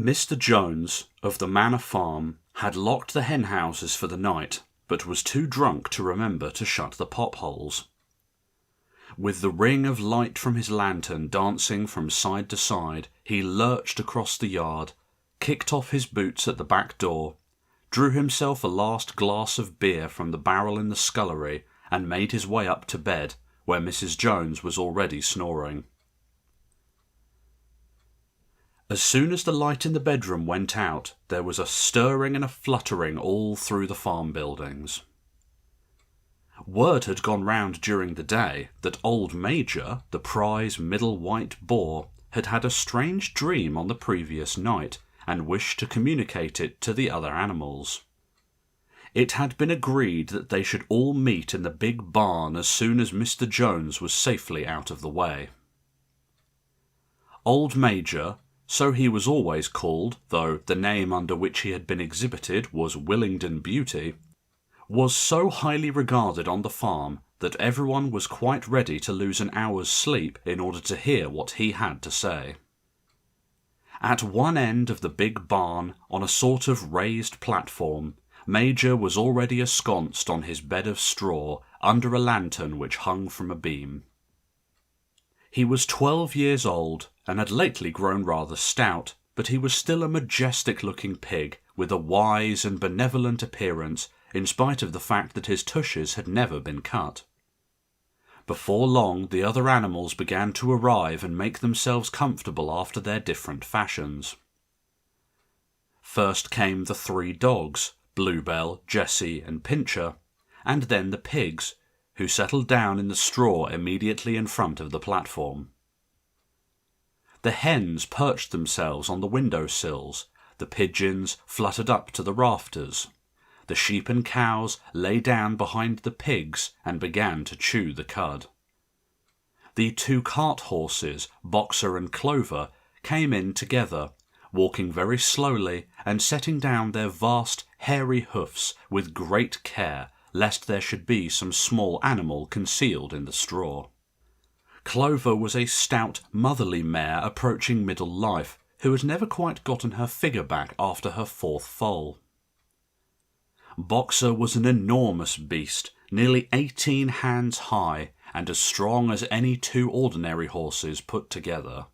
Mr. Jones of the Manor Farm had locked the hen houses for the night, but was too drunk to remember to shut the pop-holes. With the ring of light from his lantern dancing from side to side, he lurched across the yard, kicked off his boots at the back door, drew himself a last glass of beer from the barrel in the scullery, and made his way up to bed, where Mrs. Jones was already snoring. As soon as the light in the bedroom went out, there was a stirring and a fluttering all through the farm buildings. Word had gone round during the day that old Major, the prize middle white boar, had had a strange dream on the previous night, and wished to communicate it to the other animals. It had been agreed that they should all meet in the big barn as soon as Mr. Jones was safely out of the way. Old Major, so he was always called, though the name under which he had been exhibited was Willingdon Beauty, was so highly regarded on the farm that everyone was quite ready to lose an hour's sleep in order to hear what he had to say. At one end of the big barn, on a sort of raised platform, Major was already ensconced on his bed of straw under a lantern which hung from a beam. He was 12 years old, and had lately grown rather stout, but he was still a majestic-looking pig, with a wise and benevolent appearance, in spite of the fact that his tushes had never been cut. Before long the other animals began to arrive and make themselves comfortable after their different fashions. First came the 3 dogs, Bluebell, Jessie, and Pincher, and then the pigs, who settled down in the straw immediately in front of the platform. The hens perched themselves on the window-sills, the pigeons fluttered up to the rafters. The sheep and cows lay down behind the pigs and began to chew the cud. The 2 cart horses, Boxer and Clover, came in together, walking very slowly and setting down their vast, hairy hoofs with great care, lest there should be some small animal concealed in the straw. Clover was a stout, motherly mare approaching middle life, who had never quite gotten her figure back after her 4th foal. Boxer was an enormous beast, nearly 18 hands high, and as strong as any 2 ordinary horses put together.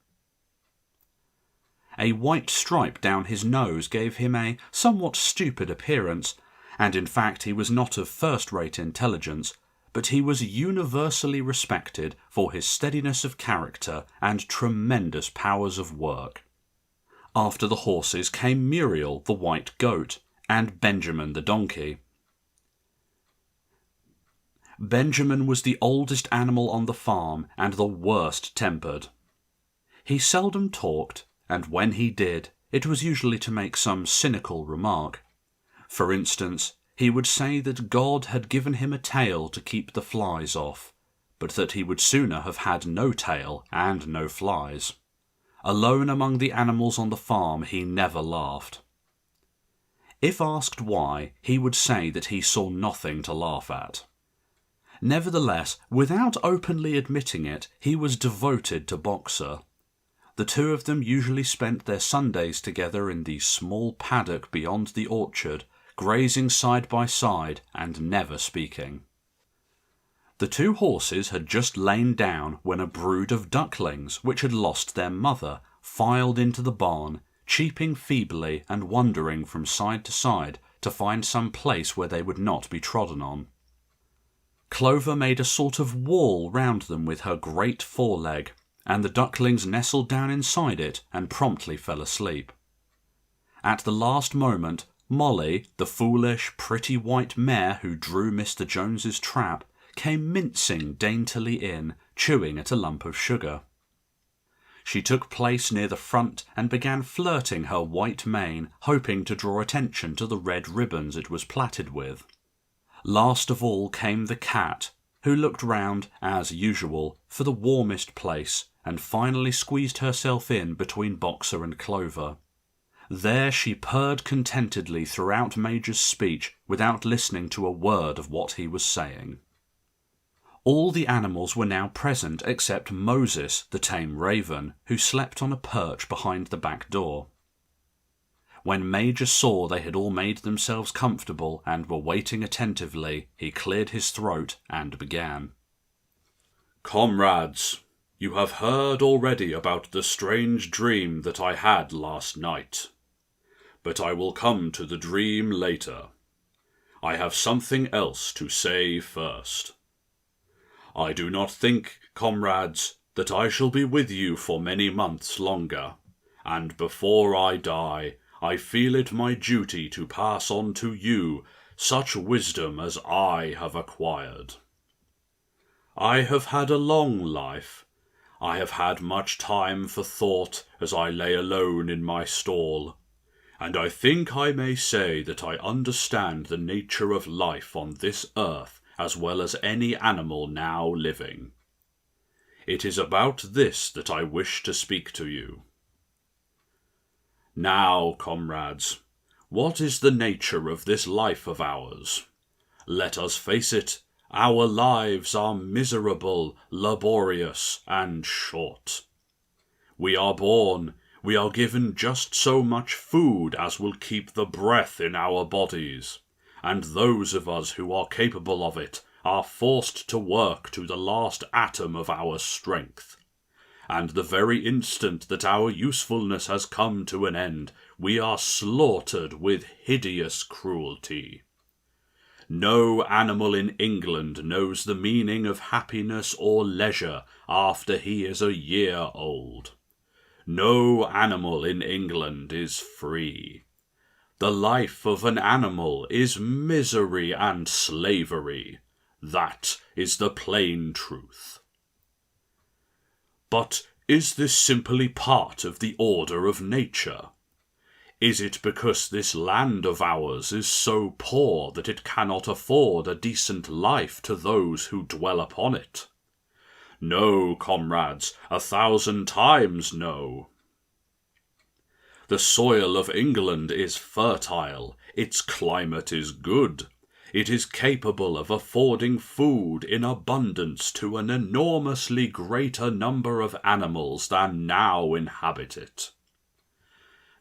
A white stripe down his nose gave him a somewhat stupid appearance, and in fact he was not of first-rate intelligence, but he was universally respected for his steadiness of character and tremendous powers of work. After the horses came Muriel, the white goat, and Benjamin the donkey. Benjamin was the oldest animal on the farm and the worst-tempered. He seldom talked, and when he did, it was usually to make some cynical remark. For instance, he would say that God had given him a tail to keep the flies off, but that he would sooner have had no tail and no flies. Alone among the animals on the farm, he never laughed. If asked why, he would say that he saw nothing to laugh at. Nevertheless, without openly admitting it, he was devoted to Boxer. The 2 of them usually spent their Sundays together in the small paddock beyond the orchard, grazing side by side and never speaking. The 2 horses had just lain down when a brood of ducklings, which had lost their mother, filed into the barn, cheeping feebly and wandering from side to side to find some place where they would not be trodden on. Clover made a sort of wall round them with her great foreleg, and the ducklings nestled down inside it and promptly fell asleep. At the last moment, Molly, the foolish, pretty white mare who drew Mr. Jones's trap, came mincing daintily in, chewing at a lump of sugar. She took place near the front and began flirting her white mane, hoping to draw attention to the red ribbons it was plaited with. Last of all came the cat, who looked round, as usual, for the warmest place, and finally squeezed herself in between Boxer and Clover. There she purred contentedly throughout Major's speech without listening to a word of what he was saying. All the animals were now present except Moses, the tame raven, who slept on a perch behind the back door. When Major saw they had all made themselves comfortable and were waiting attentively, he cleared his throat and began. "Comrades, you have heard already about the strange dream that I had last night. But I will come to the dream later. I have something else to say first. I do not think, comrades, that I shall be with you for many months longer, and before I die, I feel it my duty to pass on to you such wisdom as I have acquired. I have had a long life. I have had much time for thought as I lay alone in my stall, and I think I may say that I understand the nature of life on this earth as well as any animal now living. It is about this that I wish to speak to you. Now, comrades, what is the nature of this life of ours? Let us face it, our lives are miserable, laborious, and short. We are born, we are given just so much food as will keep the breath in our bodies, and those of us who are capable of it are forced to work to the last atom of our strength. And the very instant that our usefulness has come to an end, we are slaughtered with hideous cruelty. No animal in England knows the meaning of happiness or leisure after he is a year old. No animal in England is free. The life of an animal is misery and slavery. That is the plain truth. But is this simply part of the order of nature? Is it because this land of ours is so poor that it cannot afford a decent life to those who dwell upon it? No, comrades, 1,000 times no. The soil of England is fertile, its climate is good. It is capable of affording food in abundance to an enormously greater number of animals than now inhabit it.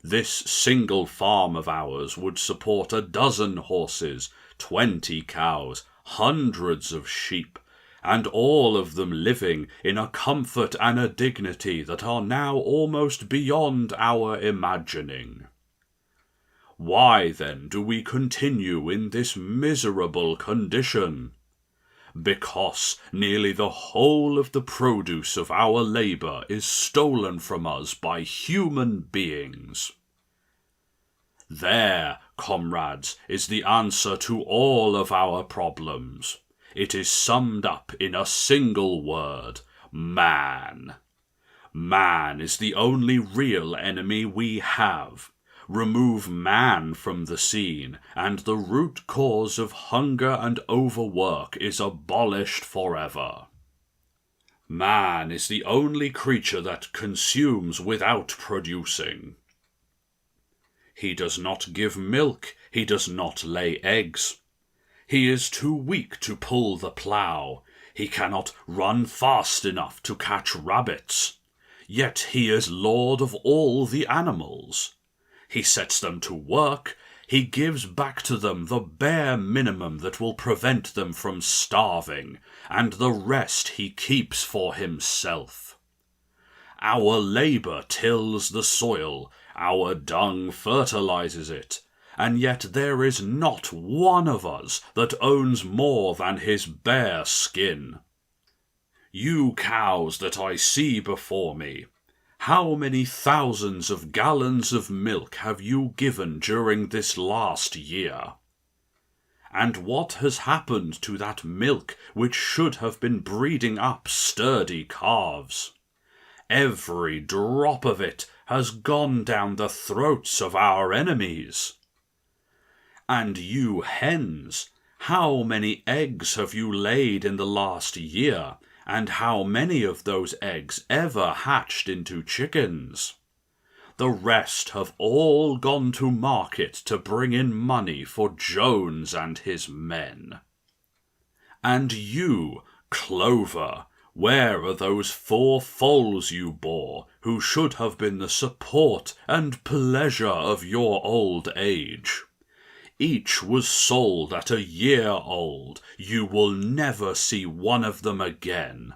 This single farm of ours would support 12 horses, 20 cows, hundreds of sheep, and all of them living in a comfort and a dignity that are now almost beyond our imagining. Why, then, do we continue in this miserable condition? Because nearly the whole of the produce of our labour is stolen from us by human beings. There, comrades, is the answer to all of our problems. It is summed up in a single word: man. Man is the only real enemy we have. Remove man from the scene, and the root cause of hunger and overwork is abolished forever. Man is the only creature that consumes without producing. He does not give milk, he does not lay eggs. He is too weak to pull the plough, he cannot run fast enough to catch rabbits. Yet he is lord of all the animals. He sets them to work, he gives back to them the bare minimum that will prevent them from starving, and the rest he keeps for himself. Our labour tills the soil, our dung fertilizes it, and yet there is not one of us that owns more than his bare skin. You cows that I see before me, how many thousands of gallons of milk have you given during this last year? And what has happened to that milk which should have been breeding up sturdy calves? Every drop of it has gone down the throats of our enemies. And you hens, how many eggs have you laid in the last year? And how many of those eggs ever hatched into chickens? The rest have all gone to market to bring in money for Jones and his men. And you, Clover, Where are those 4 foals you bore, who should have been the support and pleasure of your old age? Each was sold at a year old. You will never see one of them again.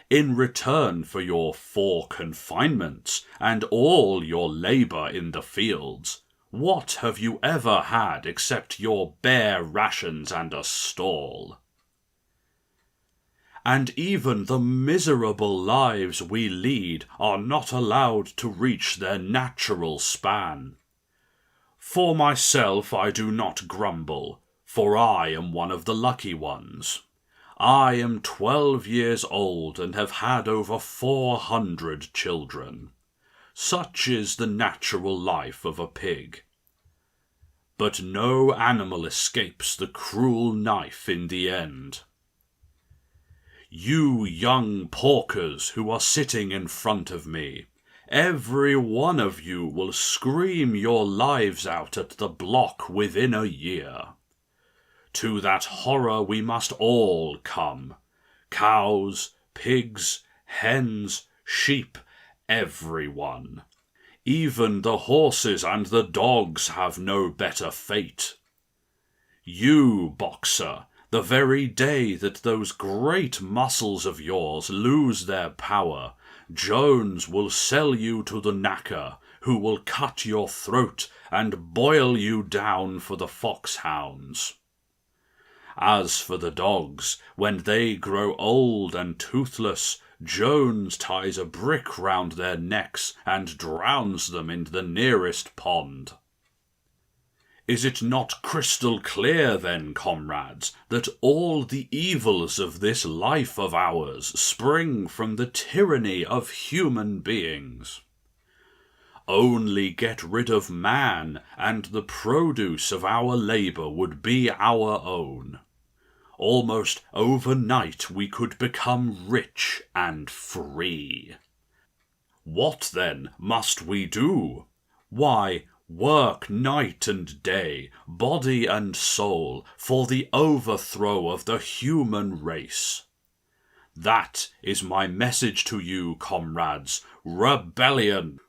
In return for your 4 confinements and all your labour in the fields, what have you ever had except your bare rations and a stall? And even the miserable lives we lead are not allowed to reach their natural span. For myself I do not grumble, for I am one of the lucky ones. I am 12 years old and have had over 400 children. Such is the natural life of a pig. But no animal escapes the cruel knife in the end. You young porkers who are sitting in front of me, every one of you will scream your lives out at the block within a year. To that horror we must all come. Cows, pigs, hens, sheep, everyone. Even the horses and the dogs have no better fate. You, boxer, the very day that those great muscles of yours lose their power, Jones will sell you to the knacker, who will cut your throat and boil you down for the foxhounds. As for the dogs, when they grow old and toothless, Jones ties a brick round their necks and drowns them in the nearest pond. Is it not crystal clear, then, comrades, that all the evils of this life of ours spring from the tyranny of human beings? Only get rid of man, and the produce of our labour would be our own. Almost overnight we could become rich and free. What, then, must we do? Why, work night and day, body and soul, for the overthrow of the human race. That is my message to you, comrades. Rebellion!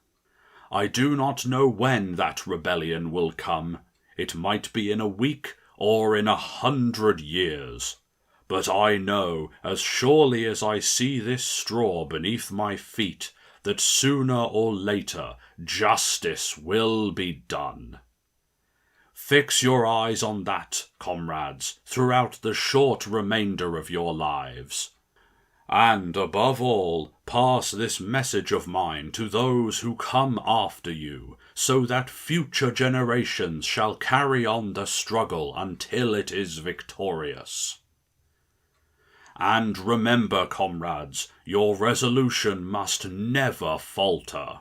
I do not know when that rebellion will come. It might be in a week or in 100 years. But I know, as surely as I see this straw beneath my feet, that sooner or later justice will be done. Fix your eyes on that, comrades, throughout the short remainder of your lives. And, above all, pass this message of mine to those who come after you, so that future generations shall carry on the struggle until it is victorious. And remember, comrades, your resolution must never falter.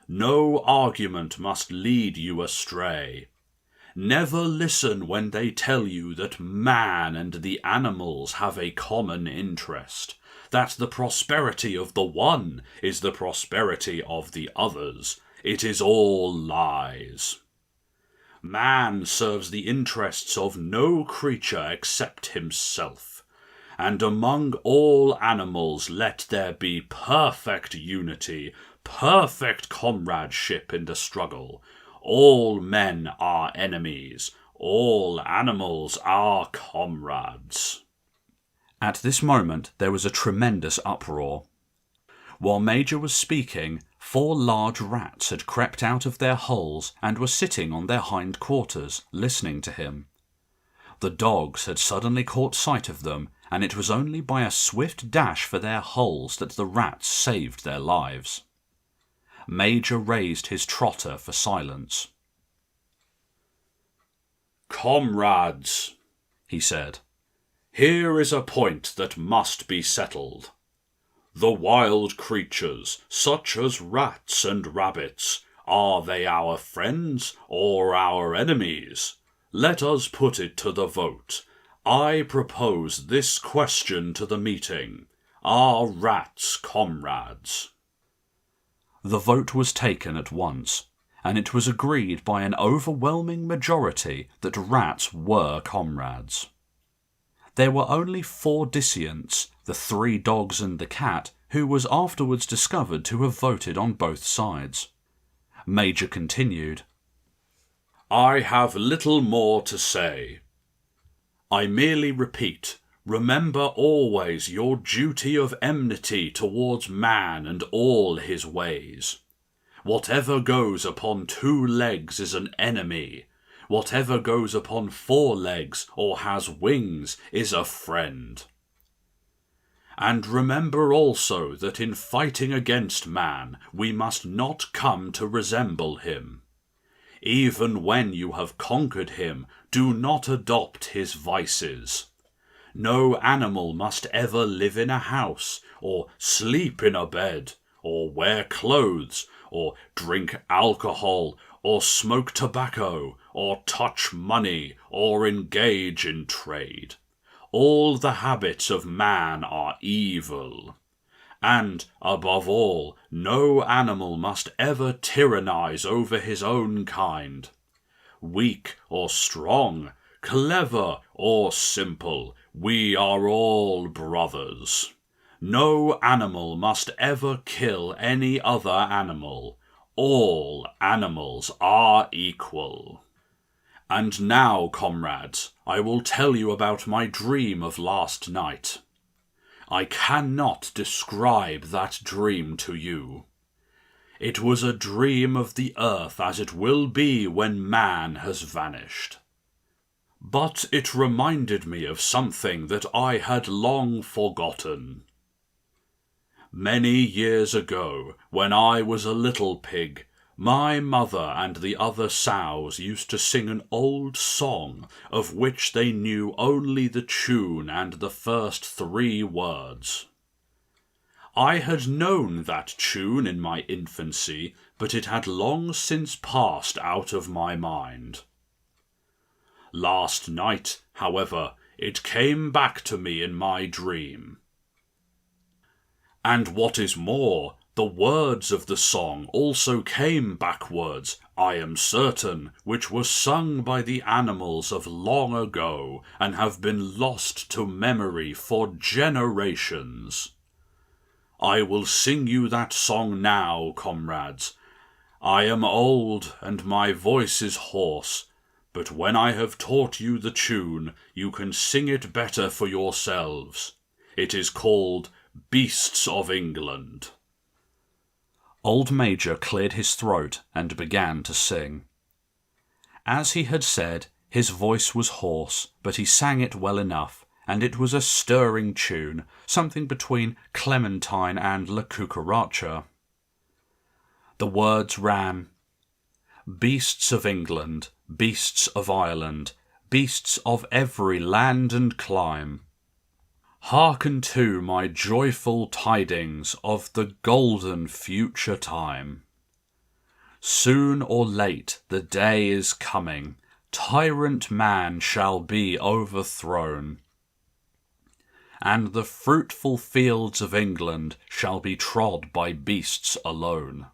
No argument must lead you astray. Never listen when they tell you that man and the animals have a common interest, that the prosperity of the one is the prosperity of the others. It is all lies. Man serves the interests of no creature except himself. And among all animals let there be perfect unity, perfect comradeship in the struggle. All men are enemies, all animals are comrades. At this moment there was a tremendous uproar. While Major was speaking, 4 large rats had crept out of their holes and were sitting on their hind quarters, listening to him. The dogs had suddenly caught sight of them, and it was only by a swift dash for their holes that the rats saved their lives. Major raised his trotter for silence. "Comrades," he said, "here is a point that must be settled. The wild creatures, such as rats and rabbits, are they our friends or our enemies? Let us put it to the vote. I propose this question to the meeting. Are rats comrades?" The vote was taken at once, and it was agreed by an overwhelming majority that rats were comrades. There were only 4 dissentients, the 3 dogs and the cat, who was afterwards discovered to have voted on both sides. Major continued, I have little more to say. I merely repeat, remember always your duty of enmity towards man and all his ways. Whatever goes upon 2 legs is an enemy. Whatever goes upon 4 legs or has wings is a friend. And remember also that in fighting against man we must not come to resemble him. Even when you have conquered him, do not adopt his vices. No animal must ever live in a house, or sleep in a bed, or wear clothes, or drink alcohol, or smoke tobacco, or touch money, or engage in trade. All the habits of man are evil. And, above all, no animal must ever tyrannize over his own kind. Weak or strong, clever or simple, we are all brothers. No animal must ever kill any other animal. All animals are equal. And now, comrades, I will tell you about my dream of last night. I cannot describe that dream to you. It was a dream of the earth as it will be when man has vanished. But it reminded me of something that I had long forgotten. Many years ago, when I was a little pig, my mother and the other sows used to sing an old song of which they knew only the tune and the first 3 words. I had known that tune in my infancy, but it had long since passed out of my mind. Last night, however, it came back to me in my dream. And what is more, the words of the song also came backwards, I am certain, which were sung by the animals of long ago, and have been lost to memory for generations. I will sing you that song now, comrades. I am old, and my voice is hoarse, but when I have taught you the tune, you can sing it better for yourselves. It is called Beasts of England. Old Major cleared his throat and began to sing. As he had said, his voice was hoarse, but he sang it well enough, and it was a stirring tune, something between Clementine and La Cucaracha. The words ran, Beasts of England, beasts of Ireland, beasts of every land and clime, hearken to my joyful tidings of the golden future time. Soon or late the day is coming, tyrant man shall be overthrown, and the fruitful fields of England shall be trod by beasts alone.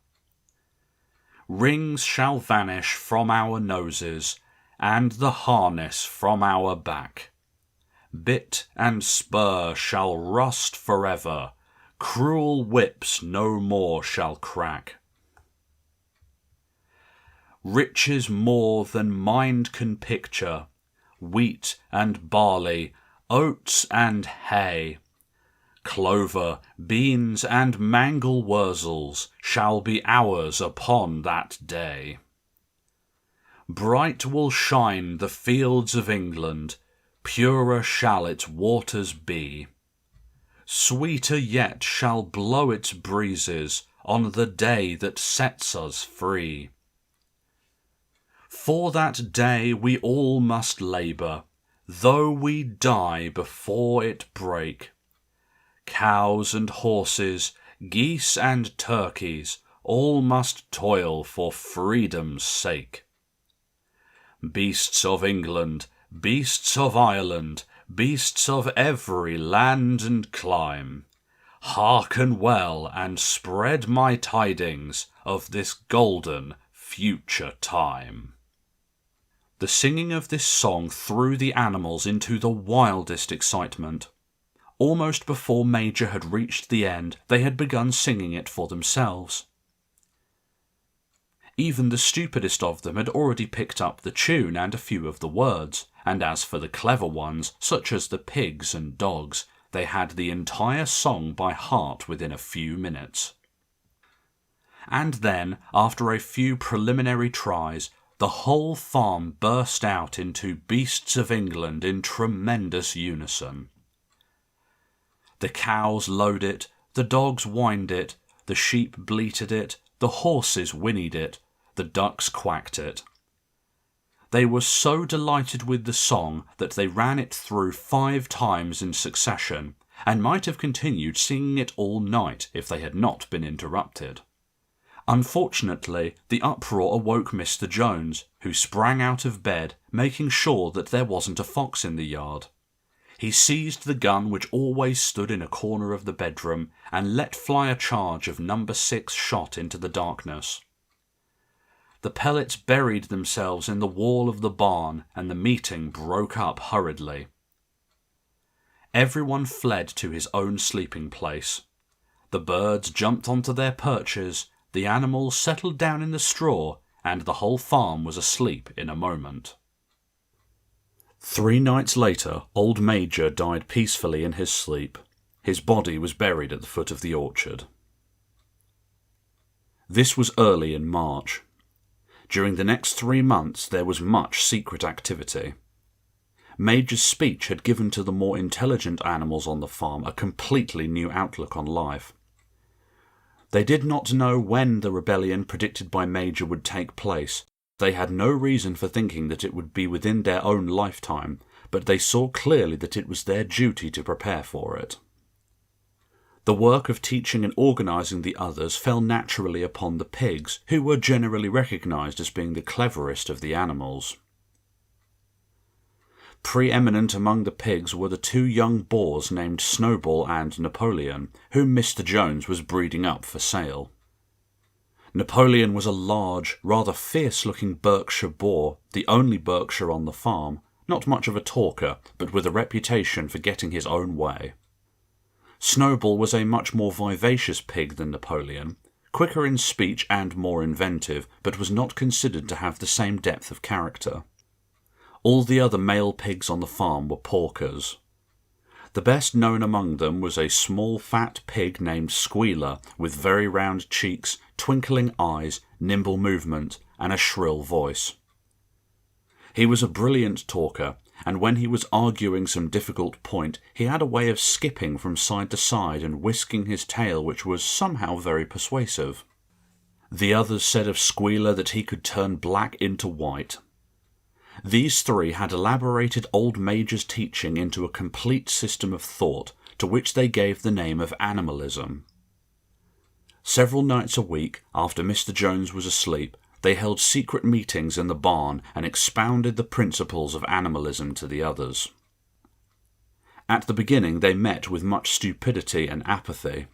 Rings shall vanish from our noses, and the harness from our back. Bit and spur shall rust forever, cruel whips no more shall crack. Riches more than mind can picture, wheat and barley, oats and hay, clover, beans and mangel wurzels shall be ours upon that day. Bright will shine the fields of England, purer shall its waters be. Sweeter yet shall blow its breezes on the day that sets us free. For that day we all must labour, though we die before it break. Cows and horses, geese and turkeys, all must toil for freedom's sake. Beasts of England, beasts of Ireland, beasts of every land and clime, hearken well and spread my tidings of this golden future time. The singing of this song threw the animals into the wildest excitement. Almost before Major had reached the end, they had begun singing it for themselves. Even the stupidest of them had already picked up the tune and a few of the words, and as for the clever ones, such as the pigs and dogs, they had the entire song by heart within a few minutes. And then, after a few preliminary tries, the whole farm burst out into Beasts of England in tremendous unison. The cows lowed it, the dogs whined it, the sheep bleated it, the horses whinnied it, the ducks quacked it. They were so delighted with the song that they ran it through 5 times in succession, and might have continued singing it all night if they had not been interrupted. Unfortunately, the uproar awoke Mr. Jones, who sprang out of bed, making sure that there wasn't a fox in the yard. He seized the gun which always stood in a corner of the bedroom, and let fly a charge of No. 6 shot into the darkness. The pellets buried themselves in the wall of the barn, and the meeting broke up hurriedly. Everyone fled to his own sleeping place. The birds jumped onto their perches, the animals settled down in the straw, and the whole farm was asleep in a moment. 3 nights later, old Major died peacefully in his sleep. His body was buried at the foot of the orchard. This was early in March. During the next 3 months there was much secret activity. Major's speech had given to the more intelligent animals on the farm a completely new outlook on life. They did not know when the rebellion predicted by Major would take place. They had no reason for thinking that it would be within their own lifetime, but they saw clearly that it was their duty to prepare for it. The work of teaching and organising the others fell naturally upon the pigs, who were generally recognised as being the cleverest of the animals. Preeminent among the pigs were the 2 young boars named Snowball and Napoleon, whom Mr. Jones was breeding up for sale. Napoleon was a large, rather fierce-looking Berkshire boar, the only Berkshire on the farm, not much of a talker, but with a reputation for getting his own way. Snowball was a much more vivacious pig than Napoleon, quicker in speech and more inventive, but was not considered to have the same depth of character. All the other male pigs on the farm were porkers. The best known among them was a small fat pig named Squealer, with very round cheeks, twinkling eyes, nimble movement, and a shrill voice. He was a brilliant talker, and when he was arguing some difficult point, he had a way of skipping from side to side and whisking his tail which was somehow very persuasive. The others said of Squealer that he could turn black into white. These 3 had elaborated old Major's teaching into a complete system of thought, to which they gave the name of animalism. Several nights a week, after Mr. Jones was asleep, they held secret meetings in the barn and expounded the principles of animalism to the others. At the beginning they met with much stupidity and apathy.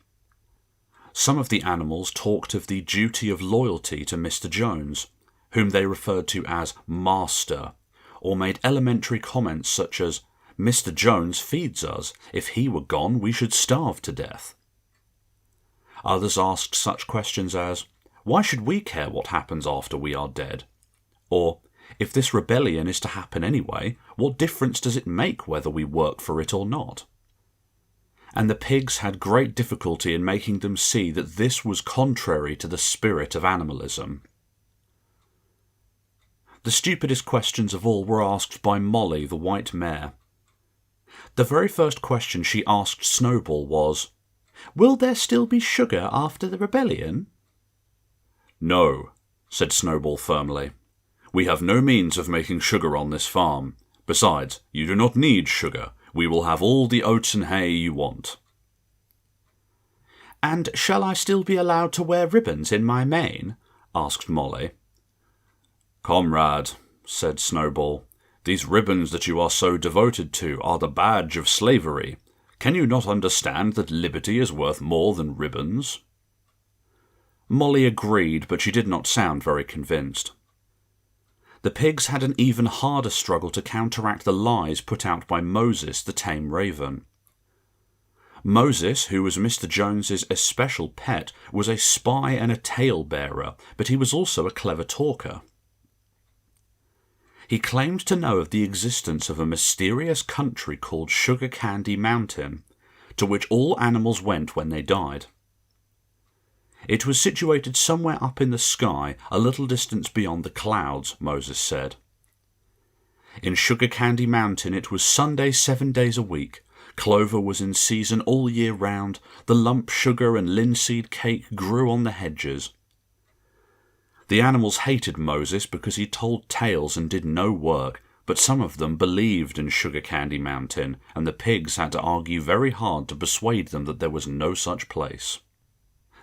Some of the animals talked of the duty of loyalty to Mr. Jones, whom they referred to as Master, or made elementary comments such as, "Mr. Jones feeds us. If he were gone, we should starve to death." Others asked such questions as, "Why should we care what happens after we are dead?" Or, "If this rebellion is to happen anyway, what difference does it make whether we work for it or not?" And the pigs had great difficulty in making them see that this was contrary to the spirit of animalism. The stupidest questions of all were asked by Molly, the white mare. The very first question she asked Snowball was, "Will there still be sugar after the rebellion?" "No," said Snowball firmly. "We have no means of making sugar on this farm. Besides, you do not need sugar. We will have all the oats and hay you want." "And shall I still be allowed to wear ribbons in my mane?" asked Molly. "Comrade," said Snowball, "these ribbons that you are so devoted to are the badge of slavery. Can you not understand that liberty is worth more than ribbons?" Molly agreed, but she did not sound very convinced. The pigs had an even harder struggle to counteract the lies put out by Moses, the tame raven. Moses, who was Mr. Jones's especial pet, was a spy and a tale-bearer, but he was also a clever talker. He claimed to know of the existence of a mysterious country called Sugar Candy Mountain, to which all animals went when they died. It was situated somewhere up in the sky, a little distance beyond the clouds, Moses said. In Sugar Candy Mountain it was Sunday 7 days a week. Clover was in season all year round. The lump sugar and linseed cake grew on the hedges. The animals hated Moses because he told tales and did no work, but some of them believed in Sugar Candy Mountain, and the pigs had to argue very hard to persuade them that there was no such place.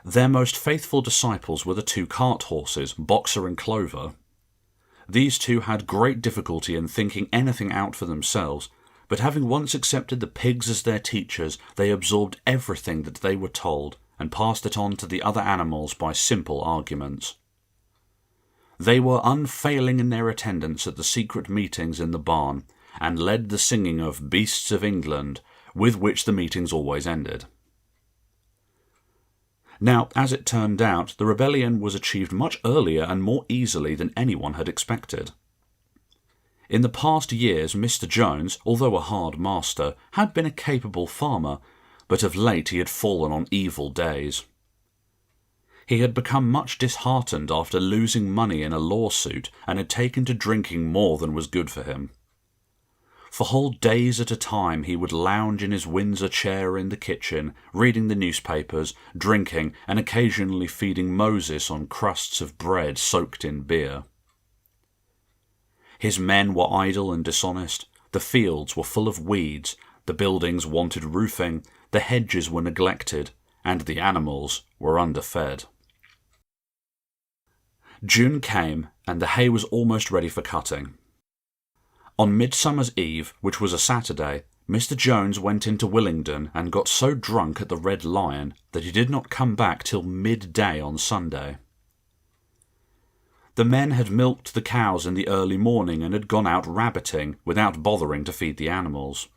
Their most faithful disciples were the 2 cart horses, Boxer and Clover. These 2 had great difficulty in thinking anything out for themselves, but having once accepted the pigs as their teachers, they absorbed everything that they were told and passed it on to the other animals by simple arguments. They were unfailing in their attendance at the secret meetings in the barn, and led the singing of Beasts of England, with which the meetings always ended. Now, as it turned out, the rebellion was achieved much earlier and more easily than anyone had expected. In the past years, Mr. Jones, although a hard master, had been a capable farmer, but of late he had fallen on evil days. He had become much disheartened after losing money in a lawsuit and had taken to drinking more than was good for him. For whole days at a time he would lounge in his Windsor chair in the kitchen, reading the newspapers, drinking, and occasionally feeding Moses on crusts of bread soaked in beer. His men were idle and dishonest, the fields were full of weeds, the buildings wanted roofing, the hedges were neglected, and the animals were underfed. June came, and the hay was almost ready for cutting. On Midsummer's Eve, which was a Saturday, Mr. Jones went into Willingdon and got so drunk at the Red Lion that he did not come back till midday on Sunday. The men had milked the cows in the early morning and had gone out rabbiting without bothering to feed the animals.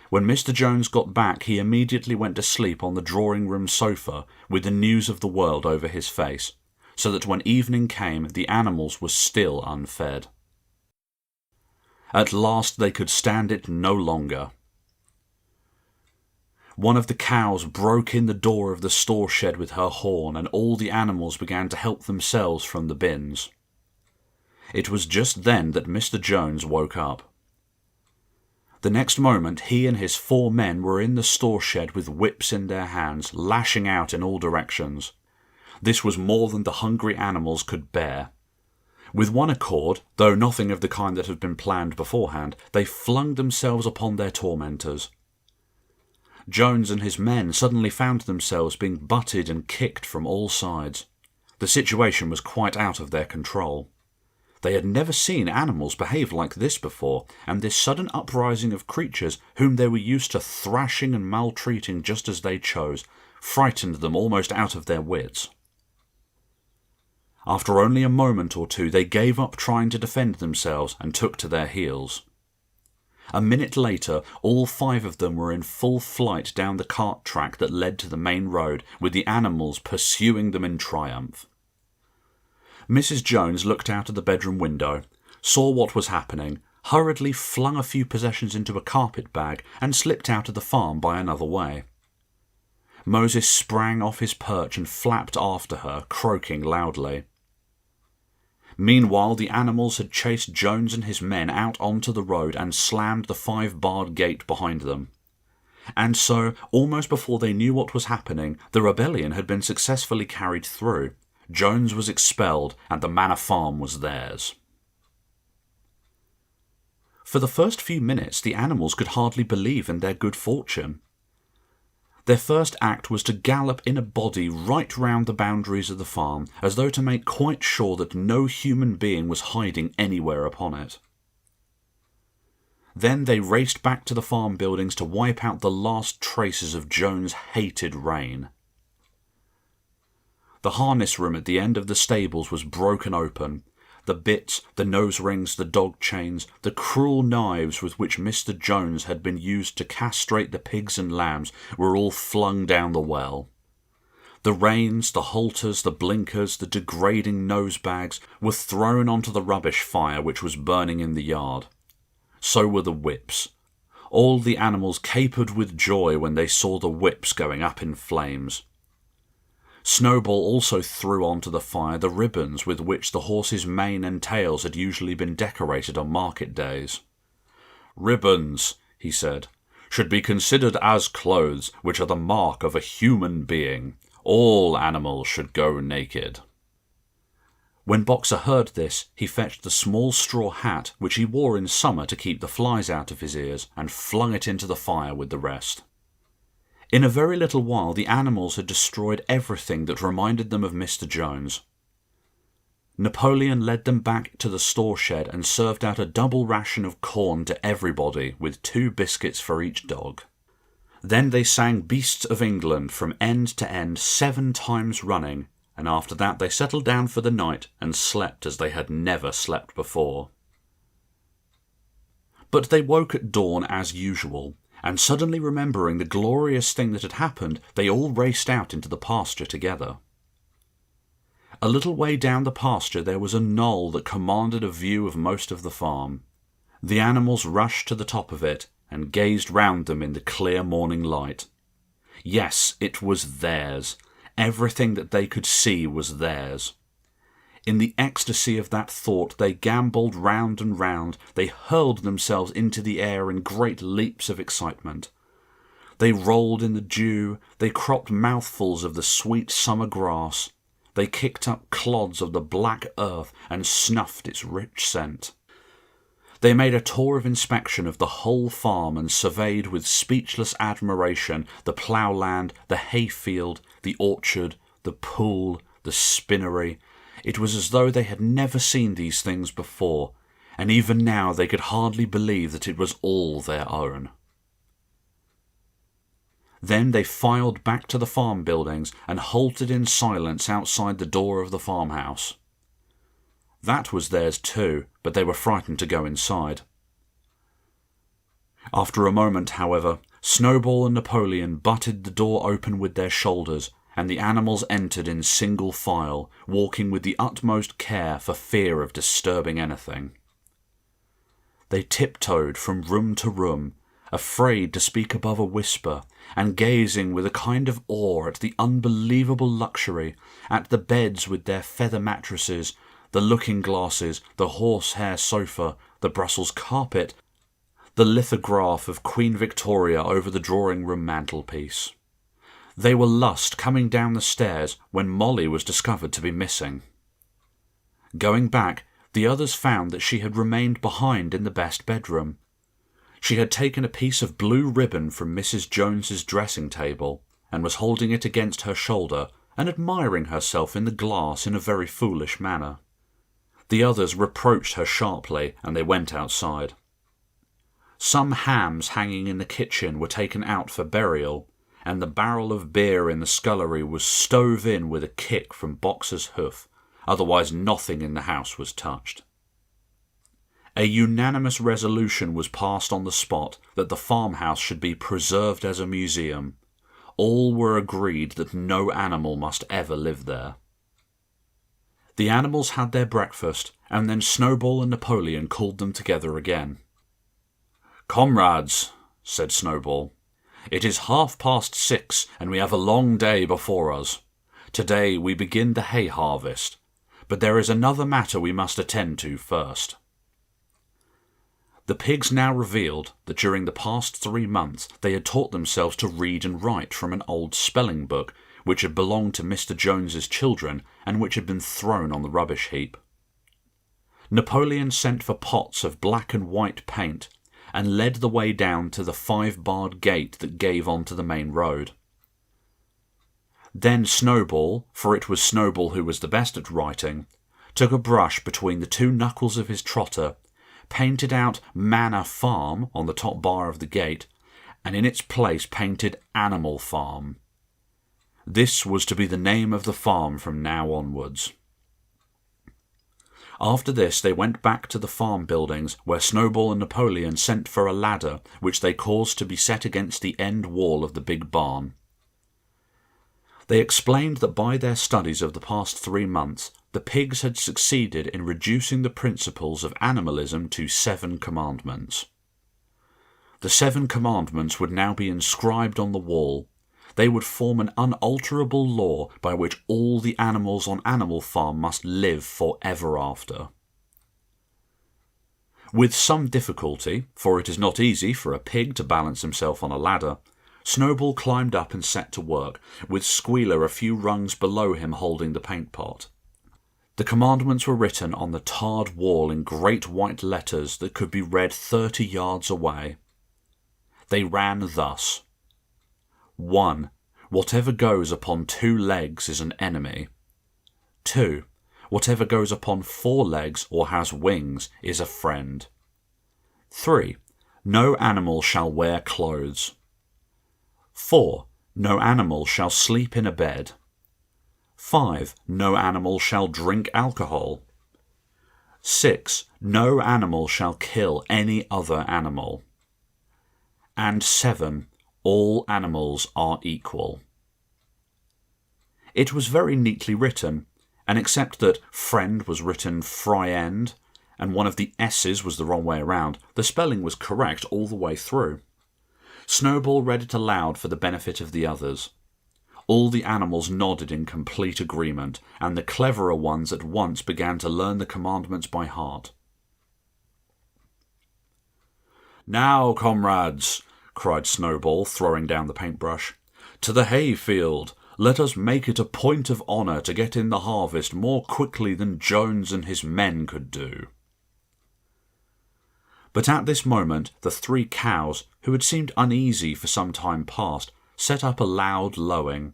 When Mr. Jones got back, he immediately went to sleep on the drawing-room sofa with the news of the world over his face, so that when evening came the animals were still unfed. At last they could stand it no longer. One of the cows broke in the door of the store shed with her horn, and all the animals began to help themselves from the bins. It was just then that Mr. Jones woke up. The next moment he and his 4 men were in the store shed with whips in their hands, lashing out in all directions. This was more than the hungry animals could bear. With one accord, though nothing of the kind that had been planned beforehand, they flung themselves upon their tormentors. Jones and his men suddenly found themselves being butted and kicked from all sides. The situation was quite out of their control. They had never seen animals behave like this before, and this sudden uprising of creatures whom they were used to thrashing and maltreating just as they chose frightened them almost out of their wits. After only a moment or 2, they gave up trying to defend themselves and took to their heels. A minute later, all 5 of them were in full flight down the cart track that led to the main road, with the animals pursuing them in triumph. Mrs. Jones looked out of the bedroom window, saw what was happening, hurriedly flung a few possessions into a carpet bag, and slipped out of the farm by another way. Moses sprang off his perch and flapped after her, croaking loudly. Meanwhile, the animals had chased Jones and his men out onto the road and slammed the 5-barred gate behind them. And so, almost before they knew what was happening, the rebellion had been successfully carried through. Jones was expelled, and the manor farm was theirs. For the first few minutes, the animals could hardly believe in their good fortune. Their first act was to gallop in a body right round the boundaries of the farm, as though to make quite sure that no human being was hiding anywhere upon it. Then they raced back to the farm buildings to wipe out the last traces of Jones' hated reign. The harness room at the end of the stables was broken open. the bits, the nose rings, the dog chains, the cruel knives with which Mr. Jones had been used to castrate the pigs and lambs were all flung down the well. The reins, the halters, the blinkers, the degrading nose bags were thrown onto the rubbish fire which was burning in the yard. So were the whips. All the animals capered with joy when they saw the whips going up in flames. Snowball also threw onto the fire the ribbons with which the horses' mane and tails had usually been decorated on market days. "Ribbons," he said, "should be considered as clothes which are the mark of a human being. All animals should go naked." When Boxer heard this, he fetched the small straw hat which he wore in summer to keep the flies out of his ears, and flung it into the fire with the rest. In a very little while the animals had destroyed everything that reminded them of Mr. Jones. Napoleon led them back to the store shed and served out a double ration of corn to everybody, with 2 biscuits for each dog. Then they sang Beasts of England from end to end 7 times running, and after that they settled down for the night and slept as they had never slept before. But they woke at dawn as usual, and suddenly remembering the glorious thing that had happened, they all raced out into the pasture together. A little way down the pasture there was a knoll that commanded a view of most of the farm. The animals rushed to the top of it and gazed round them in the clear morning light. Yes, it was theirs. Everything that they could see was theirs. In the ecstasy of that thought they gambolled round and round, they hurled themselves into the air in great leaps of excitement. They rolled in the dew, they cropped mouthfuls of the sweet summer grass, they kicked up clods of the black earth and snuffed its rich scent. They made a tour of inspection of the whole farm and surveyed with speechless admiration the ploughland, the hayfield, the orchard, the pool, the spinnery. It was as though they had never seen these things before, and even now they could hardly believe that it was all their own. Then they filed back to the farm buildings and halted in silence outside the door of the farmhouse. That was theirs too, but they were frightened to go inside. After a moment, however, Snowball and Napoleon butted the door open with their shoulders, and the animals entered in single file, walking with the utmost care for fear of disturbing anything. They tiptoed from room to room, afraid to speak above a whisper, and gazing with a kind of awe at the unbelievable luxury, at the beds with their feather mattresses, the looking-glasses, the horsehair sofa, the Brussels carpet, the lithograph of Queen Victoria over the drawing-room mantelpiece. They were lost coming down the stairs when Molly was discovered to be missing. Going back, the others found that she had remained behind in the best bedroom. She had taken a piece of blue ribbon from Mrs. Jones's dressing table, and was holding it against her shoulder and admiring herself in the glass in a very foolish manner. The others reproached her sharply, and they went outside. Some hams hanging in the kitchen were taken out for burial, and the barrel of beer in the scullery was stove in with a kick from Boxer's hoof. Otherwise nothing in the house was touched. A unanimous resolution was passed on the spot that the farmhouse should be preserved as a museum. All were agreed that no animal must ever live there. The animals had their breakfast, and then Snowball and Napoleon called them together again. "Comrades," said Snowball, "it is 6:30, and we have a long day before us. Today we begin the hay harvest, but there is another matter we must attend to first." The pigs now revealed that during the past 3 months they had taught themselves to read and write from an old spelling book which had belonged to Mr. Jones's children and which had been thrown on the rubbish heap. Napoleon sent for pots of black and white paint and led the way down to the 5-barred gate that gave onto the main road. Then Snowball, for it was Snowball who was the best at writing, took a brush between the 2 knuckles of his trotter, painted out Manor Farm on the top bar of the gate, and in its place painted Animal Farm. This was to be the name of the farm from now onwards. After this they went back to the farm buildings, where Snowball and Napoleon sent for a ladder, which they caused to be set against the end wall of the big barn. They explained that by their studies of the past 3 months, the pigs had succeeded in reducing the principles of animalism to 7 commandments. The 7 commandments would now be inscribed on the wall. They would form an unalterable law by which all the animals on Animal Farm must live forever after. With some difficulty, for it is not easy for a pig to balance himself on a ladder, Snowball climbed up and set to work, with Squealer a few rungs below him holding the paint pot. The commandments were written on the tarred wall in great white letters that could be read 30 yards away. They ran thus: 1. Whatever goes upon 2 legs is an enemy. 2. Whatever goes upon 4 legs or has wings is a friend. 3. No animal shall wear clothes. 4. No animal shall sleep in a bed. 5. No animal shall drink alcohol. 6. No animal shall kill any other animal. And 7. All animals are equal. It was very neatly written, and except that friend was written fry-end, and one of the S's was the wrong way around, the spelling was correct all the way through. Snowball read it aloud for the benefit of the others. All the animals nodded in complete agreement, and the cleverer ones at once began to learn the commandments by heart. "Now, comrades," cried Snowball, throwing down the paintbrush, "to the hay field. Let us make it a point of honour to get in the harvest more quickly than Jones and his men could do." But at this moment the 3 cows, who had seemed uneasy for some time past, set up a loud lowing.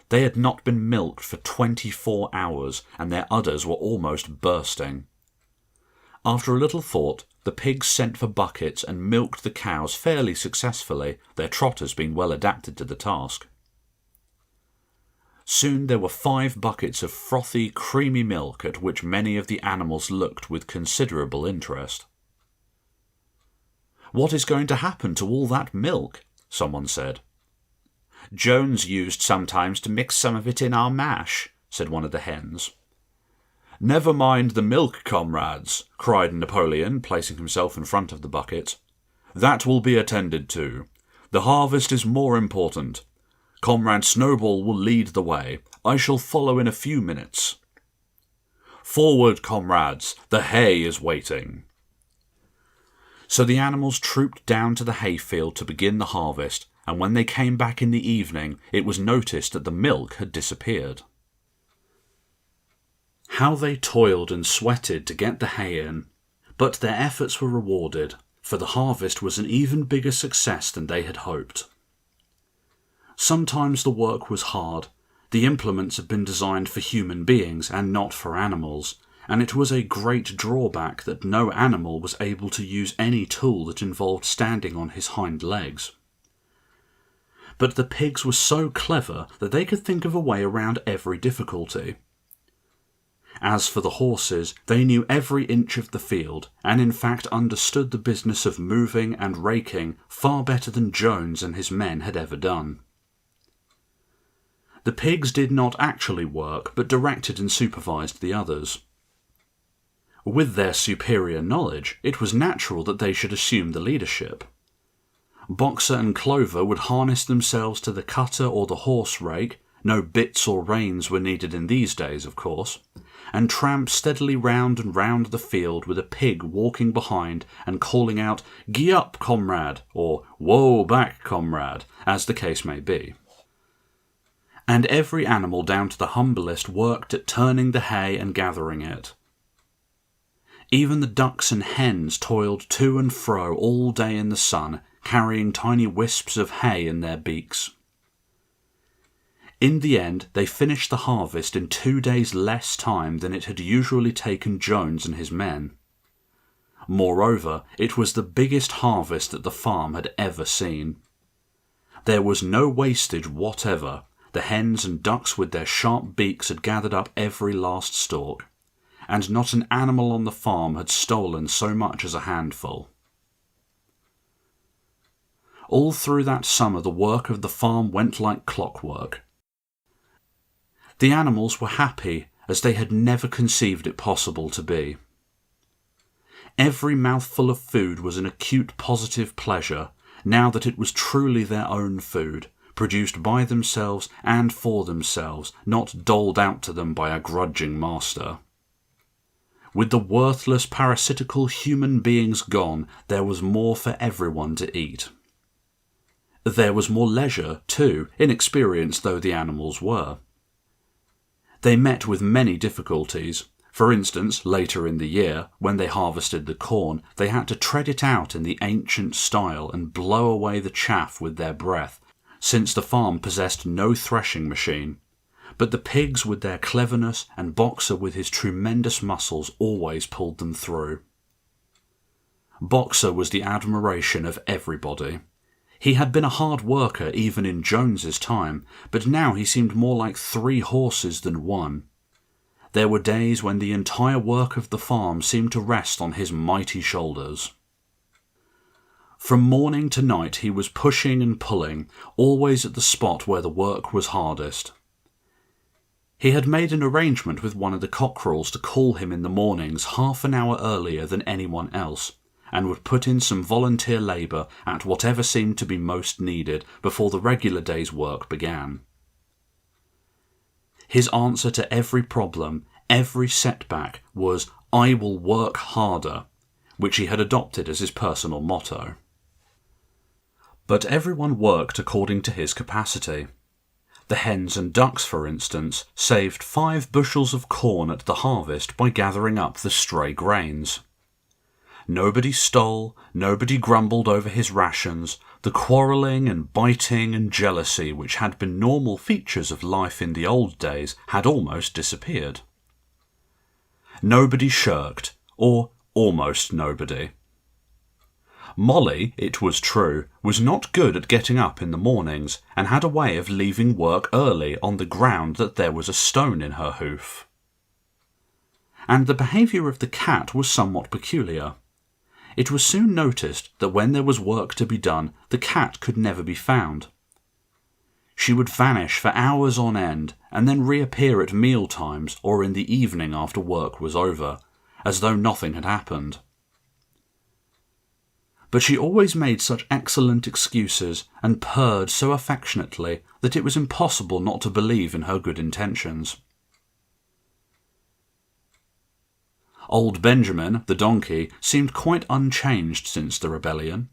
They had not been milked for 24 hours, and their udders were almost bursting. After a little thought, the pigs sent for buckets and milked the cows fairly successfully, their trotters being well adapted to the task. Soon there were 5 buckets of frothy, creamy milk, at which many of the animals looked with considerable interest. "What is going to happen to all that milk?" someone said. "Jones used sometimes to mix some of it in our mash," said one of the hens. "Never mind the milk, comrades," cried Napoleon, placing himself in front of the bucket. "That will be attended to. The harvest is more important. Comrade Snowball will lead the way. I shall follow in a few minutes. Forward, comrades, the hay is waiting." So the animals trooped down to the hayfield to begin the harvest, and when they came back in the evening, it was noticed that the milk had disappeared. How they toiled and sweated to get the hay in, but their efforts were rewarded, for the harvest was an even bigger success than they had hoped. Sometimes the work was hard. The implements had been designed for human beings and not for animals, and it was a great drawback that no animal was able to use any tool that involved standing on his hind legs. But the pigs were so clever that they could think of a way around every difficulty. As for the horses, they knew every inch of the field, and in fact understood the business of moving and raking far better than Jones and his men had ever done. The pigs did not actually work, but directed and supervised the others. With their superior knowledge, it was natural that they should assume the leadership. Boxer and Clover would harness themselves to the cutter or the horse rake, no bits or reins were needed in these days, of course, and tramp steadily round and round the field with a pig walking behind and calling out, "Gee up, comrade," or "Whoa back, comrade," as the case may be. And every animal down to the humblest worked at turning the hay and gathering it. Even the ducks and hens toiled to and fro all day in the sun, carrying tiny wisps of hay in their beaks. In the end, they finished the harvest in 2 days less time than it had usually taken Jones and his men. Moreover, it was the biggest harvest that the farm had ever seen. There was no wastage whatever. The hens and ducks with their sharp beaks had gathered up every last stalk, and not an animal on the farm had stolen so much as a handful. All through that summer the work of the farm went like clockwork. The animals were happy as they had never conceived it possible to be. Every mouthful of food was an acute positive pleasure, now that it was truly their own food, produced by themselves and for themselves, not doled out to them by a grudging master. With the worthless parasitical human beings gone, there was more for everyone to eat. There was more leisure, too, inexperienced though the animals were. They met with many difficulties. For instance, later in the year, when they harvested the corn, they had to tread it out in the ancient style and blow away the chaff with their breath, since the farm possessed no threshing machine. But the pigs with their cleverness and Boxer with his tremendous muscles always pulled them through. Boxer was the admiration of everybody. He had been a hard worker even in Jones's time, but now he seemed more like 3 horses than one. There were days when the entire work of the farm seemed to rest on his mighty shoulders. From morning to night he was pushing and pulling, always at the spot where the work was hardest. He had made an arrangement with one of the cockerels to call him in the mornings half an hour earlier than anyone else, and would put in some volunteer labour at whatever seemed to be most needed before the regular day's work began. His answer to every problem, every setback, was, "I will work harder," which he had adopted as his personal motto. But everyone worked according to his capacity. The hens and ducks, for instance, saved 5 bushels of corn at the harvest by gathering up the stray grains. Nobody stole, nobody grumbled over his rations. The quarrelling and biting and jealousy which had been normal features of life in the old days had almost disappeared. Nobody shirked, or almost nobody. Molly, it was true, was not good at getting up in the mornings, and had a way of leaving work early on the ground that there was a stone in her hoof. And the behaviour of the cat was somewhat peculiar. It was soon noticed that when there was work to be done, the cat could never be found. She would vanish for hours on end, and then reappear at meal times or in the evening after work was over, as though nothing had happened. But she always made such excellent excuses and purred so affectionately that it was impossible not to believe in her good intentions. Old Benjamin, the donkey, seemed quite unchanged since the rebellion.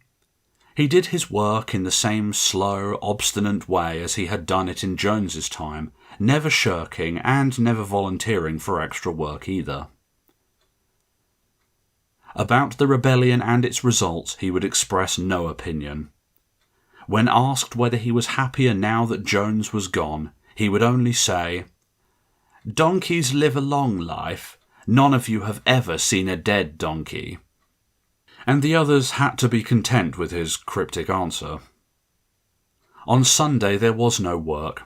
He did his work in the same slow, obstinate way as he had done it in Jones's time, never shirking and never volunteering for extra work either. About the rebellion and its results he would express no opinion. When asked whether he was happier now that Jones was gone, he would only say, "Donkeys live a long life. None of you have ever seen a dead donkey." And the others had to be content with his cryptic answer. On Sunday there was no work.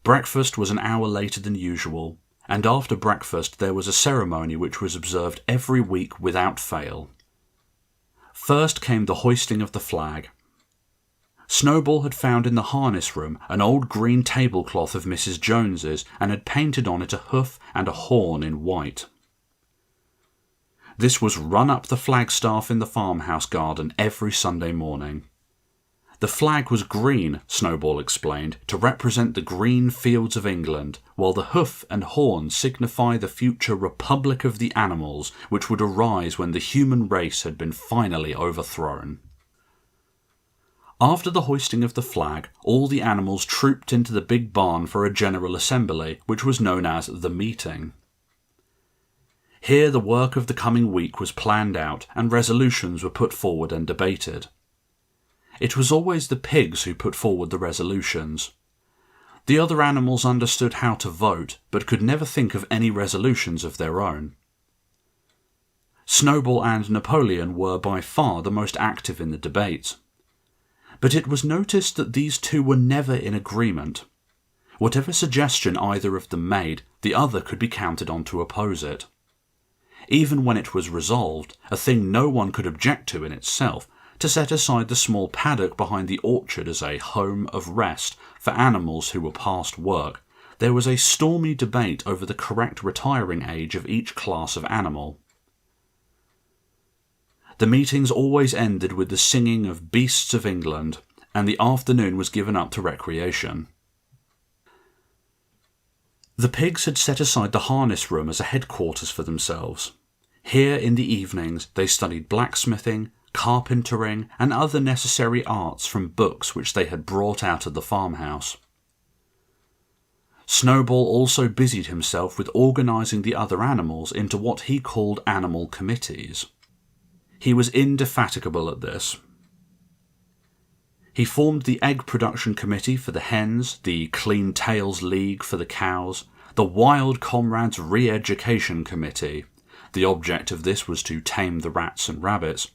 Breakfast was an hour later than usual, and after breakfast there was a ceremony which was observed every week without fail. First came the hoisting of the flag. Snowball had found in the harness room an old green tablecloth of Mrs. Jones's and had painted on it a hoof and a horn in white. This was run up the flagstaff in the farmhouse garden every Sunday morning. The flag was green, Snowball explained, to represent the green fields of England, while the hoof and horn signify the future republic of the animals which would arise when the human race had been finally overthrown. After the hoisting of the flag, all the animals trooped into the big barn for a general assembly, which was known as the meeting. Here the work of the coming week was planned out, and resolutions were put forward and debated. It was always the pigs who put forward the resolutions. The other animals understood how to vote, but could never think of any resolutions of their own. Snowball and Napoleon were by far the most active in the debate. But it was noticed that these two were never in agreement. Whatever suggestion either of them made, the other could be counted on to oppose it. even when it was resolved, a thing no one could object to in itself, to set aside the small paddock behind the orchard as a home of rest for animals who were past work, there was a stormy debate over the correct retiring age of each class of animal. The meetings always ended with the singing of Beasts of England, and the afternoon was given up to recreation. The pigs had set aside the harness room as a headquarters for themselves. Here in the evenings they studied blacksmithing, carpentering, and other necessary arts from books which they had brought out of the farmhouse. Snowball also busied himself with organising the other animals into what he called animal committees. He was indefatigable at this. He formed the Egg Production Committee for the hens, the Clean Tails League for the cows, the Wild Comrades Re-Education Committee. The object of this was to tame the rats and rabbits,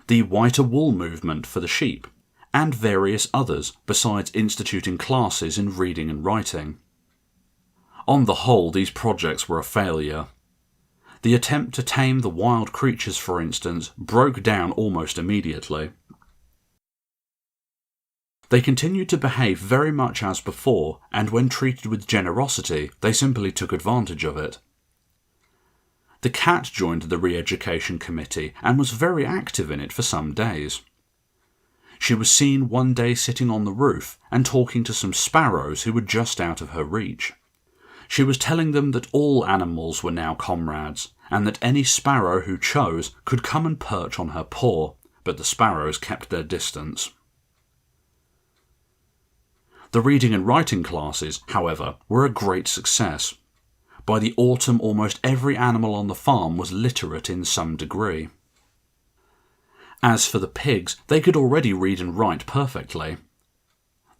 the Whiter Wool Movement for the sheep, and various others, besides instituting classes in reading and writing. On the whole, these projects were a failure. The attempt to tame the wild creatures, for instance, broke down almost immediately. They continued to behave very much as before, and when treated with generosity, they simply took advantage of it. The cat joined the Re-Education Committee and was very active in it for some days. She was seen one day sitting on the roof and talking to some sparrows who were just out of her reach. She was telling them that all animals were now comrades, and that any sparrow who chose could come and perch on her paw, but the sparrows kept their distance. The reading and writing classes, however, were a great success. By the autumn, almost every animal on the farm was literate in some degree. As for the pigs, they could already read and write perfectly.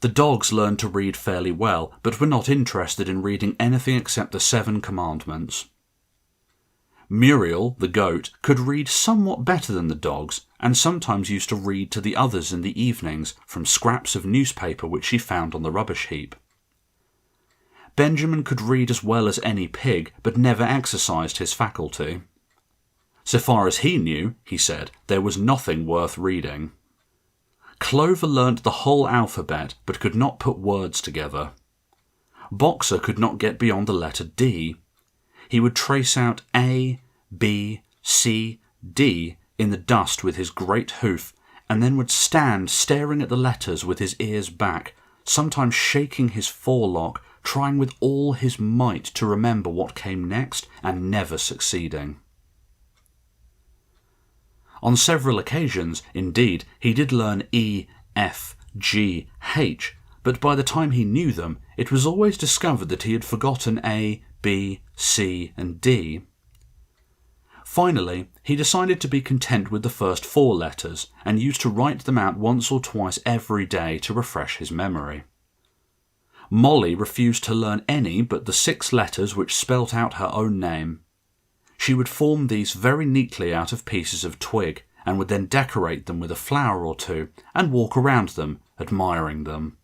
The dogs learned to read fairly well, but were not interested in reading anything except the 7 Commandments. Muriel, the goat, could read somewhat better than the dogs, and sometimes used to read to the others in the evenings from scraps of newspaper which she found on the rubbish heap. Benjamin could read as well as any pig, but never exercised his faculty. So far as he knew, he said, there was nothing worth reading. Clover learnt the whole alphabet, but could not put words together. Boxer could not get beyond the letter D. He would trace out A, B, C, D in the dust with his great hoof, and then would stand staring at the letters with his ears back, sometimes shaking his forelock, trying with all his might to remember what came next, and never succeeding. On several occasions, indeed, he did learn E, F, G, H, but by the time he knew them, it was always discovered that he had forgotten A, B, C, and D. Finally, he decided to be content with the first 4 letters, and used to write them out once or twice every day to refresh his memory. Molly refused to learn any but the 6 letters which spelt out her own name. She would form these very neatly out of pieces of twig, and would then decorate them with a flower or two, and walk around them, admiring them.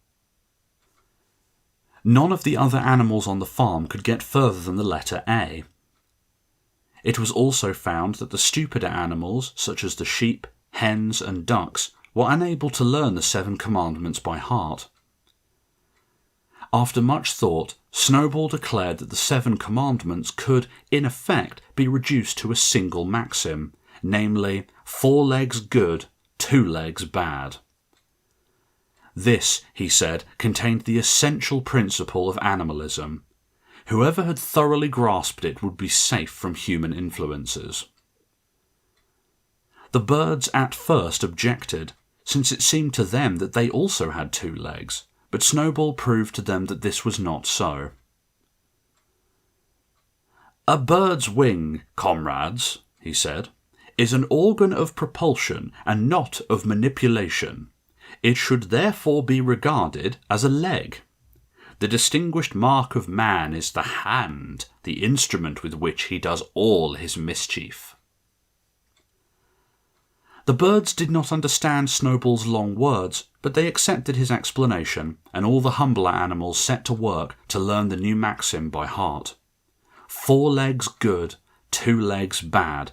None of the other animals on the farm could get further than the letter A. It was also found that the stupider animals, such as the sheep, hens, and ducks, were unable to learn the 7 Commandments by heart. After much thought, Snowball declared that the 7 Commandments could, in effect, be reduced to a single maxim, namely, 4 legs good, 2 legs bad. This, he said, contained the essential principle of animalism. Whoever had thoroughly grasped it would be safe from human influences. The birds at first objected, since it seemed to them that they also had 2 legs, but Snowball proved to them that this was not so. "A bird's wing, comrades," he said, "is an organ of propulsion and not of manipulation. It should therefore be regarded as a leg. The distinguished mark of man is the hand, the instrument with which he does all his mischief." The birds did not understand Snowball's long words, but they accepted his explanation, and all the humbler animals set to work to learn the new maxim by heart. 4 legs good, 2 legs bad,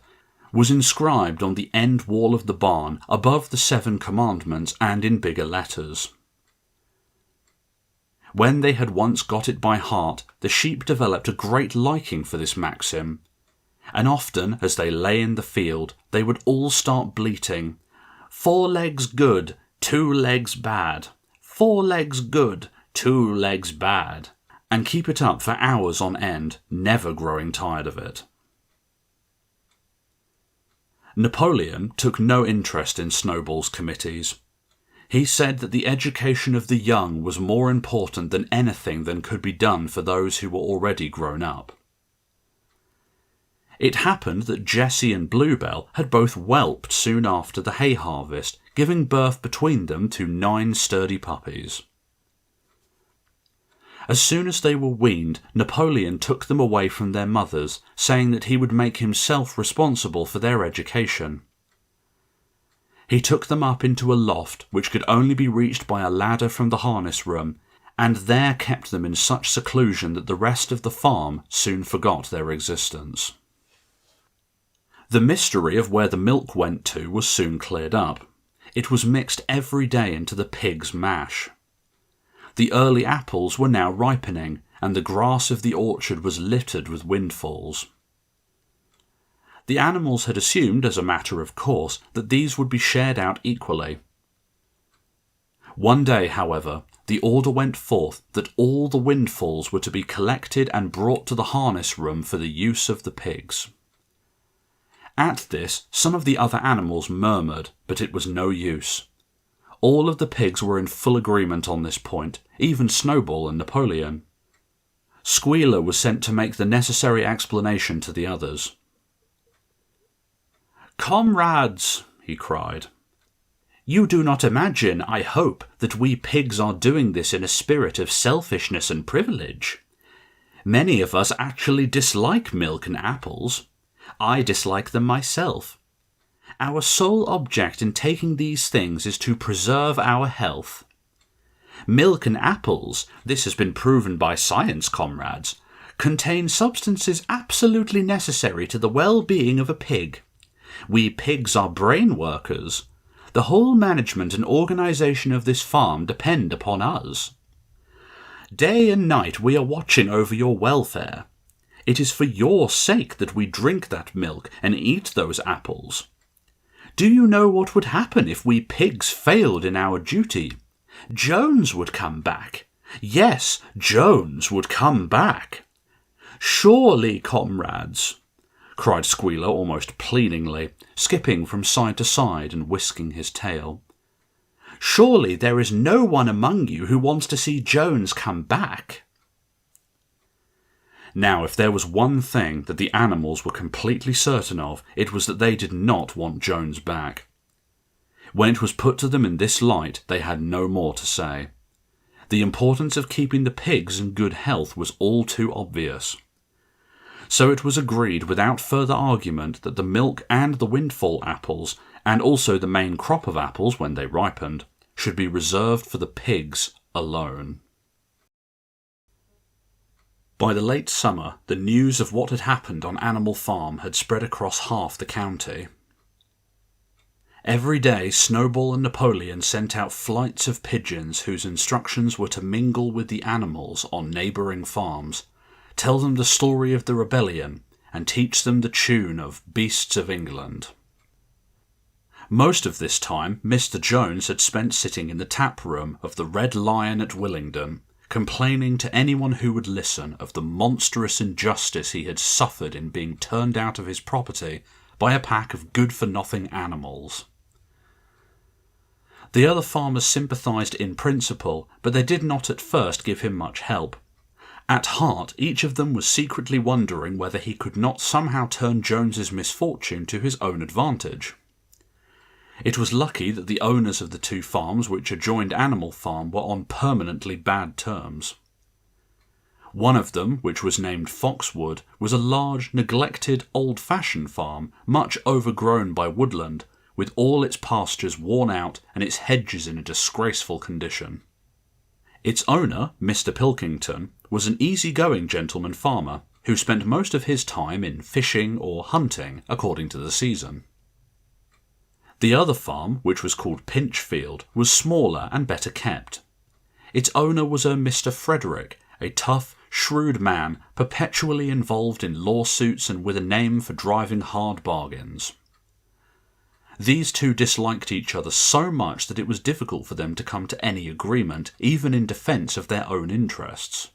was inscribed on the end wall of the barn above the 7 commandments and in bigger letters. When they had once got it by heart, the sheep developed a great liking for this maxim, and often as they lay in the field they would all start bleating, 4 legs good, 2 legs bad, 4 legs good, 2 legs bad, and keep it up for hours on end, never growing tired of it. Napoleon took no interest in Snowball's committees. He said that the education of the young was more important than anything that could be done for those who were already grown up. It happened that Jessie and Bluebell had both whelped soon after the hay harvest, giving birth between them to 9 sturdy puppies. As soon as they were weaned, Napoleon took them away from their mothers, saying that he would make himself responsible for their education. He took them up into a loft which could only be reached by a ladder from the harness room, and there kept them in such seclusion that the rest of the farm soon forgot their existence. The mystery of where the milk went to was soon cleared up. It was mixed every day into the pigs' mash. The early apples were now ripening, and the grass of the orchard was littered with windfalls. The animals had assumed, as a matter of course, that these would be shared out equally. One day, however, the order went forth that all the windfalls were to be collected and brought to the harness room for the use of the pigs. At this, some of the other animals murmured, but it was no use. All of the pigs were in full agreement on this point, even Snowball and Napoleon. Squealer was sent to make the necessary explanation to the others. "Comrades," he cried, "you do not imagine, I hope, that we pigs are doing this in a spirit of selfishness and privilege. Many of us actually dislike milk and apples. I dislike them myself. Our sole object in taking these things is to preserve our health. Milk and apples, this has been proven by science, comrades, contain substances absolutely necessary to the well-being of a pig. We pigs are brain workers. The whole management and organisation of this farm depend upon us. Day and night we are watching over your welfare. It is for your sake that we drink that milk and eat those apples. Do you know what would happen if we pigs failed in our duty? Jones would come back. Yes, Jones would come back. Surely, comrades," cried Squealer almost pleadingly, skipping from side to side and whisking his tail. "Surely there is no one among you who wants to see Jones come back." Now, if there was one thing that the animals were completely certain of, it was that they did not want Jones back. When it was put to them in this light, they had no more to say. The importance of keeping the pigs in good health was all too obvious. So it was agreed without further argument that the milk and the windfall apples, and also the main crop of apples when they ripened, should be reserved for the pigs alone. By the late summer, the news of what had happened on Animal Farm had spread across half the county. Every day Snowball and Napoleon sent out flights of pigeons whose instructions were to mingle with the animals on neighbouring farms, tell them the story of the rebellion, and teach them the tune of Beasts of England. Most of this time Mr. Jones had spent sitting in the tap room of the Red Lion at Willingdon, complaining to anyone who would listen of the monstrous injustice he had suffered in being turned out of his property by a pack of good-for-nothing animals. The other farmers sympathised in principle, but they did not at first give him much help. At heart, each of them was secretly wondering whether he could not somehow turn Jones's misfortune to his own advantage. It was lucky that the owners of the 2 farms which adjoined Animal Farm were on permanently bad terms. One of them, which was named Foxwood, was a large, neglected, old-fashioned farm, much overgrown by woodland, with all its pastures worn out and its hedges in a disgraceful condition. Its owner, Mr. Pilkington, was an easy-going gentleman farmer, who spent most of his time in fishing or hunting according to the season. The other farm, which was called Pinchfield, was smaller and better kept. Its owner was a Mr. Frederick, a tough, shrewd man perpetually involved in lawsuits and with a name for driving hard bargains. These two disliked each other so much that it was difficult for them to come to any agreement, even in defence of their own interests.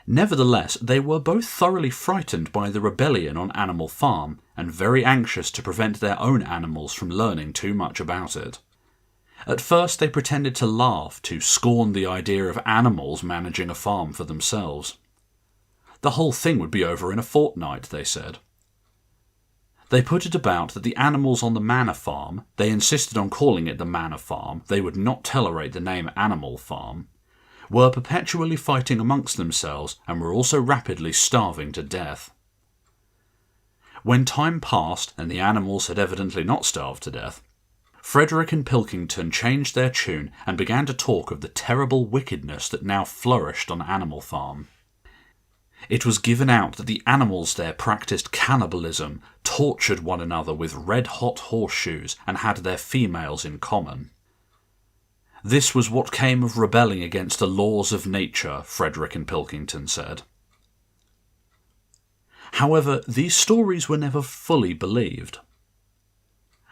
Nevertheless, they were both thoroughly frightened by the rebellion on Animal Farm and very anxious to prevent their own animals from learning too much about it. At first they pretended to laugh, to scorn the idea of animals managing a farm for themselves. The whole thing would be over in a fortnight, they said. They put it about that the animals on the Manor Farm, they insisted on calling it the Manor Farm, they would not tolerate the name Animal Farm, were perpetually fighting amongst themselves and were also rapidly starving to death. When time passed and the animals had evidently not starved to death, Frederick and Pilkington changed their tune and began to talk of the terrible wickedness that now flourished on Animal Farm. It was given out that the animals there practised cannibalism, tortured one another with red-hot horseshoes, and had their females in common. This was what came of rebelling against the laws of nature, Frederick and Pilkington said. However, these stories were never fully believed.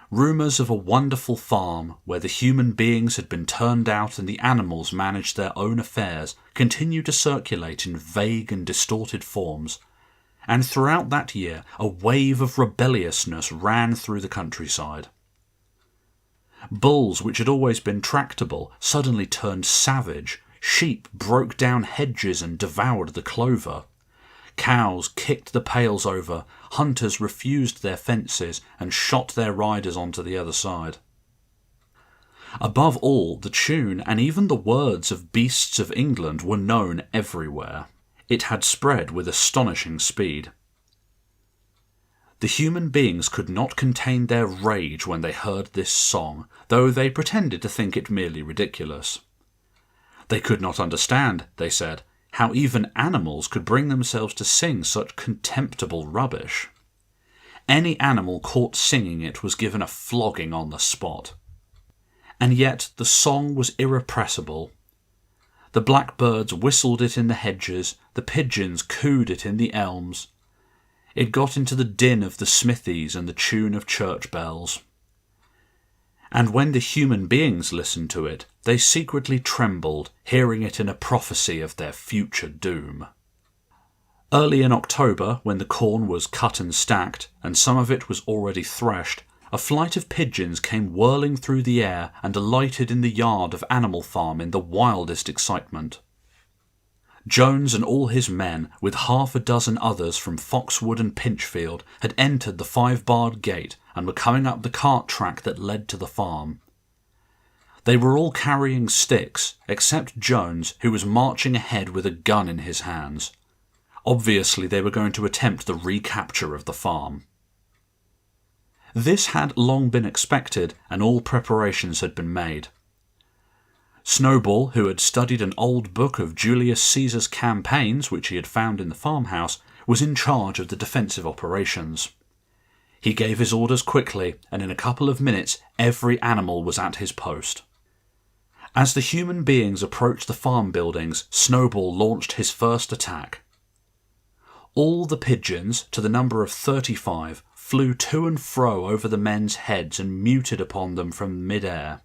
Rumours of a wonderful farm where the human beings had been turned out and the animals managed their own affairs continued to circulate in vague and distorted forms, and throughout that year a wave of rebelliousness ran through the countryside. Bulls, which had always been tractable, suddenly turned savage, sheep broke down hedges and devoured the clover. Cows kicked the pails over, hunters refused their fences and shot their riders onto the other side. Above all, the tune and even the words of Beasts of England were known everywhere. It had spread with astonishing speed. The human beings could not contain their rage when they heard this song, though they pretended to think it merely ridiculous. They could not understand, they said, how even animals could bring themselves to sing such contemptible rubbish. Any animal caught singing it was given a flogging on the spot. And yet the song was irrepressible. The blackbirds whistled it in the hedges, the pigeons cooed it in the elms. It got into the din of the smithies and the tune of church bells. And when the human beings listened to it, they secretly trembled, hearing it in a prophecy of their future doom. Early in October, when the corn was cut and stacked, and some of it was already threshed, a flight of pigeons came whirling through the air and alighted in the yard of Animal Farm in the wildest excitement. Jones and all his men, with half a dozen others from Foxwood and Pinchfield, had entered the 5-barred gate and were coming up the cart track that led to the farm. They were all carrying sticks, except Jones, who was marching ahead with a gun in his hands. Obviously they were going to attempt the recapture of the farm. This had long been expected, and all preparations had been made. Snowball, who had studied an old book of Julius Caesar's campaigns which he had found in the farmhouse, was in charge of the defensive operations. He gave his orders quickly, and in a couple of minutes every animal was at his post. As the human beings approached the farm buildings, Snowball launched his first attack. All the pigeons, to the number of 35, flew to and fro over the men's heads and muted upon them from mid-air.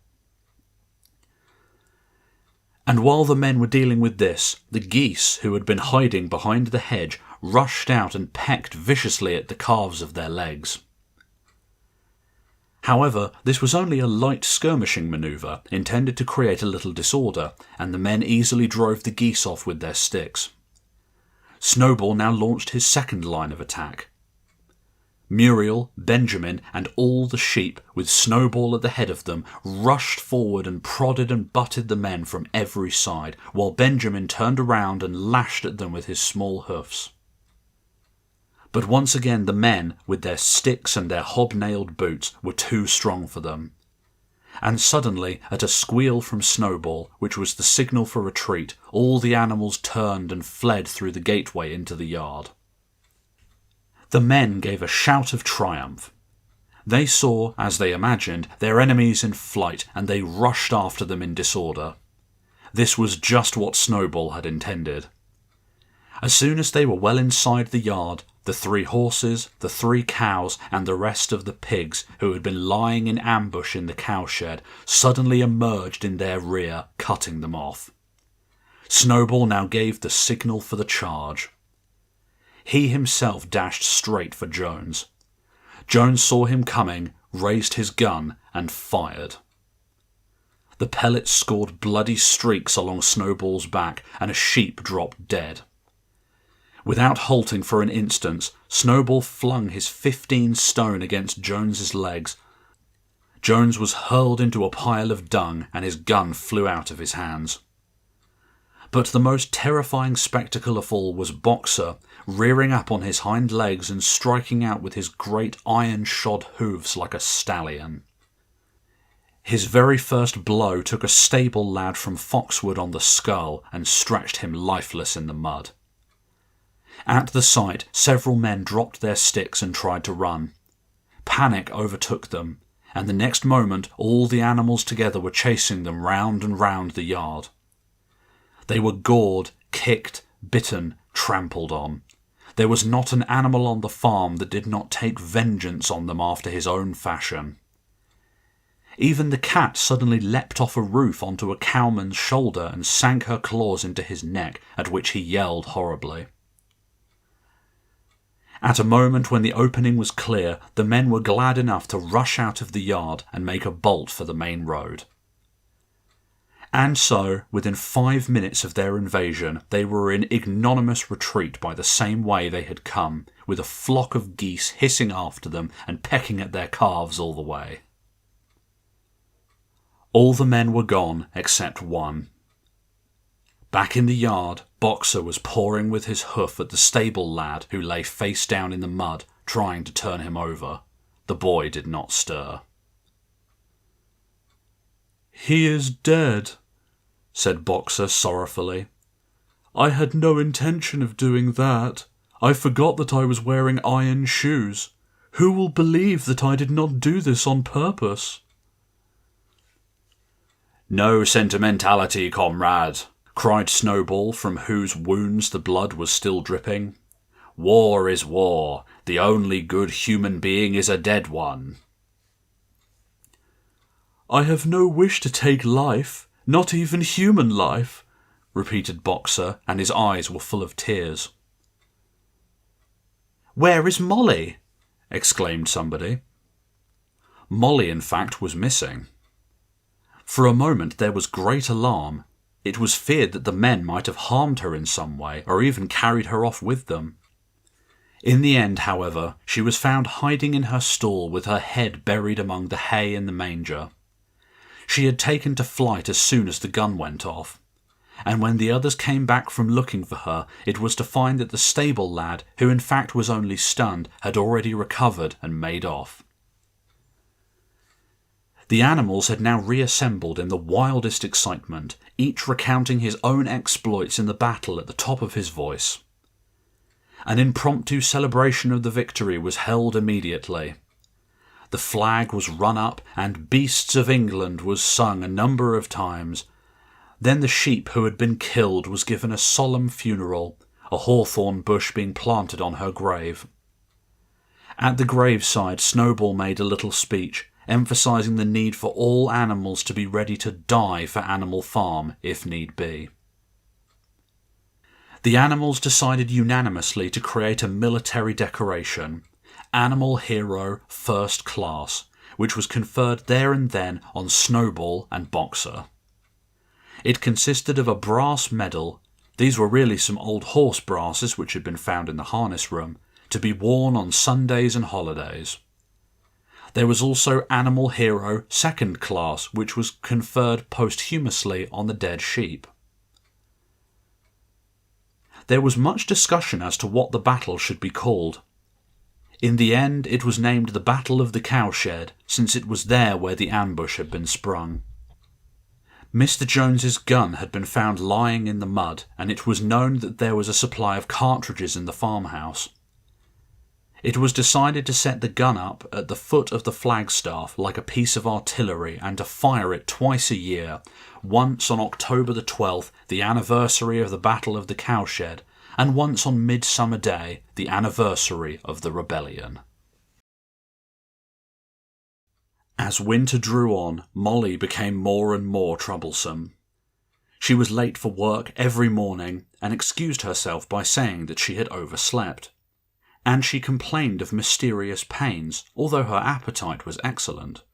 And while the men were dealing with this, the geese, who had been hiding behind the hedge, rushed out and pecked viciously at the calves of their legs. However, this was only a light skirmishing manoeuvre intended to create a little disorder, and the men easily drove the geese off with their sticks. Snowball now launched his second line of attack. Muriel, Benjamin, and all the sheep, with Snowball at the head of them, rushed forward and prodded and butted the men from every side, while Benjamin turned around and lashed at them with his small hoofs. But once again the men, with their sticks and their hobnailed boots, were too strong for them. and suddenly, at a squeal from Snowball, which was the signal for retreat, all the animals turned and fled through the gateway into the yard. The men gave a shout of triumph. They saw, as they imagined, their enemies in flight, and they rushed after them in disorder. This was just what Snowball had intended. As soon as they were well inside the yard, the 3 horses, the 3 cows, and the rest of the pigs who had been lying in ambush in the cowshed suddenly emerged in their rear, cutting them off. Snowball now gave the signal for the charge. He himself dashed straight for Jones. Jones saw him coming, raised his gun, and fired. The pellets scored bloody streaks along Snowball's back, and a sheep dropped dead. Without halting for an instant, Snowball flung his 15 stone against Jones's legs. Jones was hurled into a pile of dung, and his gun flew out of his hands. But the most terrifying spectacle of all was Boxer, rearing up on his hind legs and striking out with his great iron-shod hoofs like a stallion. His very first blow took a stable lad from Foxwood on the skull and stretched him lifeless in the mud. At the sight, several men dropped their sticks and tried to run. Panic overtook them, and the next moment all the animals together were chasing them round and round the yard. They were gored, kicked, bitten, trampled on. There was not an animal on the farm that did not take vengeance on them after his own fashion. Even the cat suddenly leapt off a roof onto a cowman's shoulder and sank her claws into his neck, at which he yelled horribly. At a moment when the opening was clear, the men were glad enough to rush out of the yard and make a bolt for the main road. And so, within 5 minutes of their invasion, they were in ignominious retreat by the same way they had come, with a flock of geese hissing after them and pecking at their calves all the way. All the men were gone except one. Back in the yard, Boxer was pawing with his hoof at the stable lad who lay face down in the mud, trying to turn him over. The boy did not stir. "He is dead," said Boxer sorrowfully. "I had no intention of doing that. I forgot that I was wearing iron shoes. Who will believe that I did not do this on purpose?" "No sentimentality, comrade," cried Snowball, from whose wounds the blood was still dripping. "War is war. The only good human being is a dead one." "I have no wish to take life, not even human life," repeated Boxer, and his eyes were full of tears. "Where is Molly?" exclaimed somebody. Molly, in fact, was missing. For a moment there was great alarm. It was feared that the men might have harmed her in some way, or even carried her off with them. In the end, however, she was found hiding in her stall with her head buried among the hay in the manger. She had taken to flight as soon as the gun went off, and when the others came back from looking for her, it was to find that the stable lad, who in fact was only stunned, had already recovered and made off. The animals had now reassembled in the wildest excitement, each recounting his own exploits in the battle at the top of his voice. An impromptu celebration of the victory was held immediately. The flag was run up, and Beasts of England was sung a number of times. Then the sheep who had been killed was given a solemn funeral, a hawthorn bush being planted on her grave. At the graveside, Snowball made a little speech, emphasizing the need for all animals to be ready to die for Animal Farm, if need be. The animals decided unanimously to create a military decoration, Animal Hero First Class, which was conferred there and then on Snowball and Boxer. It consisted of a brass medal — these were really some old horse brasses which had been found in the harness room — to be worn on Sundays and holidays. There was also Animal Hero Second Class, which was conferred posthumously on the dead sheep. There was much discussion as to what the battle should be called. In the end, it was named the Battle of the Cowshed, since it was there where the ambush had been sprung. Mr. Jones's gun had been found lying in the mud, and it was known that there was a supply of cartridges in the farmhouse. It was decided to set the gun up at the foot of the flagstaff like a piece of artillery and to fire it twice a year, once on October the 12th, the anniversary of the Battle of the Cowshed, and once on Midsummer Day, the anniversary of the rebellion. As winter drew on, Molly became more and more troublesome. She was late for work every morning and excused herself by saying that she had overslept. And she complained of mysterious pains, although her appetite was excellent.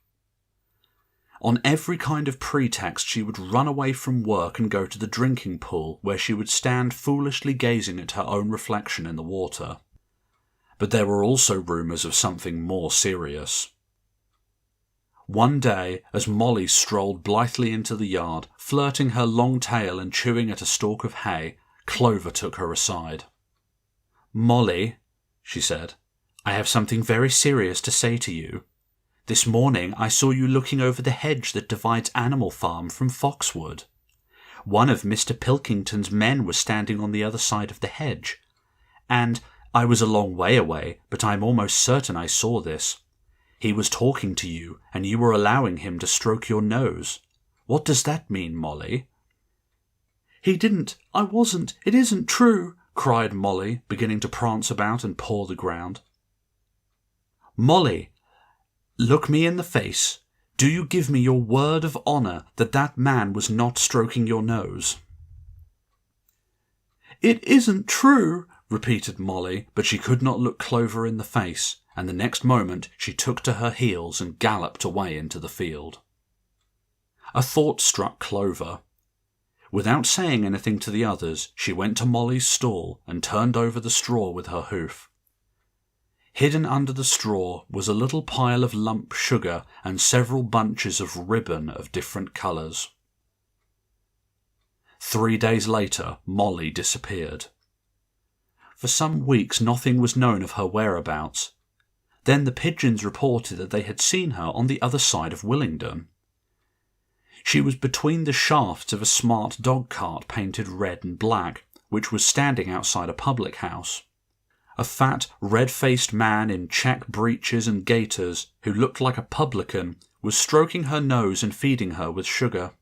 On every kind of pretext she would run away from work and go to the drinking pool, where she would stand foolishly gazing at her own reflection in the water. But there were also rumours of something more serious. One day, as Molly strolled blithely into the yard, flirting her long tail and chewing at a stalk of hay, Clover took her aside. "Molly," she said, "I have something very serious to say to you. This morning I saw you looking over the hedge that divides Animal Farm from Foxwood. One of Mr. Pilkington's men was standing on the other side of the hedge, and I was a long way away, but I am almost certain I saw this. He was talking to you, and you were allowing him to stroke your nose. What does that mean, Molly?" "He didn't. I wasn't. It isn't true," cried Molly, beginning to prance about and paw the ground. "Molly, look me in the face. Do you give me your word of honour that that man was not stroking your nose?" "It isn't true," repeated Molly, but she could not look Clover in the face, and the next moment she took to her heels and galloped away into the field. A thought struck Clover. Without saying anything to the others, she went to Molly's stall and turned over the straw with her hoof. Hidden under the straw was a little pile of lump sugar and several bunches of ribbon of different colours. 3 days later, Molly disappeared. For some weeks nothing was known of her whereabouts. Then the pigeons reported that they had seen her on the other side of Willingdon. She was between the shafts of a smart dog-cart painted red and black, which was standing outside a public house. A fat, red-faced man in check breeches and gaiters, who looked like a publican, was stroking her nose and feeding her with sugar.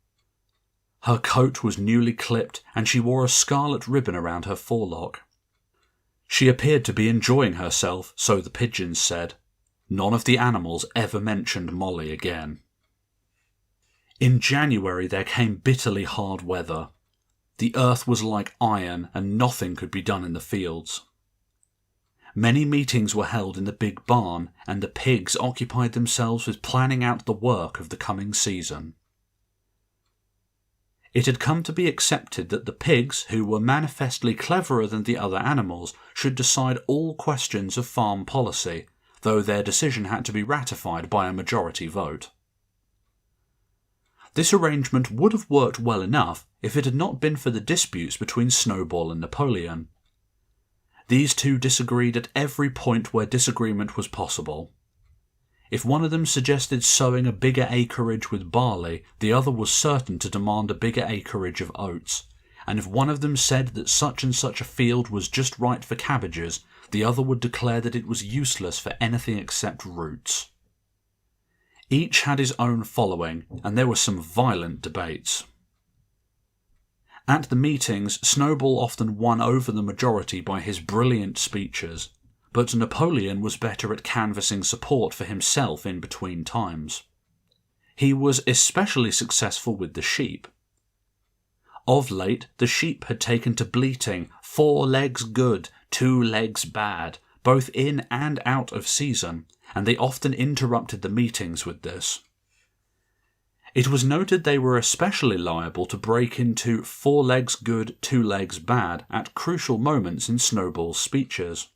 Her coat was newly clipped, and she wore a scarlet ribbon around her forelock. She appeared to be enjoying herself, so the pigeons said. None of the animals ever mentioned Molly again. In January there came bitterly hard weather. The earth was like iron, and nothing could be done in the fields. Many meetings were held in the big barn, and the pigs occupied themselves with planning out the work of the coming season. It had come to be accepted that the pigs, who were manifestly cleverer than the other animals, should decide all questions of farm policy, though their decision had to be ratified by a majority vote. This arrangement would have worked well enough if it had not been for the disputes between Snowball and Napoleon. These two disagreed at every point where disagreement was possible. If one of them suggested sowing a bigger acreage with barley, the other was certain to demand a bigger acreage of oats, and if one of them said that such and such a field was just right for cabbages, the other would declare that it was useless for anything except roots. Each had his own following, and there were some violent debates. At the meetings, Snowball often won over the majority by his brilliant speeches, but Napoleon was better at canvassing support for himself in between times. He was especially successful with the sheep. Of late, the sheep had taken to bleating 4 legs good, 2 legs bad, both in and out of season, and they often interrupted the meetings with this. It was noted they were especially liable to break into 4 legs good, 2 legs bad at crucial moments in Snowball's speeches.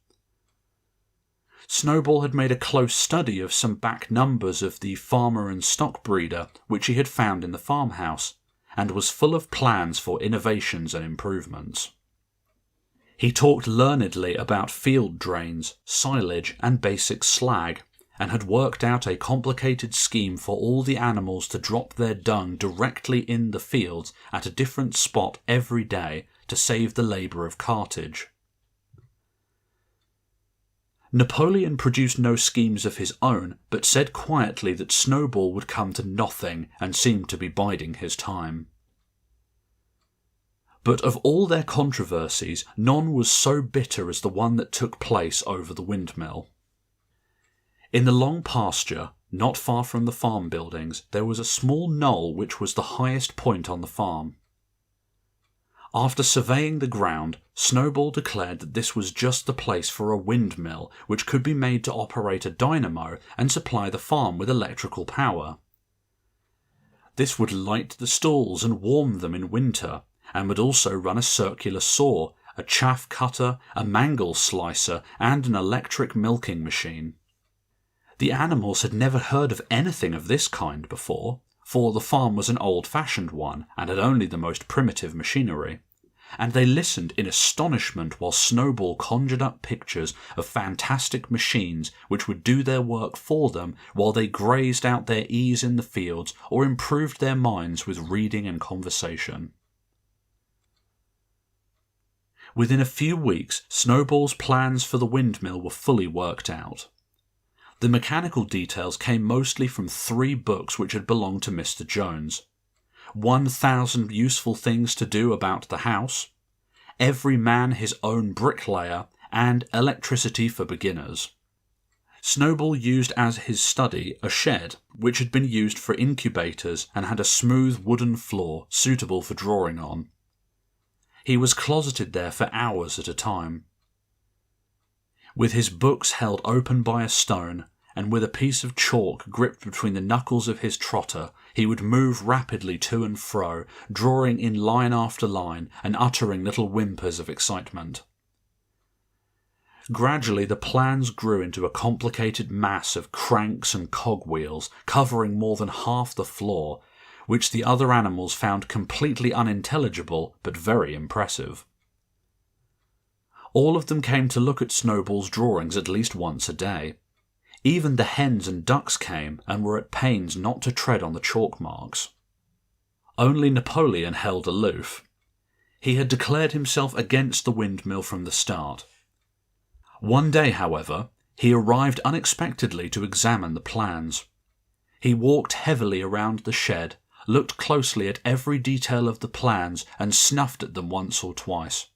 Snowball had made a close study of some back numbers of the Farmer and Stock Breeder which he had found in the farmhouse, and was full of plans for innovations and improvements. He talked learnedly about field drains, silage and basic slag, and had worked out a complicated scheme for all the animals to drop their dung directly in the fields at a different spot every day to save the labour of cartage. Napoleon produced no schemes of his own, but said quietly that Snowball would come to nothing and seemed to be biding his time. But of all their controversies, none was so bitter as the one that took place over the windmill. In the long pasture, not far from the farm buildings, there was a small knoll which was the highest point on the farm. After surveying the ground, Snowball declared that this was just the place for a windmill which could be made to operate a dynamo and supply the farm with electrical power. This would light the stalls and warm them in winter, and would also run a circular saw, a chaff cutter, a mangle slicer, and an electric milking machine. The animals had never heard of anything of this kind before, for the farm was an old-fashioned one and had only the most primitive machinery, and they listened in astonishment while Snowball conjured up pictures of fantastic machines which would do their work for them while they grazed out their ease in the fields or improved their minds with reading and conversation. Within a few weeks, Snowball's plans for the windmill were fully worked out. The mechanical details came mostly from 3 books which had belonged to Mr. Jones. 1,000 Useful Things to Do About the House, Every Man His Own Bricklayer, and Electricity for Beginners. Snowball used as his study a shed which had been used for incubators and had a smooth wooden floor suitable for drawing on. He was closeted there for hours at a time. With his books held open by a stone, and with a piece of chalk gripped between the knuckles of his trotter, he would move rapidly to and fro, drawing in line after line and uttering little whimpers of excitement. Gradually the plans grew into a complicated mass of cranks and cogwheels covering more than half the floor, which the other animals found completely unintelligible but very impressive. All of them came to look at Snowball's drawings at least once a day. Even the hens and ducks came and were at pains not to tread on the chalk marks. Only Napoleon held aloof. He had declared himself against the windmill from the start. One day, however, he arrived unexpectedly to examine the plans. He walked heavily around the shed, looked closely at every detail of the plans and snuffed at them once or twice,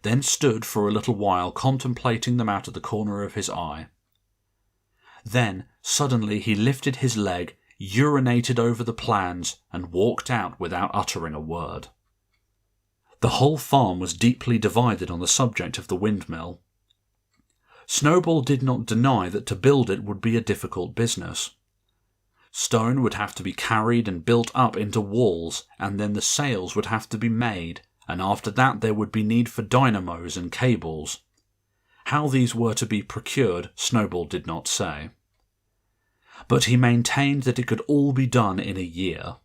then stood for a little while contemplating them out of the corner of his eye. Then, suddenly he lifted his leg, urinated over the plans, and walked out without uttering a word. The whole farm was deeply divided on the subject of the windmill. Snowball did not deny that to build it would be a difficult business. Stone would have to be carried and built up into walls, and then the sails would have to be made, and after that there would be need for dynamos and cables. How these were to be procured, Snowball did not say. But he maintained that it could all be done in a year.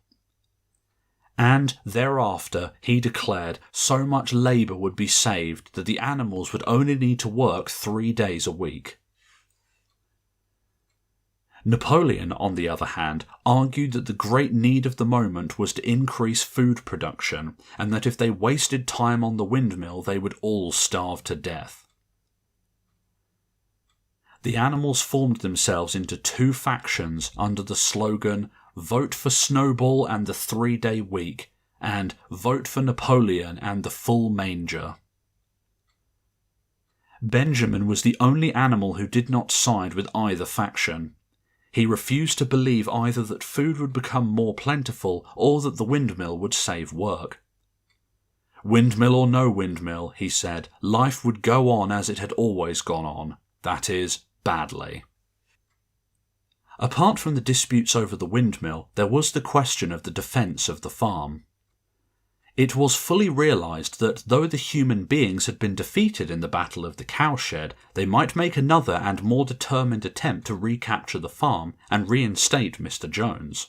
And thereafter, he declared, so much labour would be saved that the animals would only need to work 3 days a week. Napoleon, on the other hand, argued that the great need of the moment was to increase food production, and that if they wasted time on the windmill they would all starve to death. The animals formed themselves into 2 factions under the slogan "Vote for Snowball and the 3-day week," and "Vote for Napoleon and the full manger." Benjamin was the only animal who did not side with either faction. He refused to believe either that food would become more plentiful or that the windmill would save work. Windmill or no windmill, he said, life would go on as it had always gone on, that is, badly. Apart from the disputes over the windmill, there was the question of the defence of the farm. It was fully realised that though the human beings had been defeated in the Battle of the Cowshed, they might make another and more determined attempt to recapture the farm and reinstate Mr. Jones.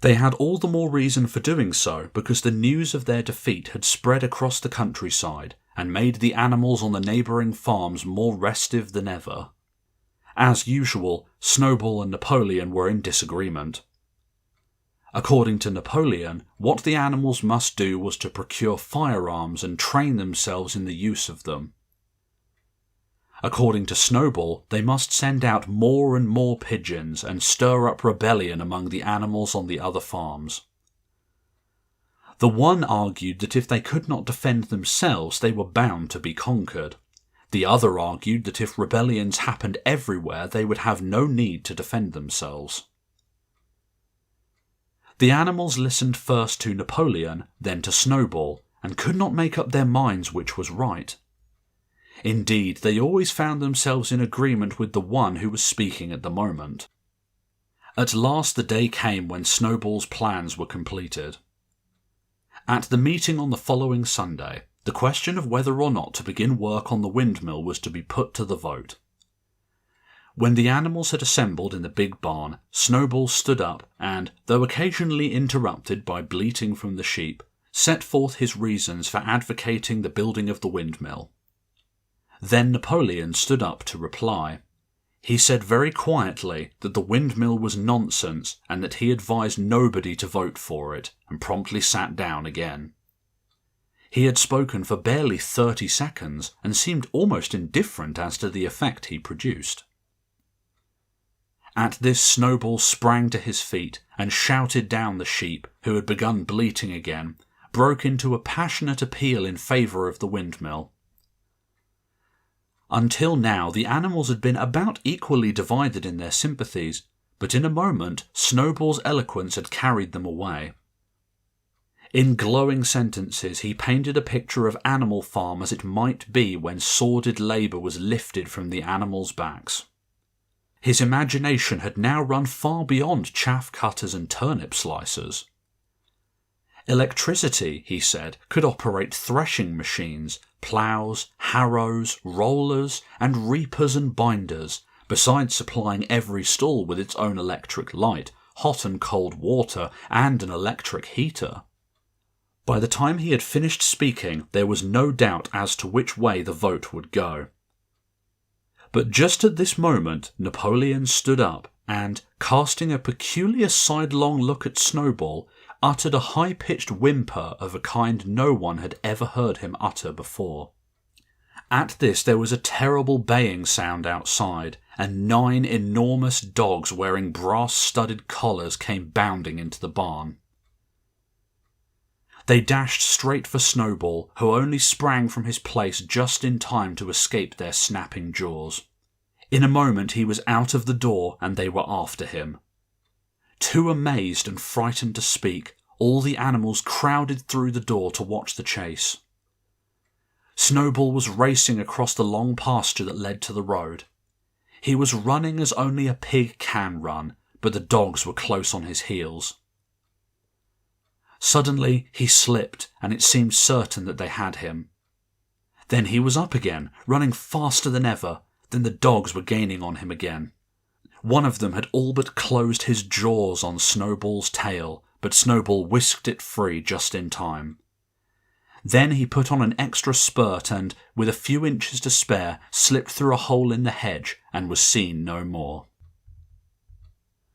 They had all the more reason for doing so because the news of their defeat had spread across the countryside, and made the animals on the neighbouring farms more restive than ever. As usual, Snowball and Napoleon were in disagreement. According to Napoleon, what the animals must do was to procure firearms and train themselves in the use of them. According to Snowball, they must send out more and more pigeons and stir up rebellion among the animals on the other farms. The one argued that if they could not defend themselves, they were bound to be conquered. The other argued that if rebellions happened everywhere, they would have no need to defend themselves. The animals listened first to Napoleon, then to Snowball, and could not make up their minds which was right. Indeed, they always found themselves in agreement with the one who was speaking at the moment. At last the day came when Snowball's plans were completed. At the meeting on the following Sunday, the question of whether or not to begin work on the windmill was to be put to the vote. When the animals had assembled in the big barn, Snowball stood up and, though occasionally interrupted by bleating from the sheep, set forth his reasons for advocating the building of the windmill. Then Napoleon stood up to reply. He said very quietly that the windmill was nonsense and that he advised nobody to vote for it, and promptly sat down again. He had spoken for barely 30 seconds and seemed almost indifferent as to the effect he produced. At this, Snowball sprang to his feet and shouted down the sheep, who had begun bleating again, broke into a passionate appeal in favour of the windmill. Until now, the animals had been about equally divided in their sympathies, but in a moment Snowball's eloquence had carried them away. In glowing sentences he painted a picture of Animal Farm as it might be when sordid labour was lifted from the animals' backs. His imagination had now run far beyond chaff cutters and turnip slicers. Electricity, he said, could operate threshing machines, ploughs, harrows, rollers, and reapers and binders, besides supplying every stall with its own electric light, hot and cold water, and an electric heater. By the time he had finished speaking, there was no doubt as to which way the vote would go. But just at this moment, Napoleon stood up and, casting a peculiar sidelong look at Snowball, uttered a high-pitched whimper of a kind no one had ever heard him utter before. At this there was a terrible baying sound outside, and 9 enormous dogs wearing brass-studded collars came bounding into the barn. They dashed straight for Snowball, who only sprang from his place just in time to escape their snapping jaws. In a moment he was out of the door, and they were after him. Too amazed and frightened to speak, all the animals crowded through the door to watch the chase. Snowball was racing across the long pasture that led to the road. He was running as only a pig can run, but the dogs were close on his heels. Suddenly he slipped, and it seemed certain that they had him. Then he was up again, running faster than ever. Then the dogs were gaining on him again. One of them had all but closed his jaws on Snowball's tail, but Snowball whisked it free just in time. Then he put on an extra spurt and, with a few inches to spare, slipped through a hole in the hedge and was seen no more.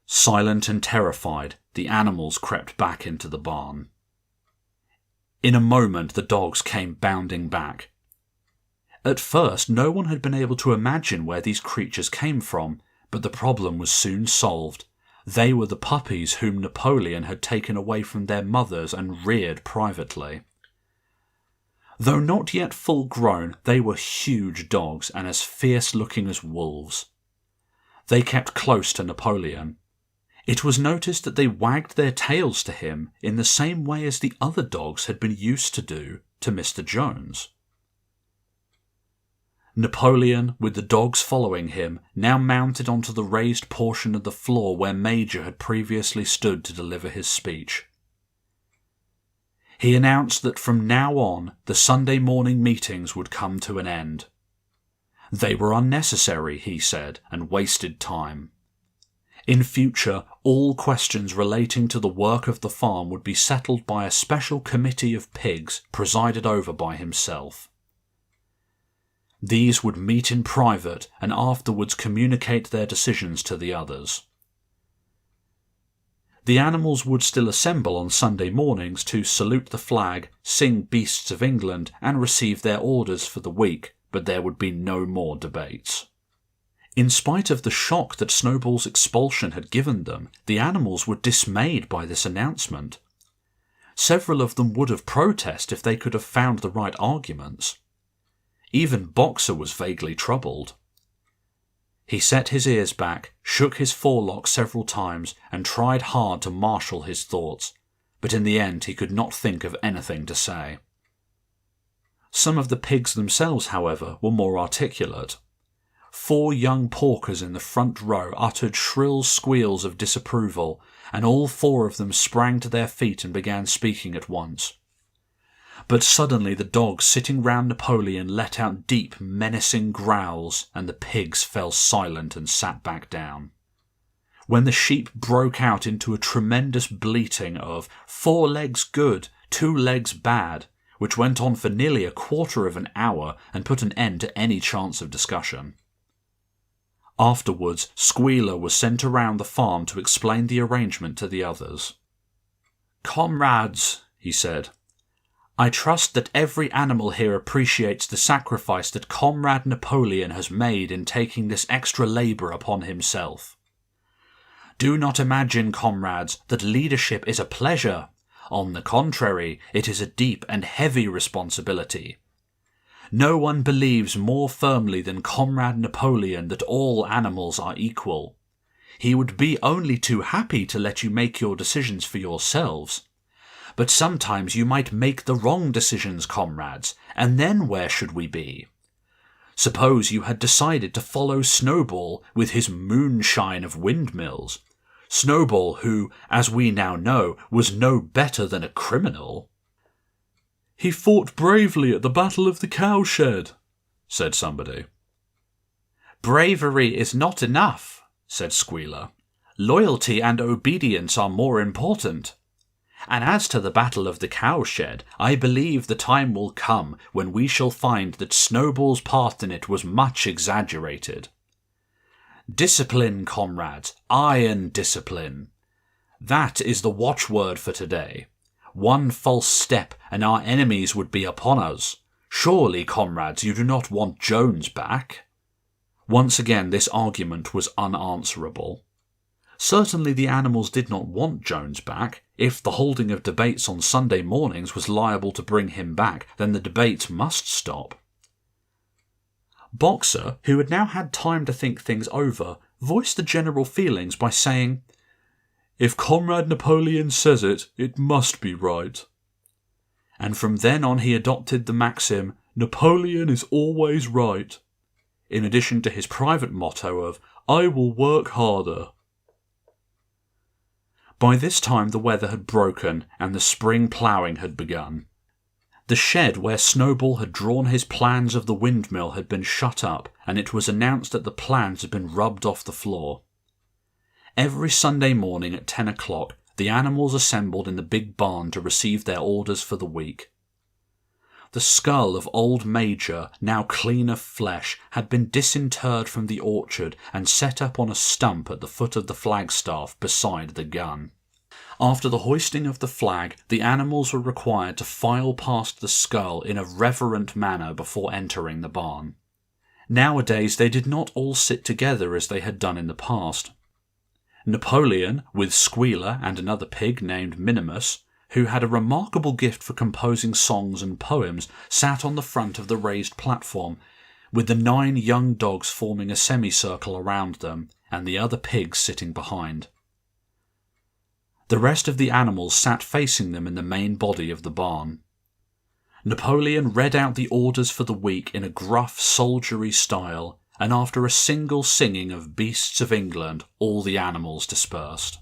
Silent and terrified, the animals crept back into the barn. In a moment the dogs came bounding back. At first no one had been able to imagine where these creatures came from, but the problem was soon solved. They were the puppies whom Napoleon had taken away from their mothers and reared privately. Though not yet full grown, they were huge dogs and as fierce-looking as wolves. They kept close to Napoleon. It was noticed that they wagged their tails to him in the same way as the other dogs had been used to do to Mr. Jones. Napoleon, with the dogs following him, now mounted onto the raised portion of the floor where Major had previously stood to deliver his speech. He announced that from now on the Sunday morning meetings would come to an end. They were unnecessary, he said, and wasted time. In future, all questions relating to the work of the farm would be settled by a special committee of pigs presided over by himself. These would meet in private and afterwards communicate their decisions to the others. The animals would still assemble on Sunday mornings to salute the flag, sing Beasts of England, and receive their orders for the week, but there would be no more debates. In spite of the shock that Snowball's expulsion had given them, the animals were dismayed by this announcement. Several of them would have protested if they could have found the right arguments. Even Boxer was vaguely troubled. He set his ears back, shook his forelock several times, and tried hard to marshal his thoughts, but in the end he could not think of anything to say. Some of the pigs themselves, however, were more articulate. 4 young porkers in the front row uttered shrill squeals of disapproval, and all 4 of them sprang to their feet and began speaking at once. But suddenly the dogs sitting round Napoleon let out deep, menacing growls, and the pigs fell silent and sat back down. When the sheep broke out into a tremendous bleating of 4 legs good, 2 legs bad, which went on for nearly a quarter of an hour and put an end to any chance of discussion. Afterwards, Squealer was sent around the farm to explain the arrangement to the others. "Comrades," he said, "I trust that every animal here appreciates the sacrifice that Comrade Napoleon has made in taking this extra labour upon himself. Do not imagine, comrades, that leadership is a pleasure. On the contrary, it is a deep and heavy responsibility. No one believes more firmly than Comrade Napoleon that all animals are equal. He would be only too happy to let you make your decisions for yourselves. But sometimes you might make the wrong decisions, comrades, and then where should we be? Suppose you had decided to follow Snowball with his moonshine of windmills. Snowball, who, as we now know, was no better than a criminal." "He fought bravely at the Battle of the Cowshed," said somebody. "Bravery is not enough," said Squealer. "Loyalty and obedience are more important. And as to the Battle of the Cowshed, I believe the time will come when we shall find that Snowball's part in it was much exaggerated. Discipline, comrades, iron discipline. That is the watchword for today. One false step and our enemies would be upon us. Surely, comrades, you do not want Jones back?" Once again this argument was unanswerable. Certainly the animals did not want Jones back. If the holding of debates on Sunday mornings was liable to bring him back, then the debates must stop. Boxer, who had now had time to think things over, voiced the general feelings by saying, "If Comrade Napoleon says it, it must be right." And from then on he adopted the maxim, "Napoleon is always right," in addition to his private motto of, "I will work harder." By this time the weather had broken and the spring ploughing had begun. The shed where Snowball had drawn his plans of the windmill had been shut up, and it was announced that the plans had been rubbed off the floor. Every Sunday morning at 10 o'clock, the animals assembled in the big barn to receive their orders for the week. The skull of old Major, now clean of flesh, had been disinterred from the orchard and set up on a stump at the foot of the flagstaff beside the gun. After the hoisting of the flag, the animals were required to file past the skull in a reverent manner before entering the barn. Nowadays they did not all sit together as they had done in the past. Napoleon, with Squealer and another pig named Minimus, who had a remarkable gift for composing songs and poems, sat on the front of the raised platform, with the 9 young dogs forming a semicircle around them, and the other pigs sitting behind. The rest of the animals sat facing them in the main body of the barn. Napoleon read out the orders for the week in a gruff, soldiery style, and after a single singing of Beasts of England, all the animals dispersed.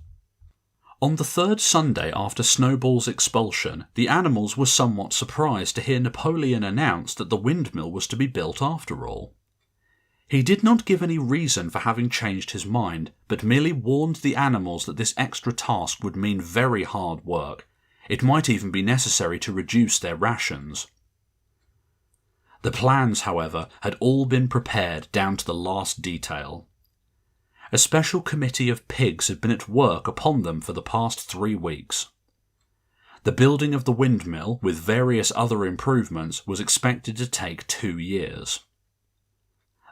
On the 3rd Sunday after Snowball's expulsion, the animals were somewhat surprised to hear Napoleon announce that the windmill was to be built after all. He did not give any reason for having changed his mind, but merely warned the animals that this extra task would mean very hard work. It might even be necessary to reduce their rations. The plans, however, had all been prepared down to the last detail. A special committee of pigs had been at work upon them for the past 3 weeks. The building of the windmill, with various other improvements, was expected to take 2 years.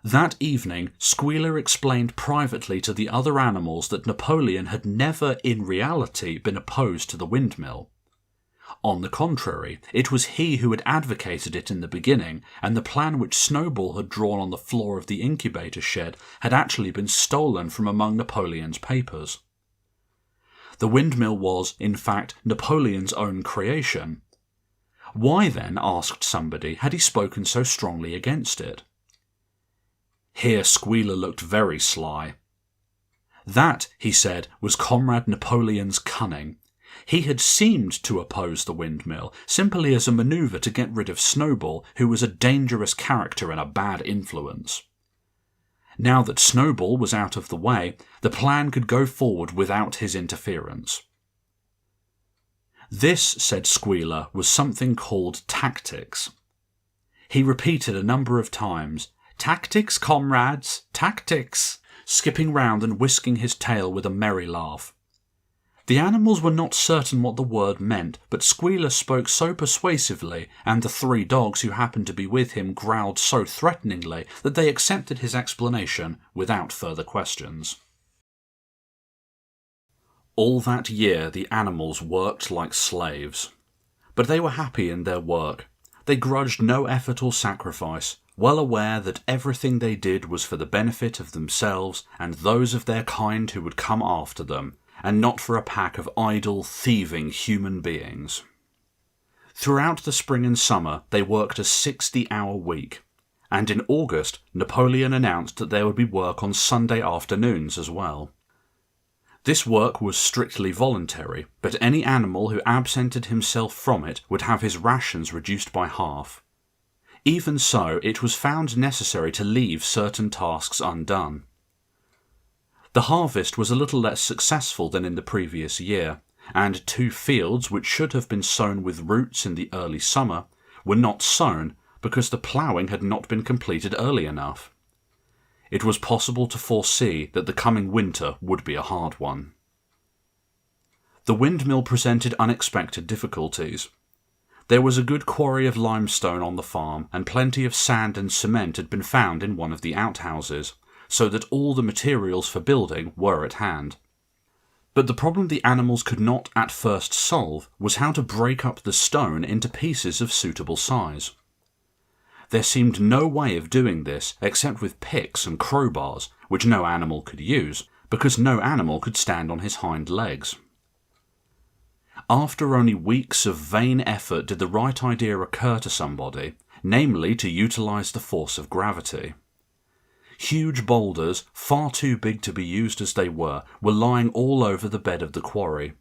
That evening, Squealer explained privately to the other animals that Napoleon had never, in reality, been opposed to the windmill. On the contrary, it was he who had advocated it in the beginning, and the plan which Snowball had drawn on the floor of the incubator shed had actually been stolen from among Napoleon's papers. The windmill was, in fact, Napoleon's own creation. Why then, asked somebody, had he spoken so strongly against it? Here Squealer looked very sly. That, he said, was Comrade Napoleon's cunning. He had seemed to oppose the windmill, simply as a manoeuvre to get rid of Snowball, who was a dangerous character and a bad influence. Now that Snowball was out of the way, the plan could go forward without his interference. This, said Squealer, was something called tactics. He repeated a number of times, "Tactics, comrades, tactics," skipping round and whisking his tail with a merry laugh. The animals were not certain what the word meant, but Squealer spoke so persuasively, and the 3 dogs who happened to be with him growled so threateningly, that they accepted his explanation without further questions. All that year the animals worked like slaves. But they were happy in their work. They grudged no effort or sacrifice, well aware that everything they did was for the benefit of themselves and those of their kind who would come after them, and not for a pack of idle, thieving human beings. Throughout the spring and summer they worked a 60-hour week, and in August Napoleon announced that there would be work on Sunday afternoons as well. This work was strictly voluntary, but any animal who absented himself from it would have his rations reduced by half. Even so, it was found necessary to leave certain tasks undone. The harvest was a little less successful than in the previous year, and 2 fields which should have been sown with roots in the early summer were not sown because the ploughing had not been completed early enough. It was possible to foresee that the coming winter would be a hard one. The windmill presented unexpected difficulties. There was a good quarry of limestone on the farm, and plenty of sand and cement had been found in one of the outhouses, so that all the materials for building were at hand. But the problem the animals could not at first solve was how to break up the stone into pieces of suitable size. There seemed no way of doing this except with picks and crowbars, which no animal could use, because no animal could stand on his hind legs. After only weeks of vain effort did the right idea occur to somebody, namely to utilize the force of gravity. Huge boulders, far too big to be used as they were lying all over the bed of the quarry.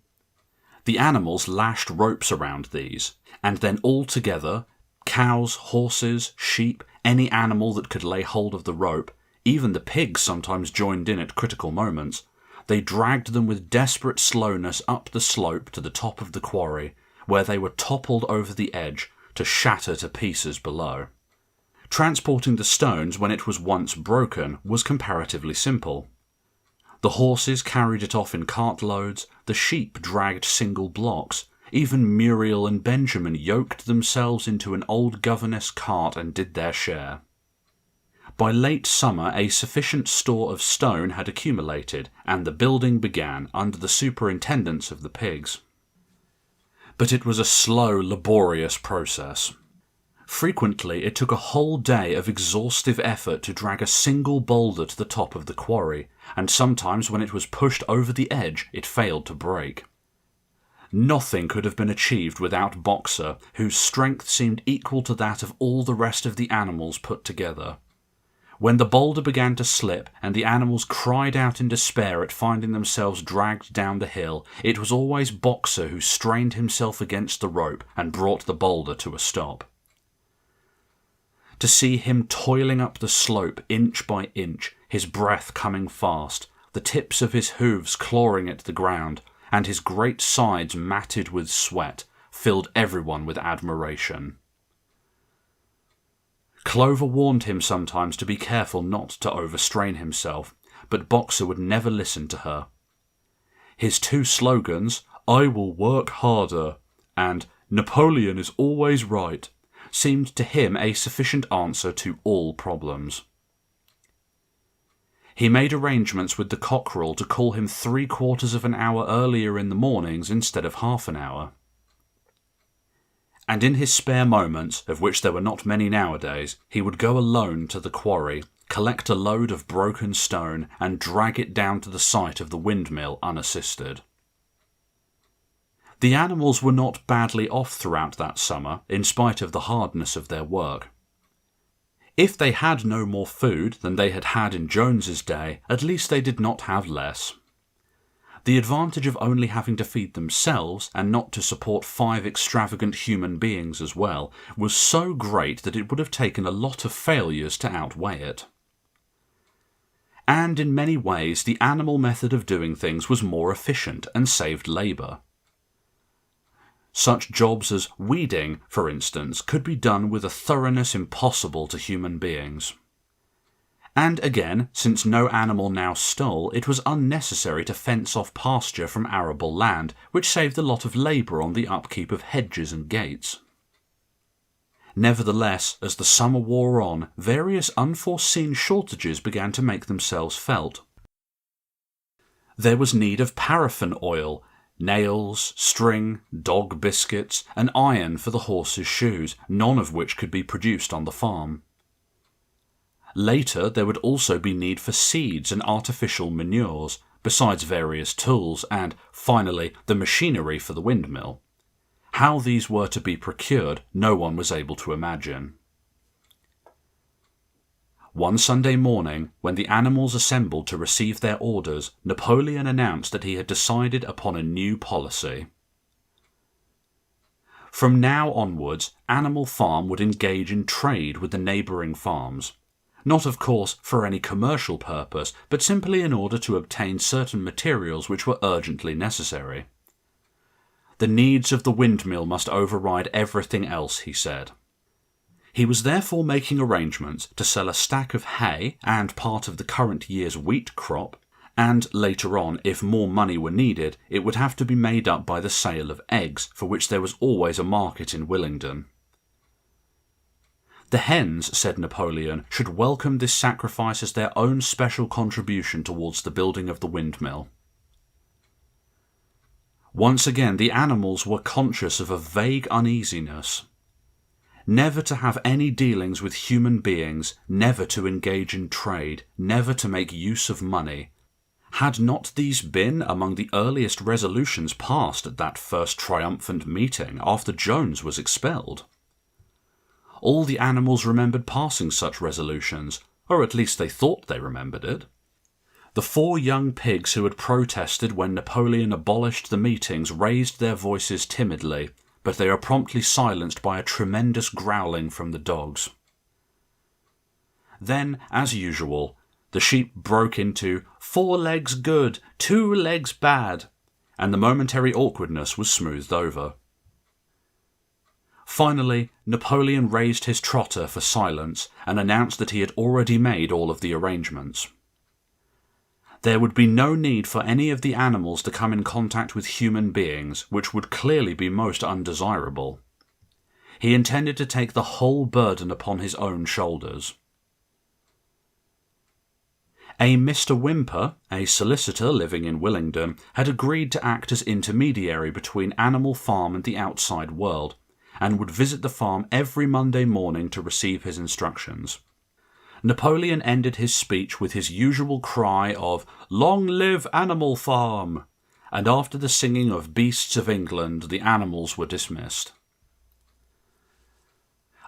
The animals lashed ropes around these, and then all together, cows, horses, sheep, any animal that could lay hold of the rope, even the pigs sometimes joined in at critical moments, they dragged them with desperate slowness up the slope to the top of the quarry, where they were toppled over the edge to shatter to pieces below. Transporting the stones when it was once broken was comparatively simple. The horses carried it off in cartloads, the sheep dragged single blocks, even Muriel and Benjamin yoked themselves into an old governess cart and did their share. By late summer a sufficient store of stone had accumulated, and the building began under the superintendence of the pigs. But it was a slow, laborious process. Frequently it took a whole day of exhaustive effort to drag a single boulder to the top of the quarry, and sometimes when it was pushed over the edge it failed to break. Nothing could have been achieved without Boxer, whose strength seemed equal to that of all the rest of the animals put together. When the boulder began to slip and the animals cried out in despair at finding themselves dragged down the hill, it was always Boxer who strained himself against the rope and brought the boulder to a stop. To see him toiling up the slope inch by inch, his breath coming fast, the tips of his hooves clawing at the ground, and his great sides matted with sweat, filled everyone with admiration. Clover warned him sometimes to be careful not to overstrain himself, but Boxer would never listen to her. His two slogans, "I will work harder" and "Napoleon is always right," seemed to him a sufficient answer to all problems. He made arrangements with the cockerel to call him 3/4 of an hour earlier in the mornings instead of half an hour. And in his spare moments, of which there were not many nowadays, he would go alone to the quarry, collect a load of broken stone, and drag it down to the site of the windmill unassisted. The animals were not badly off throughout that summer, in spite of the hardness of their work. If they had no more food than they had had in Jones's day, at least they did not have less. The advantage of only having to feed themselves, and not to support 5 extravagant human beings as well, was so great that it would have taken a lot of failures to outweigh it. And in many ways the animal method of doing things was more efficient and saved labour. Such jobs as weeding, for instance, could be done with a thoroughness impossible to human beings. And again, since no animal now stole, it was unnecessary to fence off pasture from arable land, which saved a lot of labour on the upkeep of hedges and gates. Nevertheless, as the summer wore on, various unforeseen shortages began to make themselves felt. There was need of paraffin oil, nails, string, dog biscuits, and iron for the horses' shoes, none of which could be produced on the farm. Later, there would also be need for seeds and artificial manures, besides various tools, and, finally, the machinery for the windmill. How these were to be procured, no one was able to imagine. One Sunday morning, when the animals assembled to receive their orders, Napoleon announced that he had decided upon a new policy. From now onwards, Animal Farm would engage in trade with the neighbouring farms. Not, of course, for any commercial purpose, but simply in order to obtain certain materials which were urgently necessary. The needs of the windmill must override everything else, he said. He was therefore making arrangements to sell a stack of hay and part of the current year's wheat crop, and later on, if more money were needed, it would have to be made up by the sale of eggs, for which there was always a market in Willingdon. The hens, said Napoleon, should welcome this sacrifice as their own special contribution towards the building of the windmill. Once again, the animals were conscious of a vague uneasiness. Never to have any dealings with human beings, never to engage in trade, never to make use of money. Had not these been among the earliest resolutions passed at that first triumphant meeting after Jones was expelled? All the animals remembered passing such resolutions, or at least they thought they remembered it. The 4 young pigs who had protested when Napoleon abolished the meetings raised their voices timidly, but they are promptly silenced by a tremendous growling from the dogs. Then, as usual, the sheep broke into 4 legs good, 2 legs bad, and the momentary awkwardness was smoothed over. Finally, Napoleon raised his trotter for silence and announced that he had already made all of the arrangements. There would be no need for any of the animals to come in contact with human beings, which would clearly be most undesirable. He intended to take the whole burden upon his own shoulders. A Mr. Whymper, a solicitor living in Willingdon, had agreed to act as intermediary between Animal Farm and the outside world, and would visit the farm every Monday morning to receive his instructions. Napoleon ended his speech with his usual cry of "Long live Animal Farm!" and after the singing of Beasts of England, the animals were dismissed.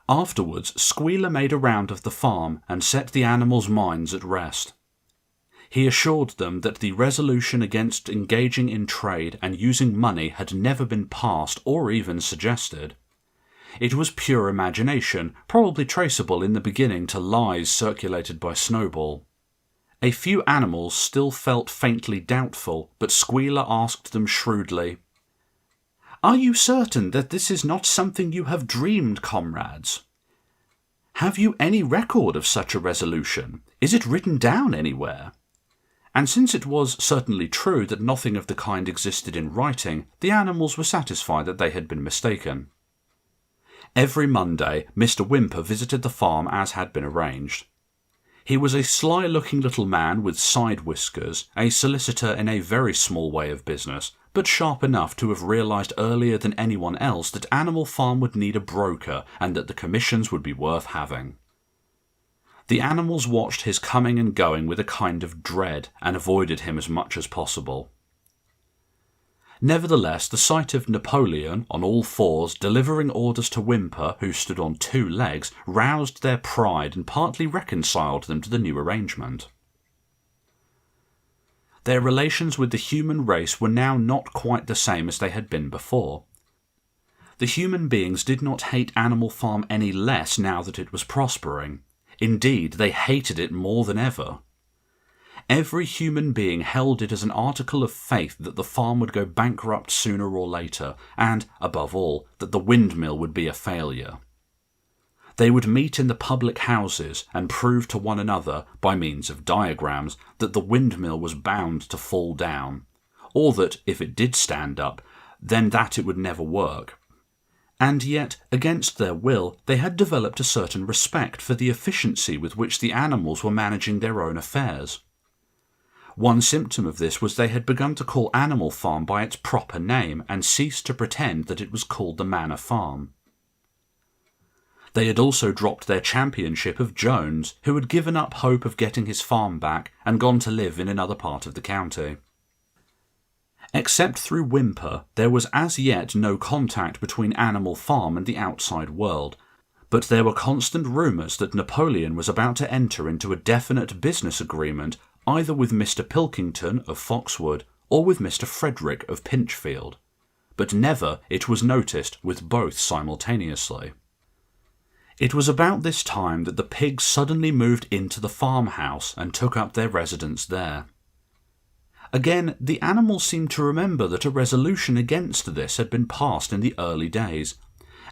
Afterwards, Squealer made a round of the farm and set the animals' minds at rest. He assured them that the resolution against engaging in trade and using money had never been passed or even suggested. It was pure imagination, probably traceable in the beginning to lies circulated by Snowball. A few animals still felt faintly doubtful, but Squealer asked them shrewdly, "Are you certain that this is not something you have dreamed, comrades? Have you any record of such a resolution? Is it written down anywhere? And since it was certainly true that nothing of the kind existed in writing, the animals were satisfied that they had been mistaken. Every Monday, Mr. Whymper visited the farm as had been arranged. He was a sly-looking little man with side whiskers, a solicitor in a very small way of business, but sharp enough to have realised earlier than anyone else that Animal Farm would need a broker and that the commissions would be worth having. The animals watched his coming and going with a kind of dread and avoided him as much as possible. Nevertheless, the sight of Napoleon, on all fours, delivering orders to Whymper, who stood on 2 legs, roused their pride and partly reconciled them to the new arrangement. Their relations with the human race were now not quite the same as they had been before. The human beings did not hate Animal Farm any less now that it was prospering. Indeed, they hated it more than ever. Every human being held it as an article of faith that the farm would go bankrupt sooner or later, and, above all, that the windmill would be a failure. They would meet in the public houses and prove to one another, by means of diagrams, that the windmill was bound to fall down, or that, if it did stand up, then that it would never work. And yet, against their will, they had developed a certain respect for the efficiency with which the animals were managing their own affairs. One symptom of this was they had begun to call Animal Farm by its proper name and ceased to pretend that it was called the Manor Farm. They had also dropped their championship of Jones, who had given up hope of getting his farm back and gone to live in another part of the county. Except through Whymper, there was as yet no contact between Animal Farm and the outside world, but there were constant rumours that Napoleon was about to enter into a definite business agreement either with Mr. Pilkington of Foxwood or with Mr. Frederick of Pinchfield, but never, it was noticed, with both simultaneously. It was about this time that the pigs suddenly moved into the farmhouse and took up their residence there. Again, the animals seemed to remember that a resolution against this had been passed in the early days,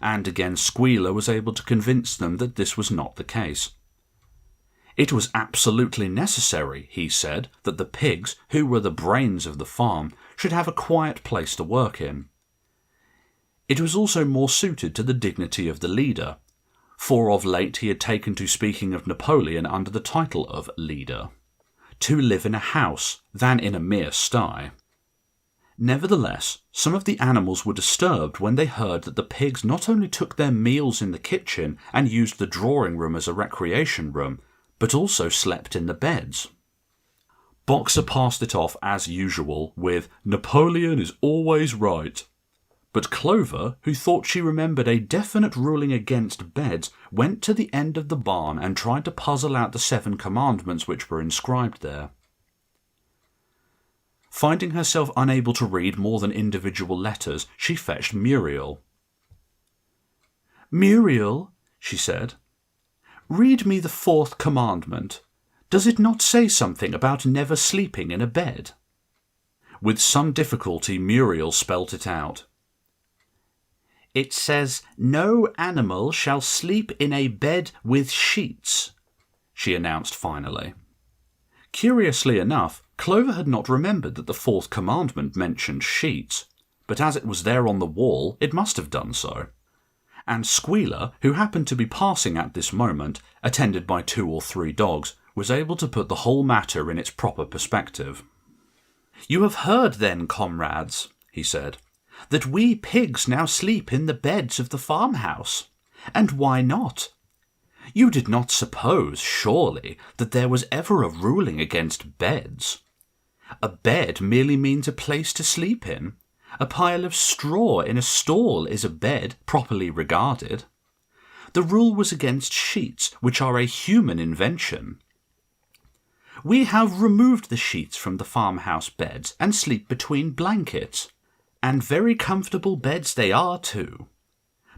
and again Squealer was able to convince them that this was not the case. It was absolutely necessary, he said, that the pigs, who were the brains of the farm, should have a quiet place to work in. It was also more suited to the dignity of the leader, for of late he had taken to speaking of Napoleon under the title of leader, to live in a house than in a mere sty. Nevertheless, some of the animals were disturbed when they heard that the pigs not only took their meals in the kitchen and used the drawing room as a recreation room, but also slept in the beds. Boxer passed it off as usual with, "Napoleon is always right." But Clover, who thought she remembered a definite ruling against beds, went to the end of the barn and tried to puzzle out the 7 commandments which were inscribed there. Finding herself unable to read more than individual letters, she fetched Muriel. "Muriel," she said, "read me the 4th commandment. Does it not say something about never sleeping in a bed?" With some difficulty Muriel spelt it out. "It says, 'No animal shall sleep in a bed with sheets,'" she announced finally. Curiously enough, Clover had not remembered that the 4th commandment mentioned sheets, but as it was there on the wall, it must have done so. And Squealer, who happened to be passing at this moment, attended by 2 or 3 dogs, was able to put the whole matter in its proper perspective. "You have heard then, comrades," he said, "that we pigs now sleep in the beds of the farmhouse. And why not? You did not suppose, surely, that there was ever a ruling against beds. A bed merely means a place to sleep in. A pile of straw in a stall is a bed, properly regarded. The rule was against sheets, which are a human invention. We have removed the sheets from the farmhouse beds and sleep between blankets. And very comfortable beds they are too.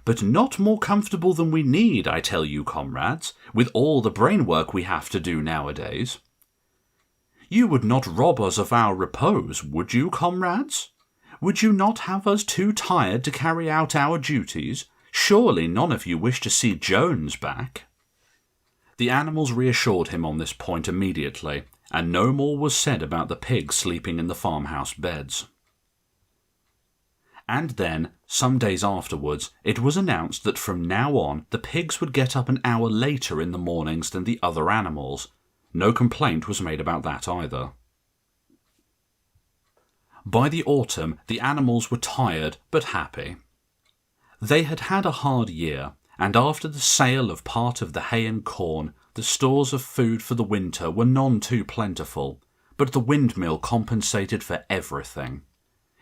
But not more comfortable than we need, I tell you, comrades, with all the brain work we have to do nowadays. You would not rob us of our repose, would you, comrades? Would you not have us too tired to carry out our duties? Surely none of you wish to see Jones back." The animals reassured him on this point immediately, and no more was said about the pigs sleeping in the farmhouse beds. And then, some days afterwards, it was announced that from now on the pigs would get up an hour later in the mornings than the other animals. No complaint was made about that either. By the autumn, the animals were tired but happy. They had had a hard year, and after the sale of part of the hay and corn, the stores of food for the winter were none too plentiful, but the windmill compensated for everything.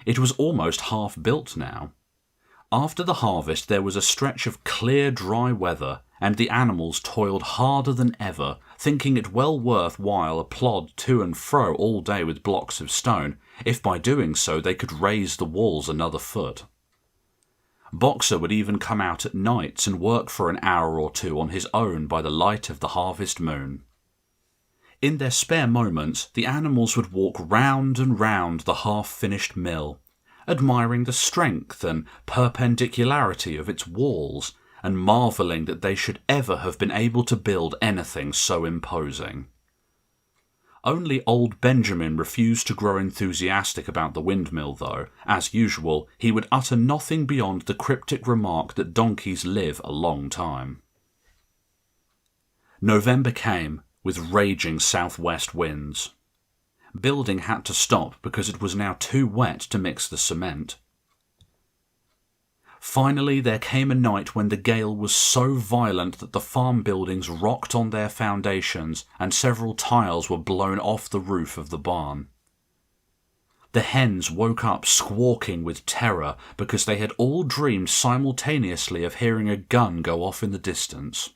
It was almost half built now. After the harvest there was a stretch of clear, dry weather, and the animals toiled harder than ever, thinking it well worth while a plod to and fro all day with blocks of stone, if by doing so they could raise the walls another foot. Boxer would even come out at nights and work for an hour or two on his own by the light of the harvest moon. In their spare moments, the animals would walk round and round the half-finished mill, admiring the strength and perpendicularity of its walls, and marvelling that they should ever have been able to build anything so imposing. Only old Benjamin refused to grow enthusiastic about the windmill, though. As usual, he would utter nothing beyond the cryptic remark that donkeys live a long time. November came, with raging southwest winds. Building had to stop because it was now too wet to mix the cement. Finally there came a night when the gale was so violent that the farm buildings rocked on their foundations and several tiles were blown off the roof of the barn. The hens woke up squawking with terror because they had all dreamed simultaneously of hearing a gun go off in the distance.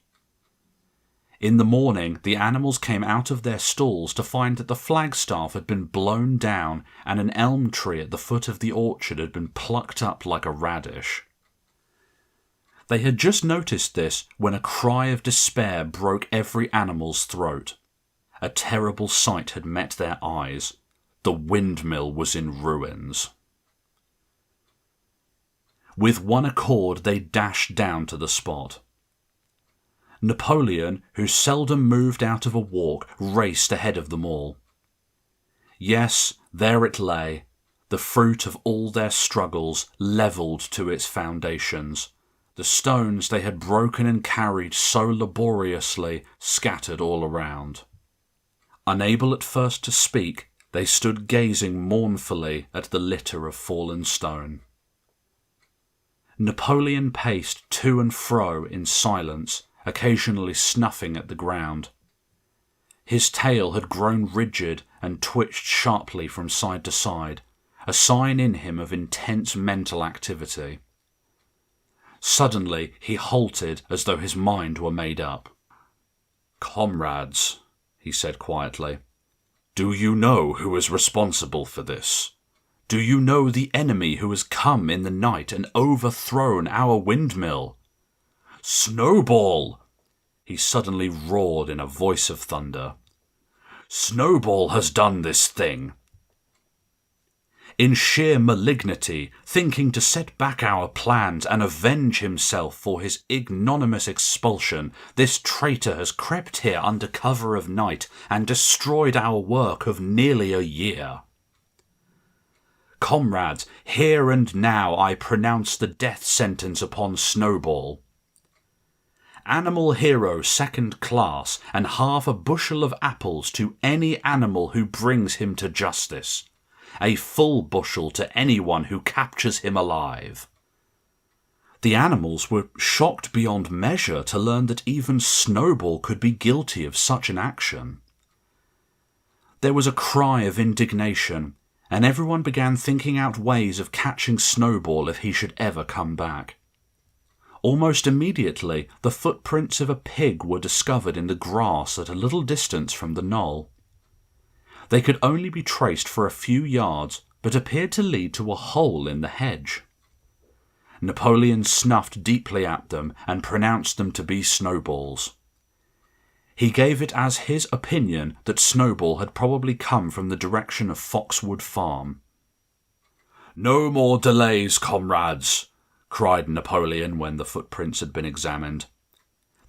In the morning, the animals came out of their stalls to find that the flagstaff had been blown down and an elm tree at the foot of the orchard had been plucked up like a radish. They had just noticed this when a cry of despair broke every animal's throat. A terrible sight had met their eyes. The windmill was in ruins. With one accord they dashed down to the spot. Napoleon, who seldom moved out of a walk, raced ahead of them all. Yes, there it lay, the fruit of all their struggles, levelled to its foundations, the stones they had broken and carried so laboriously scattered all around. Unable at first to speak, they stood gazing mournfully at the litter of fallen stone. Napoleon paced to and fro in silence, occasionally snuffing at the ground. His tail had grown rigid and twitched sharply from side to side, a sign in him of intense mental activity. Suddenly he halted as though his mind were made up. "Comrades," he said quietly, "do you know who is responsible for this? Do you know the enemy who has come in the night and overthrown our windmill? Snowball!" He suddenly roared in a voice of thunder. "Snowball has done this thing." In sheer malignity, thinking to set back our plans and avenge himself for his ignominious expulsion, this traitor has crept here under cover of night and destroyed our work of nearly a year. Comrades, here and now I pronounce the death sentence upon Snowball. Animal hero second class, and half a bushel of apples to any animal who brings him to justice. A full bushel to anyone who captures him alive. The animals were shocked beyond measure to learn that even Snowball could be guilty of such an action. There was a cry of indignation, and everyone began thinking out ways of catching Snowball if he should ever come back. Almost immediately, the footprints of a pig were discovered in the grass at a little distance from the knoll. They could only be traced for a few yards, but appeared to lead to a hole in the hedge. Napoleon snuffed deeply at them and pronounced them to be Snowball's. He gave it as his opinion that Snowball had probably come from the direction of Foxwood Farm. "No more delays, comrades," cried Napoleon when the footprints had been examined.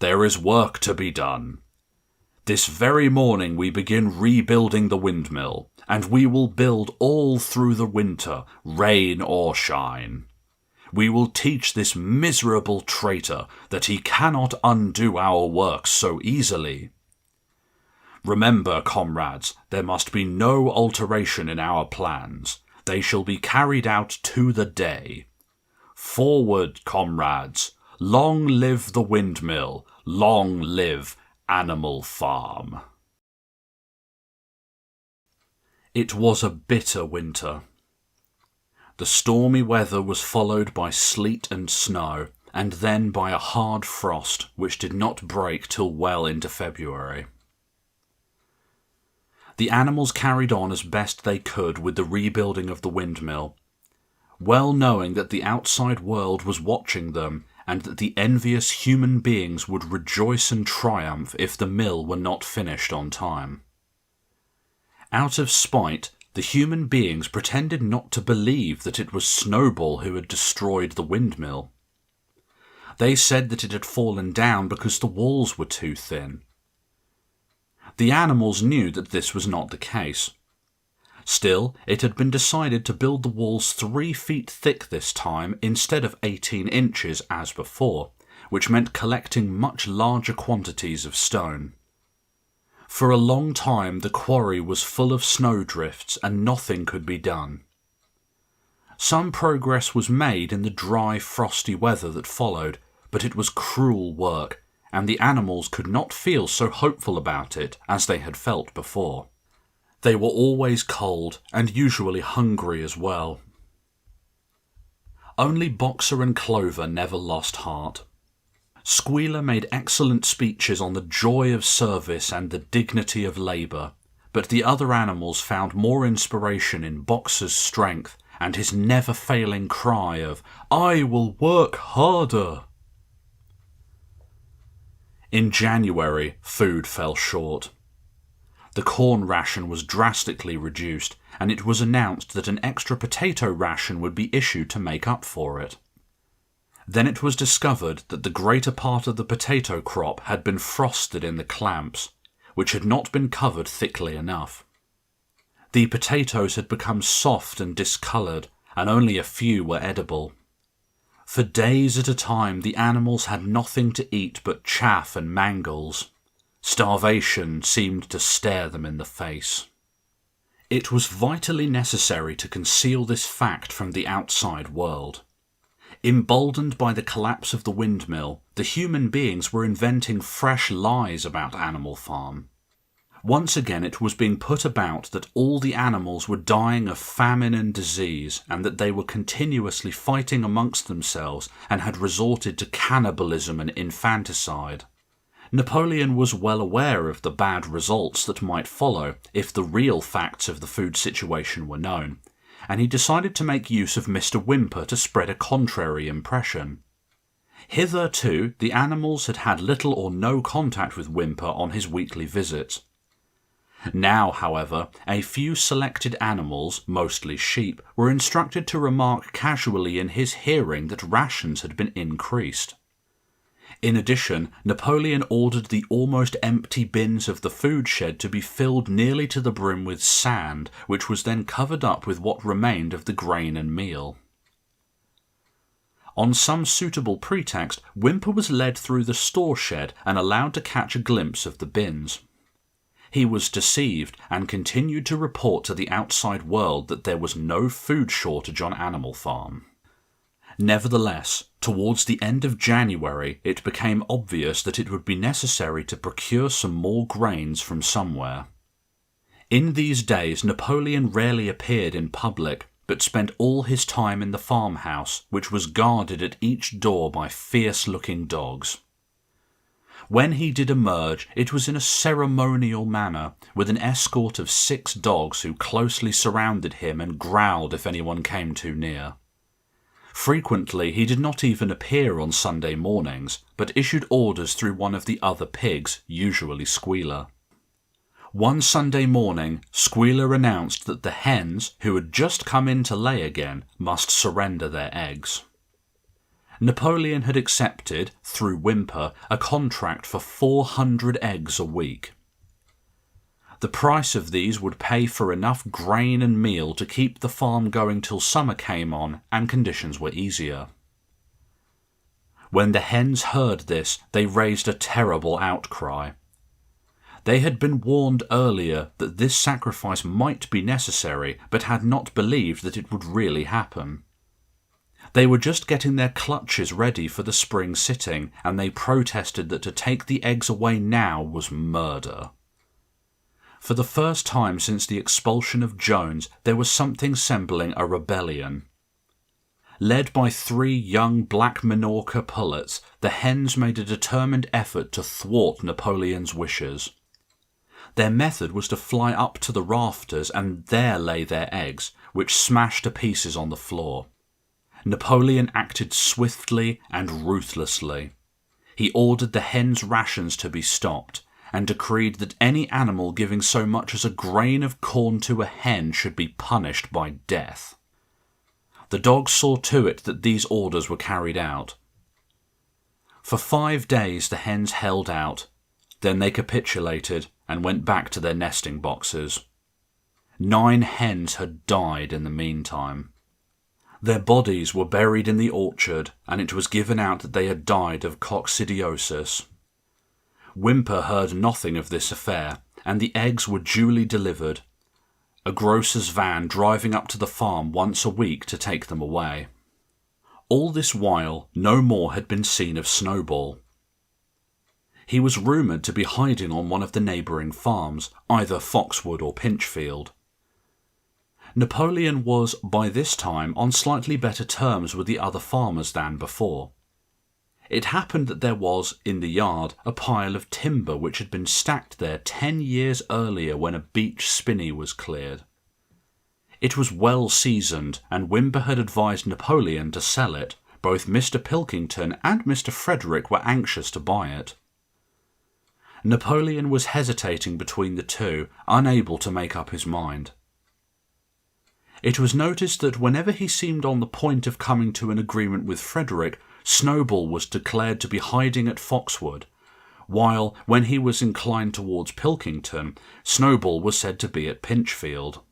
"There is work to be done. This very morning we begin rebuilding the windmill, and we will build all through the winter, rain or shine. We will teach this miserable traitor that he cannot undo our work so easily. Remember, comrades, there must be no alteration in our plans. They shall be carried out to the day. Forward, comrades! Long live the windmill! Long live Animal Farm! It was a bitter winter. The stormy weather was followed by sleet and snow, and then by a hard frost which did not break till well into February. The animals carried on as best they could with the rebuilding of the windmill, well knowing that the outside world was watching them and that the envious human beings would rejoice and triumph if the mill were not finished on time. Out of spite, the human beings pretended not to believe that it was Snowball who had destroyed the windmill. They said that it had fallen down because the walls were too thin. The animals knew that this was not the case. Still, it had been decided to build the walls 3 feet thick this time instead of 18 inches as before, which meant collecting much larger quantities of stone. For a long time the quarry was full of snowdrifts and nothing could be done. Some progress was made in the dry, frosty weather that followed, but it was cruel work, and the animals could not feel so hopeful about it as they had felt before. They were always cold and usually hungry as well. Only Boxer and Clover never lost heart. Squealer made excellent speeches on the joy of service and the dignity of labour, but the other animals found more inspiration in Boxer's strength and his never-failing cry of, "I will work harder." In January, food fell short. The corn ration was drastically reduced, and it was announced that an extra potato ration would be issued to make up for it. Then it was discovered that the greater part of the potato crop had been frosted in the clamps, which had not been covered thickly enough. The potatoes had become soft and discoloured, and only a few were edible. For days at a time the animals had nothing to eat but chaff and mangles. Starvation seemed to stare them in the face. It was vitally necessary to conceal this fact from the outside world. Emboldened by the collapse of the windmill, the human beings were inventing fresh lies about Animal Farm. Once again it was being put about that all the animals were dying of famine and disease, and that they were continuously fighting amongst themselves and had resorted to cannibalism and infanticide. Napoleon was well aware of the bad results that might follow if the real facts of the food situation were known, and he decided to make use of Mr. Whymper to spread a contrary impression. Hitherto, the animals had had little or no contact with Whymper on his weekly visits. Now, however, a few selected animals, mostly sheep, were instructed to remark casually in his hearing that rations had been increased. In addition, Napoleon ordered the almost empty bins of the food shed to be filled nearly to the brim with sand, which was then covered up with what remained of the grain and meal. On some suitable pretext, Whymper was led through the store shed and allowed to catch a glimpse of the bins. He was deceived and continued to report to the outside world that there was no food shortage on Animal Farm. Nevertheless, towards the end of January, it became obvious that it would be necessary to procure some more grains from somewhere. In these days, Napoleon rarely appeared in public, but spent all his time in the farmhouse, which was guarded at each door by fierce-looking dogs. When he did emerge, it was in a ceremonial manner, with an escort of 6 dogs who closely surrounded him and growled if anyone came too near. Frequently he did not even appear on Sunday mornings, but issued orders through one of the other pigs, usually Squealer. One Sunday morning, Squealer announced that the hens, who had just come in to lay again, must surrender their eggs. Napoleon had accepted, through Whymper, a contract for 400 eggs a week. The price of these would pay for enough grain and meal to keep the farm going till summer came on and conditions were easier. When the hens heard this, they raised a terrible outcry. They had been warned earlier that this sacrifice might be necessary, but had not believed that it would really happen. They were just getting their clutches ready for the spring sitting, and they protested that to take the eggs away now was murder. For the first time since the expulsion of Jones, there was something resembling a rebellion. Led by 3 young black Minorca pullets, the hens made a determined effort to thwart Napoleon's wishes. Their method was to fly up to the rafters and there lay their eggs, which smashed to pieces on the floor. Napoleon acted swiftly and ruthlessly. He ordered the hens' rations to be stopped, and decreed that any animal giving so much as a grain of corn to a hen should be punished by death. The dogs saw to it that these orders were carried out. For 5 days the hens held out, then they capitulated and went back to their nesting boxes. 9 hens had died in the meantime. Their bodies were buried in the orchard, and it was given out that they had died of coccidiosis. Whymper heard nothing of this affair, and the eggs were duly delivered, a grocer's van driving up to the farm once a week to take them away. All this while no more had been seen of Snowball. He was rumoured to be hiding on one of the neighbouring farms, either Foxwood or Pinchfield. Napoleon was, by this time, on slightly better terms with the other farmers than before. It happened that there was, in the yard, a pile of timber which had been stacked there 10 years earlier when a beech spinney was cleared. It was well seasoned, and Whymper had advised Napoleon to sell it. Both Mr. Pilkington and Mr. Frederick were anxious to buy it. Napoleon was hesitating between the two, unable to make up his mind. It was noticed that whenever he seemed on the point of coming to an agreement with Frederick, Snowball was declared to be hiding at Foxwood, while, when he was inclined towards Pilkington, Snowball was said to be at Pinchfield.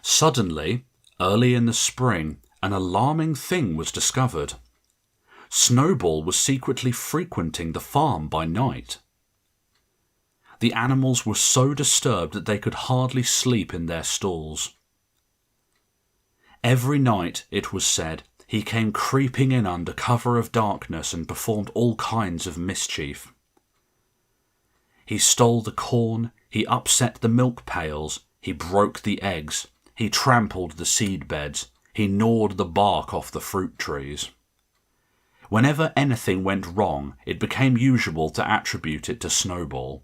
Suddenly, early in the spring, an alarming thing was discovered. Snowball was secretly frequenting the farm by night. The animals were so disturbed that they could hardly sleep in their stalls. Every night, it was said, he came creeping in under cover of darkness and performed all kinds of mischief. He stole the corn, he upset the milk pails, he broke the eggs, he trampled the seed beds, he gnawed the bark off the fruit trees. Whenever anything went wrong, it became usual to attribute it to Snowball.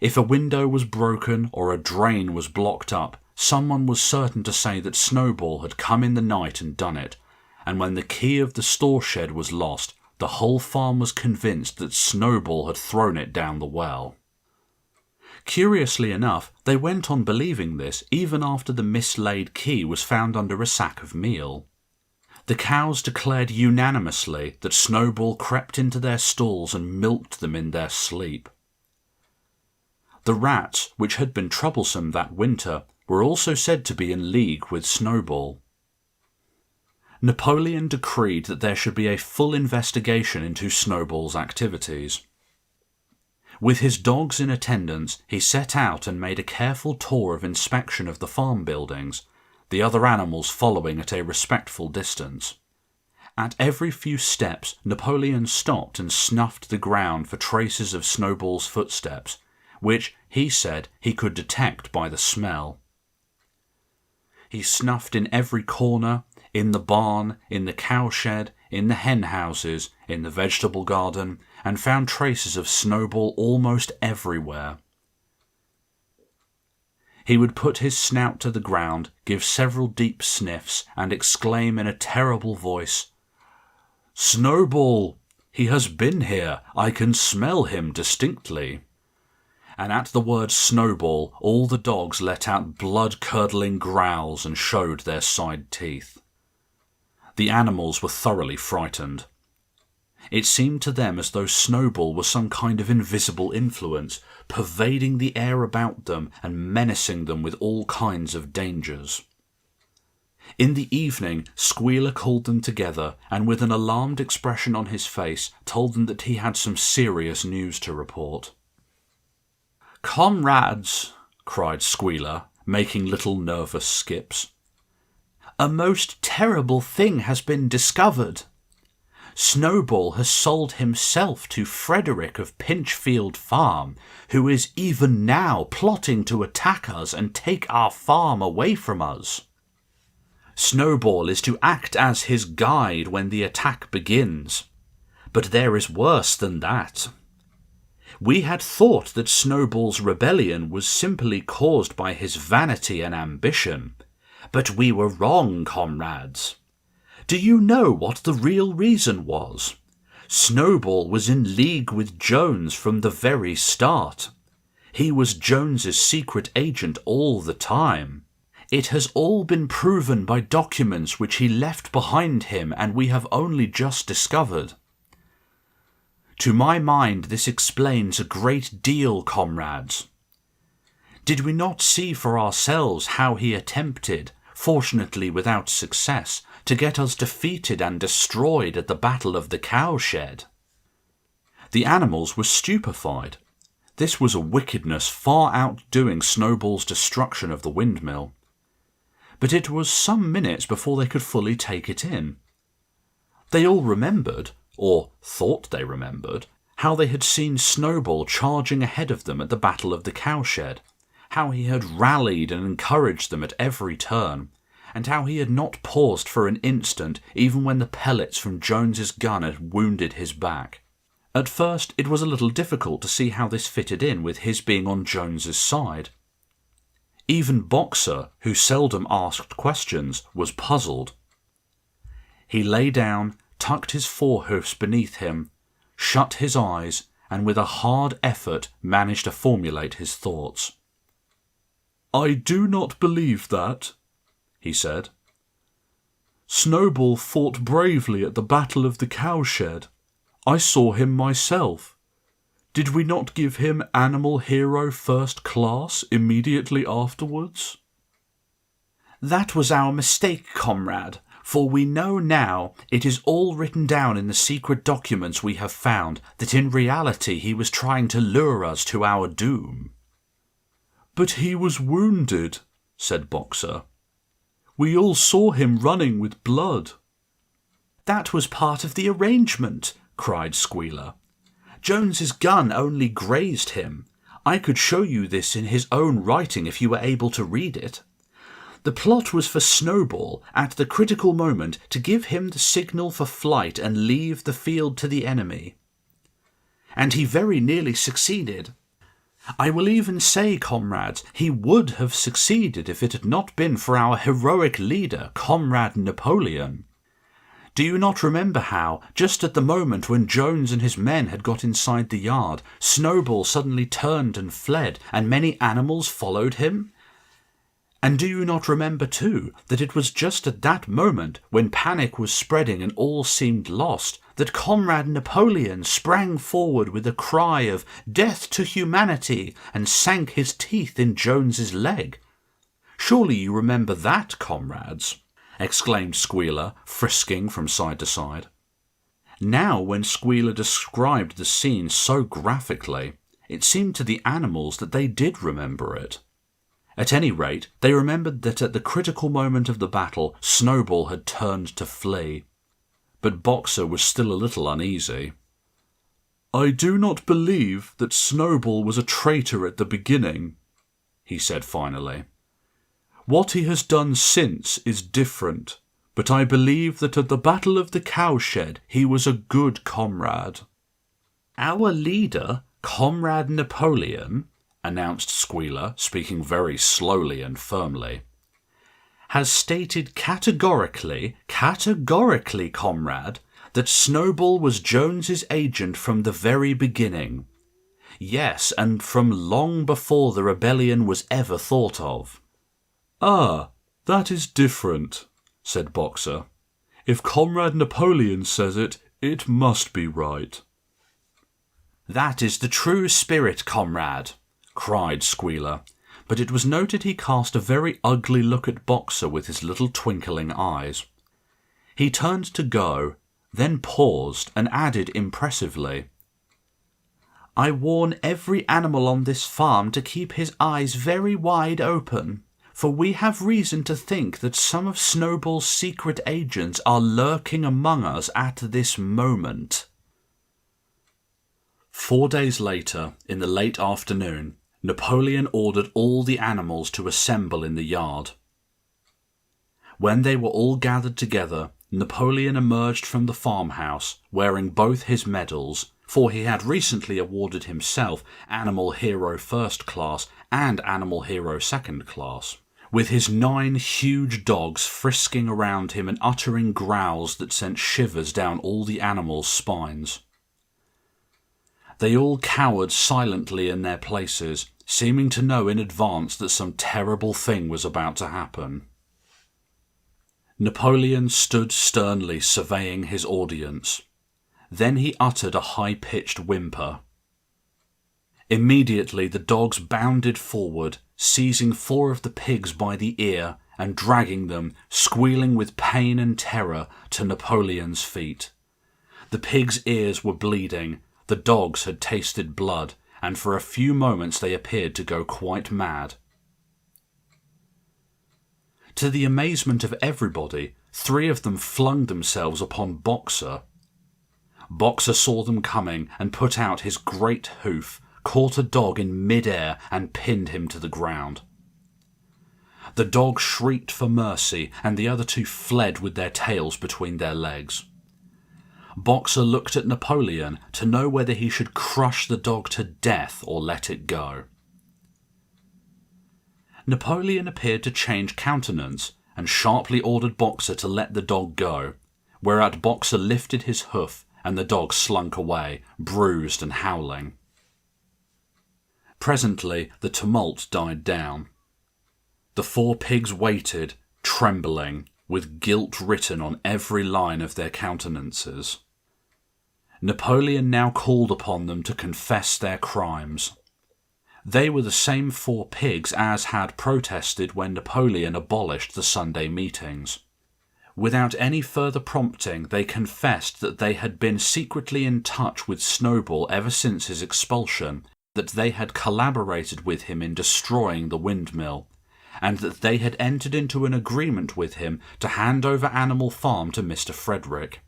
If a window was broken or a drain was blocked up, someone was certain to say that Snowball had come in the night and done it, and when the key of the store shed was lost, the whole farm was convinced that Snowball had thrown it down the well. Curiously enough, they went on believing this even after the mislaid key was found under a sack of meal. The cows declared unanimously that Snowball crept into their stalls and milked them in their sleep. The rats, which had been troublesome that winter, were also said to be in league with Snowball. Napoleon decreed that there should be a full investigation into Snowball's activities. With his dogs in attendance, he set out and made a careful tour of inspection of the farm buildings, the other animals following at a respectful distance. At every few steps, Napoleon stopped and snuffed the ground for traces of Snowball's footsteps, which, he said, he could detect by the smell. He snuffed in every corner, in the barn, in the cowshed, in the hen houses, in the vegetable garden, and found traces of Snowball almost everywhere. He would put his snout to the ground, give several deep sniffs, and exclaim in a terrible voice, "Snowball! He has been here! I can smell him distinctly!" And at the word Snowball, all the dogs let out blood-curdling growls and showed their side teeth. The animals were thoroughly frightened. It seemed to them as though Snowball was some kind of invisible influence, pervading the air about them and menacing them with all kinds of dangers. In the evening, Squealer called them together and with an alarmed expression on his face told them that he had some serious news to report. "Comrades," cried Squealer, making little nervous skips, "a most terrible thing has been discovered. Snowball has sold himself to Frederick of Pinchfield Farm, who is even now plotting to attack us and take our farm away from us. Snowball is to act as his guide when the attack begins. But there is worse than that. We had thought that Snowball's rebellion was simply caused by his vanity and ambition, but we were wrong, comrades. Do you know what the real reason was? Snowball was in league with Jones from the very start. He was Jones's secret agent all the time. It has all been proven by documents which he left behind him and we have only just discovered. To my mind, this explains a great deal, comrades. Did we not see for ourselves how he attempted, fortunately without success, to get us defeated and destroyed at the Battle of the Cowshed?" The animals were stupefied. This was a wickedness far outdoing Snowball's destruction of the windmill. But it was some minutes before they could fully take it in. They all remembered, or thought they remembered, how they had seen Snowball charging ahead of them at the Battle of the Cowshed, how he had rallied and encouraged them at every turn, and how he had not paused for an instant even when the pellets from Jones's gun had wounded his back. At first it was a little difficult to see how this fitted in with his being on Jones's side. Even Boxer, who seldom asked questions, was puzzled. He lay down, tucked his forehoofs beneath him, shut his eyes, and with a hard effort managed to formulate his thoughts. "I do not believe that," he said. "Snowball fought bravely at the Battle of the Cowshed. I saw him myself. Did we not give him Animal Hero First Class immediately afterwards?" "That was our mistake, comrade, for we know now it is all written down in the secret documents we have found that in reality he was trying to lure us to our doom." "But he was wounded," said Boxer. "We all saw him running with blood." "That was part of the arrangement," cried Squealer. "Jones's gun only grazed him. I could show you this in his own writing if you were able to read it. The plot was for Snowball, at the critical moment, to give him the signal for flight and leave the field to the enemy. And he very nearly succeeded. I will even say, comrades, he would have succeeded if it had not been for our heroic leader, Comrade Napoleon. Do you not remember how, just at the moment when Jones and his men had got inside the yard, Snowball suddenly turned and fled, and many animals followed him? And do you not remember, too, that it was just at that moment, when panic was spreading and all seemed lost, that Comrade Napoleon sprang forward with a cry of "Death to humanity!" and sank his teeth in Jones's leg? Surely you remember that, comrades?" exclaimed Squealer, frisking from side to side. Now, when Squealer described the scene so graphically, it seemed to the animals that they did remember it. At any rate, they remembered that at the critical moment of the battle, Snowball had turned to flee. But Boxer was still a little uneasy. "I do not believe that Snowball was a traitor at the beginning," he said finally. "What he has done since is different, but I believe that at the Battle of the Cowshed he was a good comrade." "Our leader, Comrade Napoleon," announced Squealer, speaking very slowly and firmly, "has stated categorically, comrade, that Snowball was Jones's agent from the very beginning. Yes, and from long before the rebellion was ever thought of." "Ah, that is different," said Boxer. "If Comrade Napoleon says it, It must be right. That is the true spirit, comrade, cried Squealer, but it was noted he cast a very ugly look at Boxer with his little twinkling eyes. He turned to go, then paused and added impressively, I warn every animal on this farm to keep his eyes very wide open, for we have reason to think that some of Snowball's secret agents are lurking among us at this moment. 4 days later, in the late afternoon, Napoleon ordered all the animals to assemble in the yard. When they were all gathered together, Napoleon emerged from the farmhouse, wearing both his medals, for he had recently awarded himself Animal Hero First Class and Animal Hero Second Class, with his 9 huge dogs frisking around him and uttering growls that sent shivers down all the animals' spines. They all cowered silently in their places, seeming to know in advance that some terrible thing was about to happen. Napoleon stood sternly surveying his audience. Then he uttered a high-pitched whimper. Immediately the dogs bounded forward, seizing 4 of the pigs by the ear and dragging them, squealing with pain and terror, to Napoleon's feet. The pigs' ears were bleeding, the dogs had tasted blood, and for a few moments they appeared to go quite mad. To the amazement of everybody, 3 of them flung themselves upon Boxer. Boxer saw them coming and put out his great hoof, caught a dog in mid-air and pinned him to the ground. The dog shrieked for mercy, and the other 2 fled with their tails between their legs. Boxer looked at Napoleon to know whether he should crush the dog to death or let it go. Napoleon appeared to change countenance and sharply ordered Boxer to let the dog go, whereat Boxer lifted his hoof and the dog slunk away, bruised and howling. Presently the tumult died down. The 4 pigs waited, trembling, with guilt written on every line of their countenances. Napoleon now called upon them to confess their crimes. They were the same 4 pigs as had protested when Napoleon abolished the Sunday meetings. Without any further prompting, they confessed that they had been secretly in touch with Snowball ever since his expulsion, that they had collaborated with him in destroying the windmill, and that they had entered into an agreement with him to hand over Animal Farm to Mr. Frederick.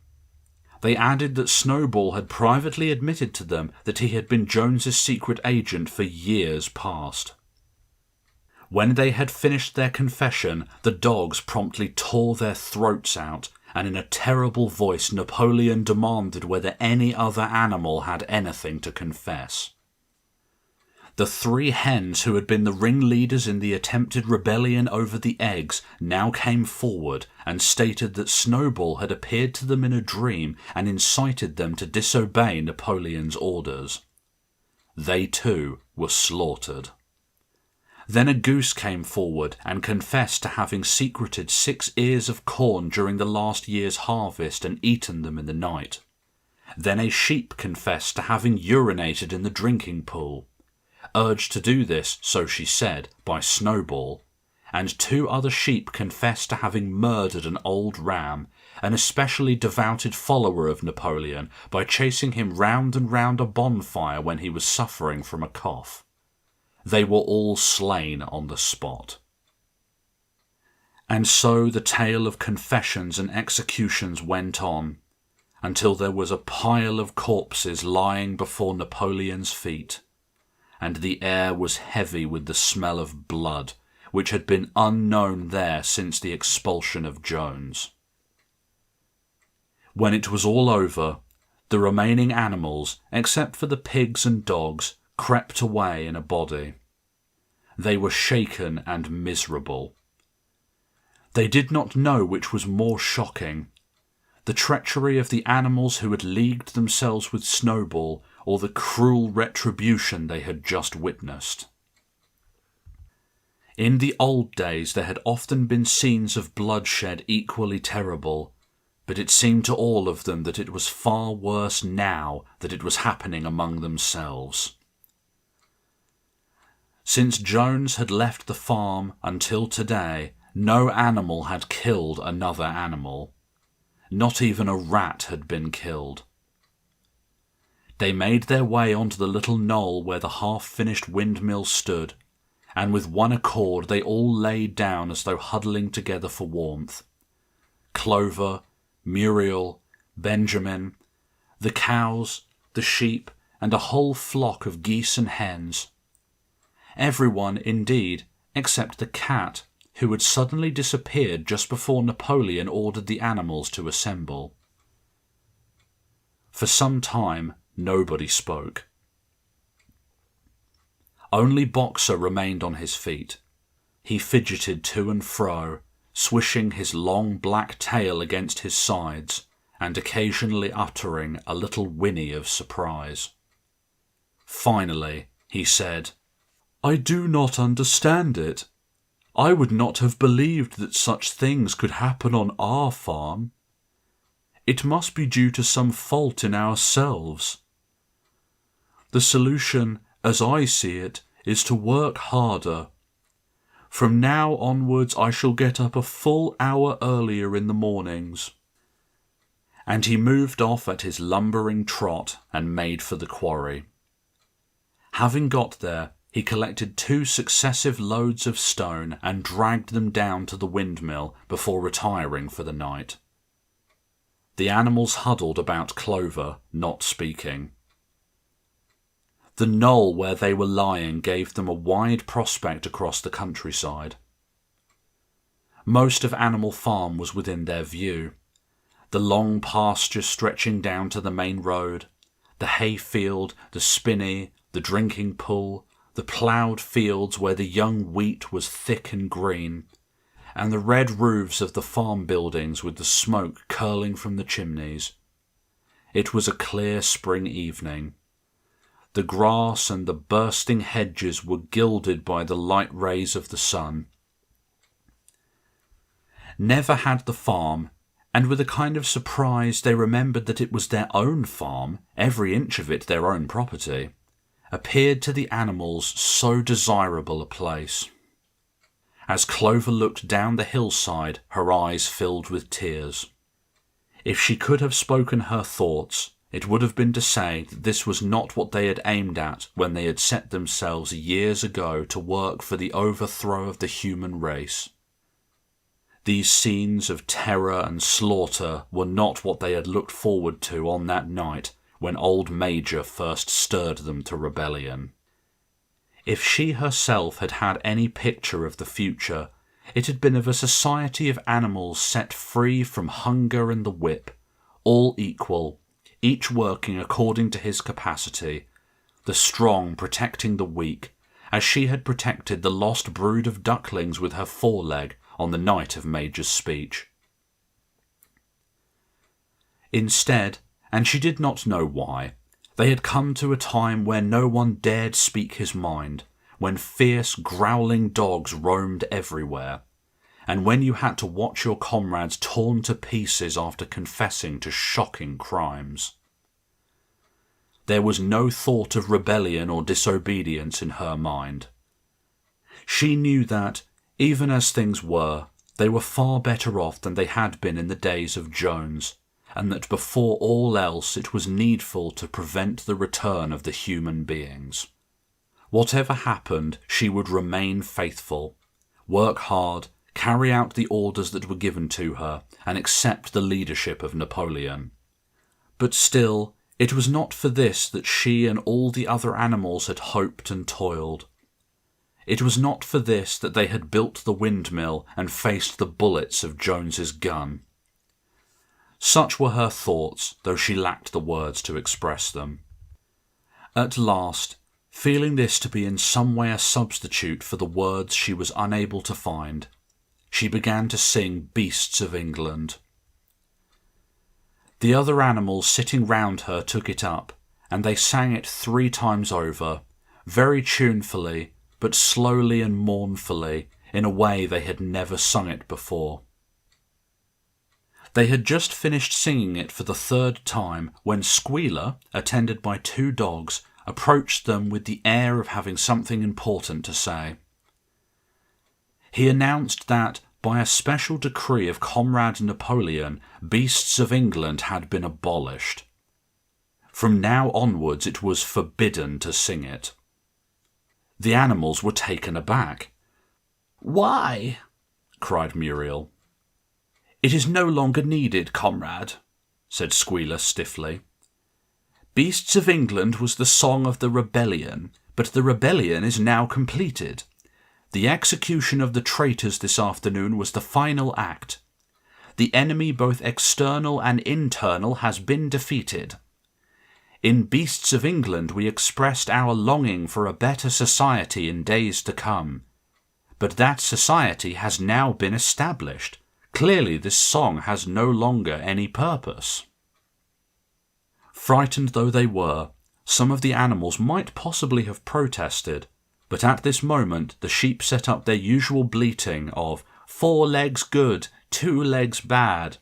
They added that Snowball had privately admitted to them that he had been Jones's secret agent for years past. When they had finished their confession, the dogs promptly tore their throats out, and in a terrible voice Napoleon demanded whether any other animal had anything to confess. The 3 hens who had been the ringleaders in the attempted rebellion over the eggs now came forward and stated that Snowball had appeared to them in a dream and incited them to disobey Napoleon's orders. They too were slaughtered. Then a goose came forward and confessed to having secreted 6 ears of corn during the last year's harvest and eaten them in the night. Then a sheep confessed to having urinated in the drinking pool, urged to do this, so she said, by Snowball, and 2 other sheep confessed to having murdered an old ram, an especially devoted follower of Napoleon, by chasing him round and round a bonfire when he was suffering from a cough. They were all slain on the spot. And so the tale of confessions and executions went on, until there was a pile of corpses lying before Napoleon's feet, and the air was heavy with the smell of blood, which had been unknown there since the expulsion of Jones. When it was all over, the remaining animals, except for the pigs and dogs, crept away in a body. They were shaken and miserable. They did not know which was more shocking, the treachery of the animals who had leagued themselves with Snowball, or the cruel retribution they had just witnessed. In the old days there had often been scenes of bloodshed equally terrible, but it seemed to all of them that it was far worse now that it was happening among themselves. Since Jones had left the farm until today, no animal had killed another animal. Not even a rat had been killed. They made their way onto the little knoll where the half-finished windmill stood, and with one accord they all lay down as though huddling together for warmth. Clover, Muriel, Benjamin, the cows, the sheep, and a whole flock of geese and hens. Everyone, indeed, except the cat, who had suddenly disappeared just before Napoleon ordered the animals to assemble. For some time, nobody spoke. Only Boxer remained on his feet. He fidgeted to and fro, swishing his long black tail against his sides, and occasionally uttering a little whinny of surprise. Finally, he said, "I do not understand it. I would not have believed that such things could happen on our farm. It must be due to some fault in ourselves. The solution, as I see it, is to work harder. From now onwards I shall get up a full hour earlier in the mornings." And he moved off at his lumbering trot and made for the quarry. Having got there, he collected 2 successive loads of stone and dragged them down to the windmill before retiring for the night. The animals huddled about Clover, not speaking. The knoll where they were lying gave them a wide prospect across the countryside. Most of Animal Farm was within their view. The long pasture stretching down to the main road, the hayfield, the spinney, the drinking pool, the ploughed fields where the young wheat was thick and green, and the red roofs of the farm buildings with the smoke curling from the chimneys. It was a clear spring evening. The grass and the bursting hedges were gilded by the light rays of the sun. Never had the farm, and with a kind of surprise they remembered that it was their own farm, every inch of it their own property, appeared to the animals so desirable a place. As Clover looked down the hillside, her eyes filled with tears. If she could have spoken her thoughts, it would have been to say that this was not what they had aimed at when they had set themselves years ago to work for the overthrow of the human race. These scenes of terror and slaughter were not what they had looked forward to on that night when old Major first stirred them to rebellion. If she herself had had any picture of the future, it had been of a society of animals set free from hunger and the whip, all equal, each working according to his capacity, the strong protecting the weak, as she had protected the lost brood of ducklings with her foreleg on the night of Major's speech. Instead, and she did not know why, they had come to a time where no one dared speak his mind, when fierce, growling dogs roamed everywhere, and when you had to watch your comrades torn to pieces after confessing to shocking crimes. There was no thought of rebellion or disobedience in her mind. She knew that, even as things were, they were far better off than they had been in the days of Jones, and that before all else it was needful to prevent the return of the human beings. Whatever happened, she would remain faithful, work hard, carry out the orders that were given to her, and accept the leadership of Napoleon. But still, it was not for this that she and all the other animals had hoped and toiled. It was not for this that they had built the windmill and faced the bullets of Jones's gun. Such were her thoughts, though she lacked the words to express them. At last, feeling this to be in some way a substitute for the words she was unable to find, she began to sing Beasts of England. The other animals sitting round her took it up, and they sang it 3 times over, very tunefully, but slowly and mournfully, in a way they had never sung it before. They had just finished singing it for the third time when Squealer, attended by 2 dogs, approached them with the air of having something important to say. He announced that, by a special decree of Comrade Napoleon, Beasts of England had been abolished. From now onwards it was forbidden to sing it. The animals were taken aback. "Why?" cried Muriel. "It is no longer needed, comrade," said Squealer stiffly. "Beasts of England was the song of the rebellion, but the rebellion is now completed. The execution of the traitors this afternoon was the final act. The enemy, both external and internal, has been defeated. In Beasts of England we expressed our longing for a better society in days to come. But that society has now been established. Clearly this song has no longer any purpose." Frightened though they were, some of the animals might possibly have protested, but at this moment the sheep set up their usual bleating of 4 legs good, 2 legs bad,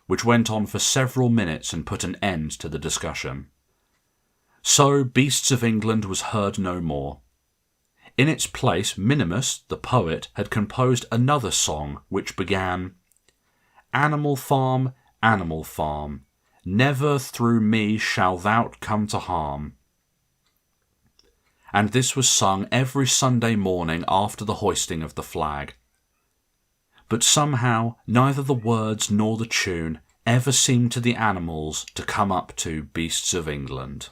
which went on for several minutes and put an end to the discussion. So Beasts of England was heard no more. In its place, Minimus, the poet, had composed another song which began, "Animal farm, never through me shall thou come to harm." And this was sung every Sunday morning after the hoisting of the flag. But somehow neither the words nor the tune ever seemed to the animals to come up to Beasts of England.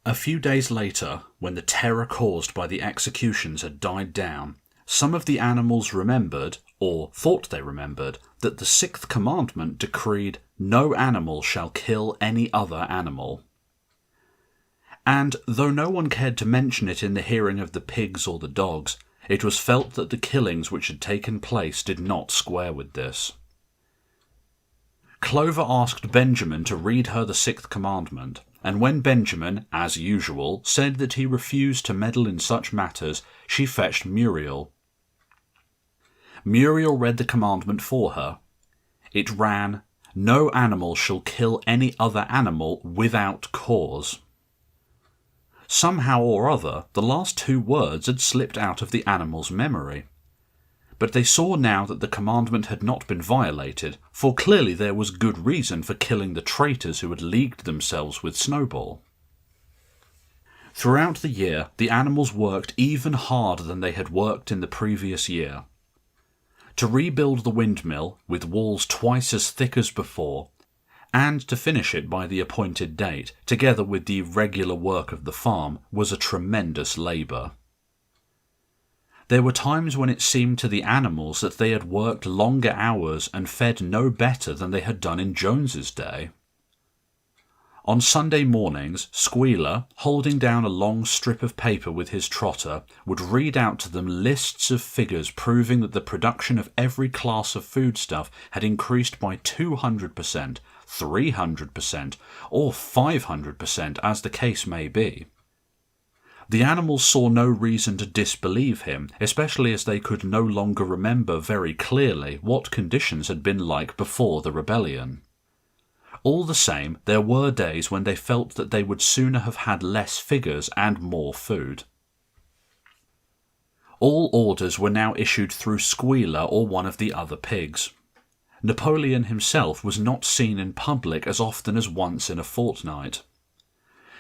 A few days later, when the terror caused by the executions had died down, some of the animals remembered, or thought they remembered, that the 6th commandment decreed, "No animal shall kill any other animal." And, though no one cared to mention it in the hearing of the pigs or the dogs, it was felt that the killings which had taken place did not square with this. Clover asked Benjamin to read her the 6th commandment, and when Benjamin, as usual, said that he refused to meddle in such matters, she fetched Muriel. Muriel read the commandment for her. It ran, "No animal shall kill any other animal without cause." Somehow or other, the last 2 words had slipped out of the animals' memory. But they saw now that the commandment had not been violated, for clearly there was good reason for killing the traitors who had leagued themselves with Snowball. Throughout the year, the animals worked even harder than they had worked in the previous year. To rebuild the windmill, with walls twice as thick as before, and to finish it by the appointed date, together with the regular work of the farm, was a tremendous labour. There were times when it seemed to the animals that they had worked longer hours and fed no better than they had done in Jones's day. On Sunday mornings, Squealer, holding down a long strip of paper with his trotter, would read out to them lists of figures proving that the production of every class of foodstuff had increased by 200%, 300%, or 500%, as the case may be. The animals saw no reason to disbelieve him, especially as they could no longer remember very clearly what conditions had been like before the rebellion. All the same, there were days when they felt that they would sooner have had less figures and more food. All orders were now issued through Squealer or one of the other pigs. Napoleon himself was not seen in public as often as once in a fortnight.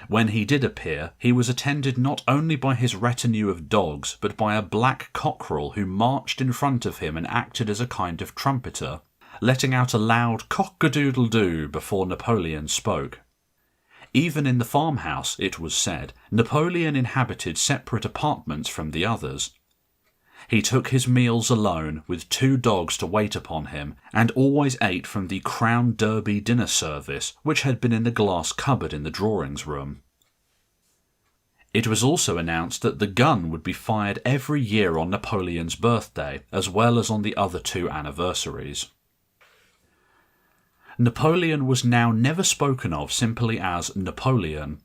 When he did appear, he was attended not only by his retinue of dogs, but by a black cockerel who marched in front of him and acted as a kind of trumpeter, letting out a loud cock-a-doodle-doo before Napoleon spoke. Even in the farmhouse, it was said, Napoleon inhabited separate apartments from the others. He took his meals alone, with 2 dogs to wait upon him, and always ate from the Crown Derby dinner service, which had been in the glass cupboard in the drawings room. It was also announced that the gun would be fired every year on Napoleon's birthday, as well as on the other 2 anniversaries. Napoleon was now never spoken of simply as Napoleon.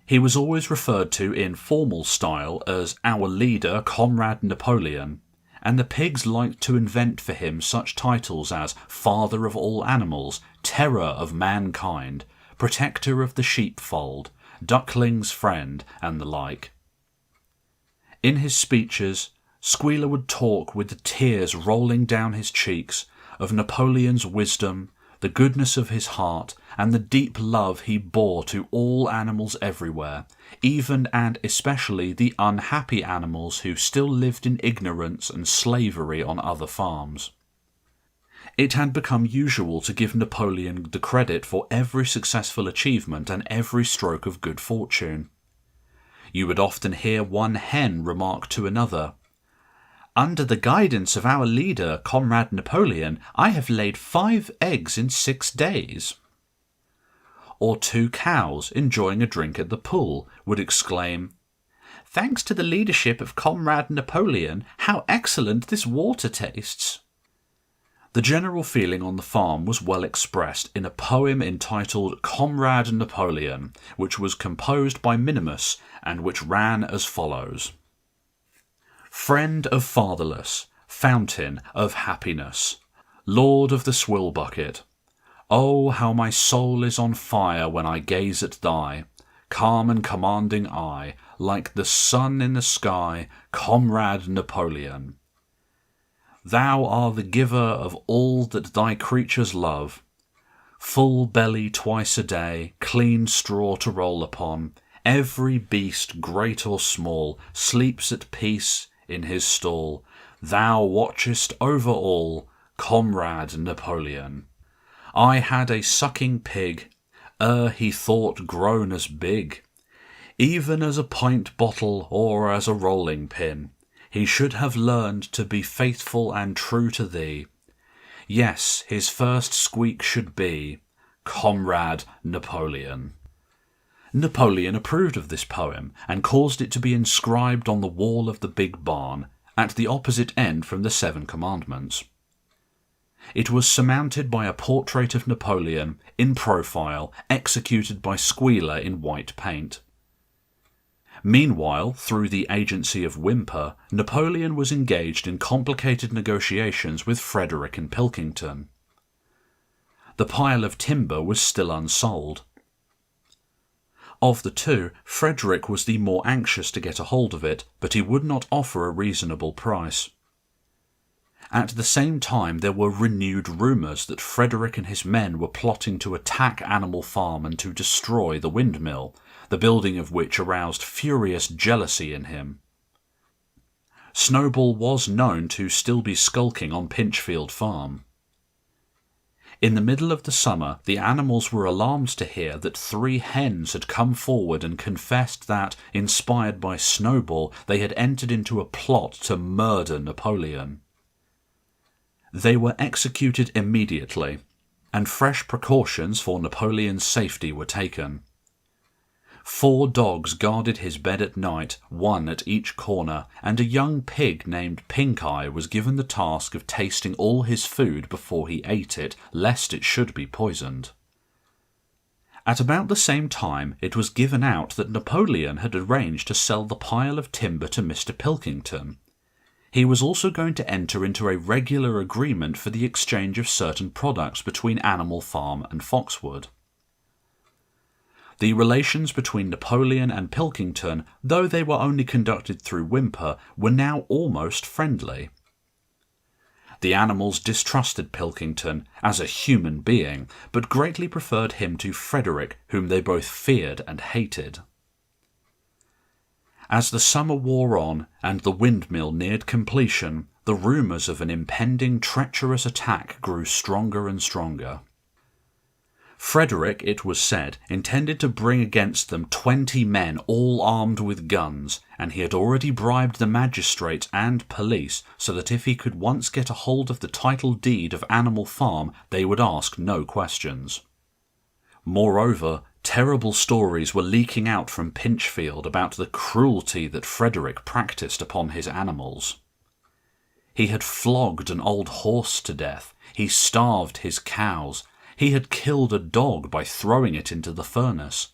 He was always referred to in formal style as our leader, Comrade Napoleon, and the pigs liked to invent for him such titles as Father of all animals, Terror of mankind, Protector of the sheepfold, Duckling's friend, and the like. In his speeches, Squealer would talk with the tears rolling down his cheeks of Napoleon's wisdom, the goodness of his heart, and the deep love he bore to all animals everywhere, even and especially the unhappy animals who still lived in ignorance and slavery on other farms. It had become usual to give Napoleon the credit for every successful achievement and every stroke of good fortune. You would often hear one hen remark to another, "Under the guidance of our leader, Comrade Napoleon, I have laid 5 eggs in 6 days." Or 2 cows, enjoying a drink at the pool, would exclaim, "Thanks to the leadership of Comrade Napoleon, how excellent this water tastes." The general feeling on the farm was well expressed in a poem entitled Comrade Napoleon, which was composed by Minimus and which ran as follows. Friend of fatherless, fountain of happiness, Lord of the swill bucket, oh, how my soul is on fire when I gaze at thy calm and commanding eye, like the sun in the sky, Comrade Napoleon. Thou art the giver of all that thy creatures love, full belly twice a day, clean straw to roll upon, every beast, great or small, sleeps at peace in his stall, thou watchest over all, Comrade Napoleon. I had a sucking pig, he thought grown as big, even as a pint bottle or as a rolling pin. He should have learned to be faithful and true to thee. Yes, his first squeak should be, Comrade Napoleon. Napoleon approved of this poem and caused it to be inscribed on the wall of the big barn, at the opposite end from the 7 Commandments. It was surmounted by a portrait of Napoleon, in profile, executed by Squealer in white paint. Meanwhile, through the agency of Whymper, Napoleon was engaged in complicated negotiations with Frederick and Pilkington. The pile of timber was still unsold. Of the 2, Frederick was the more anxious to get a hold of it, but he would not offer a reasonable price. At the same time, there were renewed rumours that Frederick and his men were plotting to attack Animal Farm and to destroy the windmill, the building of which aroused furious jealousy in him. Snowball was known to still be skulking on Pinchfield Farm. In the middle of the summer, the animals were alarmed to hear that 3 hens had come forward and confessed that, inspired by Snowball, they had entered into a plot to murder Napoleon. They were executed immediately, and fresh precautions for Napoleon's safety were taken. 4 dogs guarded his bed at night, 1 at each corner, and a young pig named Pink Eye was given the task of tasting all his food before he ate it, lest it should be poisoned. At about the same time, it was given out that Napoleon had arranged to sell the pile of timber to Mr. Pilkington. He was also going to enter into a regular agreement for the exchange of certain products between Animal Farm and Foxwood. The relations between Napoleon and Pilkington, though they were only conducted through Whymper, were now almost friendly. The animals distrusted Pilkington as a human being, but greatly preferred him to Frederick, whom they both feared and hated. As the summer wore on and the windmill neared completion, the rumours of an impending treacherous attack grew stronger and stronger. Frederick, it was said, intended to bring against them 20 men all armed with guns, and he had already bribed the magistrates and police so that if he could once get a hold of the title deed of Animal Farm, they would ask no questions. Moreover, terrible stories were leaking out from Pinchfield about the cruelty that Frederick practised upon his animals. He had flogged an old horse to death, he starved his cows, he had killed a dog by throwing it into the furnace.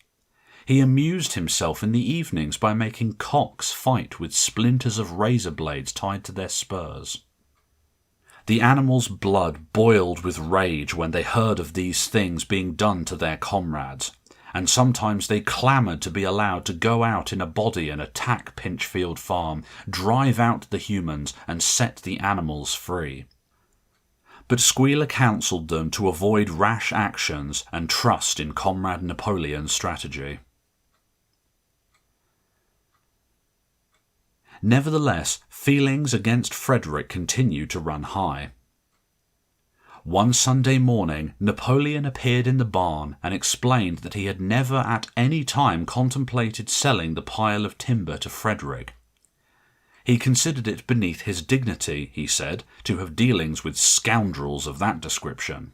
He amused himself in the evenings by making cocks fight with splinters of razor blades tied to their spurs. The animals' blood boiled with rage when they heard of these things being done to their comrades, and sometimes they clamoured to be allowed to go out in a body and attack Pinchfield Farm, drive out the humans, and set the animals free. But Squealer counselled them to avoid rash actions and trust in Comrade Napoleon's strategy. Nevertheless, feelings against Frederick continued to run high. One Sunday morning, Napoleon appeared in the barn and explained that he had never at any time contemplated selling the pile of timber to Frederick. He considered it beneath his dignity, he said, to have dealings with scoundrels of that description.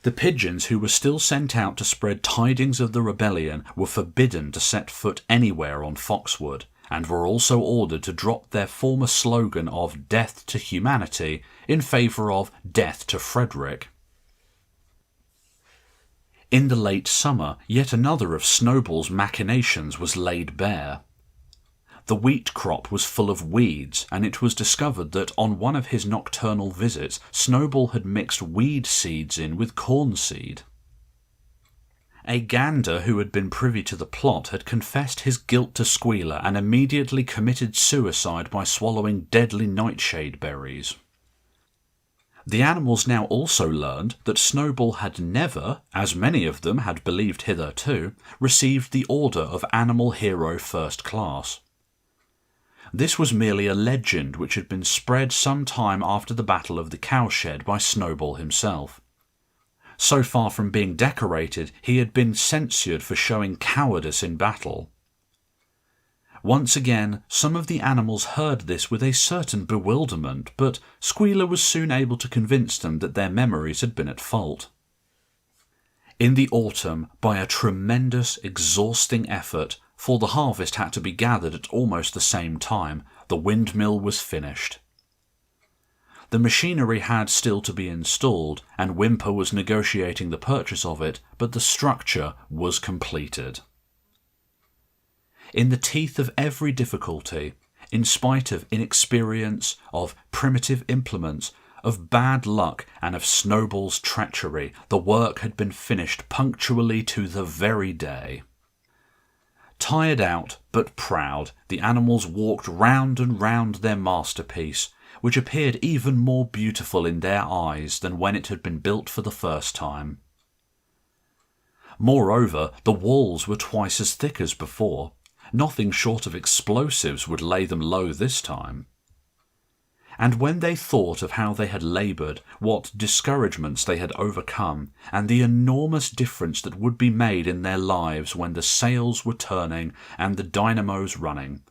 The pigeons who were still sent out to spread tidings of the rebellion were forbidden to set foot anywhere on Foxwood, and were also ordered to drop their former slogan of "Death to Humanity" in favour of "Death to Frederick." In the late summer, yet another of Snowball's machinations was laid bare. The wheat crop was full of weeds, and it was discovered that on one of his nocturnal visits Snowball had mixed weed seeds in with corn seed. A gander who had been privy to the plot had confessed his guilt to Squealer and immediately committed suicide by swallowing deadly nightshade berries. The animals now also learned that Snowball had never, as many of them had believed hitherto, received the Order of Animal Hero First Class. This was merely a legend which had been spread some time after the Battle of the Cowshed by Snowball himself. So far from being decorated, he had been censured for showing cowardice in battle. Once again, some of the animals heard this with a certain bewilderment, but Squealer was soon able to convince them that their memories had been at fault. In the autumn, by a tremendous, exhausting effort, for the harvest had to be gathered at almost the same time, the windmill was finished. The machinery had still to be installed, and Whymper was negotiating the purchase of it, but the structure was completed. In the teeth of every difficulty, in spite of inexperience, of primitive implements, of bad luck, and of Snowball's treachery, the work had been finished punctually to the very day. Tired out, but proud, the animals walked round and round their masterpiece, which appeared even more beautiful in their eyes than when it had been built for the first time. Moreover, the walls were twice as thick as before. Nothing short of explosives would lay them low this time. And when they thought of how they had laboured, what discouragements they had overcome, and the enormous difference that would be made in their lives when the sails were turning and the dynamos running,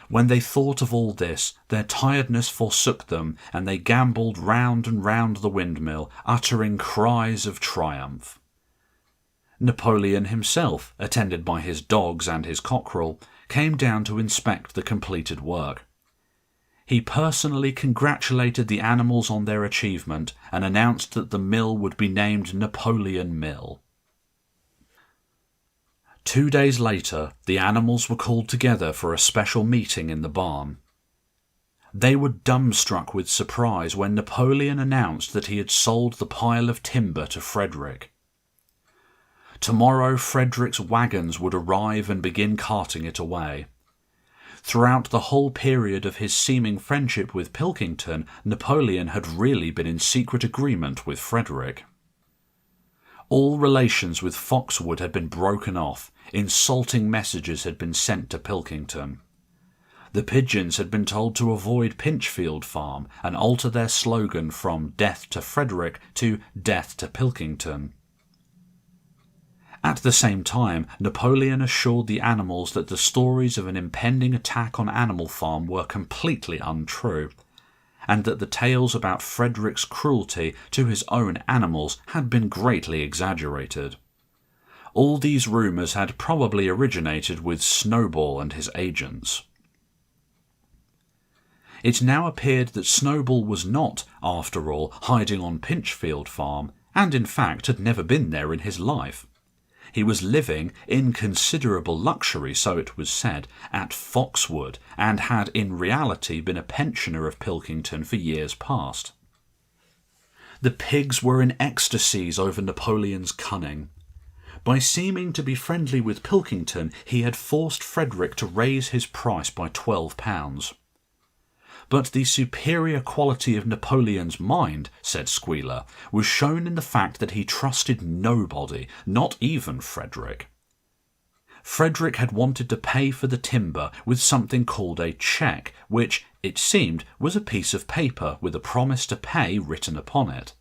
when they thought of all this, their tiredness forsook them, and they gambolled round and round the windmill, uttering cries of triumph. Napoleon himself, attended by his dogs and his cockerel, came down to inspect the completed work. He personally congratulated the animals on their achievement and announced that the mill would be named Napoleon Mill. 2 days later, the animals were called together for a special meeting in the barn. They were dumbstruck with surprise when Napoleon announced that he had sold the pile of timber to Frederick. Tomorrow Frederick's wagons would arrive and begin carting it away. Throughout the whole period of his seeming friendship with Pilkington, Napoleon had really been in secret agreement with Frederick. All relations with Foxwood had been broken off. Insulting messages had been sent to Pilkington. The pigeons had been told to avoid Pinchfield Farm and alter their slogan from "Death to Frederick" to "Death to Pilkington." At the same time, Napoleon assured the animals that the stories of an impending attack on Animal Farm were completely untrue, and that the tales about Frederick's cruelty to his own animals had been greatly exaggerated. All these rumours had probably originated with Snowball and his agents. It now appeared that Snowball was not, after all, hiding on Pinchfield Farm, and in fact had never been there in his life. He was living in considerable luxury, so it was said, at Foxwood, and had in reality been a pensioner of Pilkington for years past. The pigs were in ecstasies over Napoleon's cunning. By seeming to be friendly with Pilkington, he had forced Frederick to raise his price by £12. But the superior quality of Napoleon's mind, said Squealer, was shown in the fact that he trusted nobody, not even Frederick. Frederick had wanted to pay for the timber with something called a cheque, which, it seemed, was a piece of paper with a promise to pay written upon it.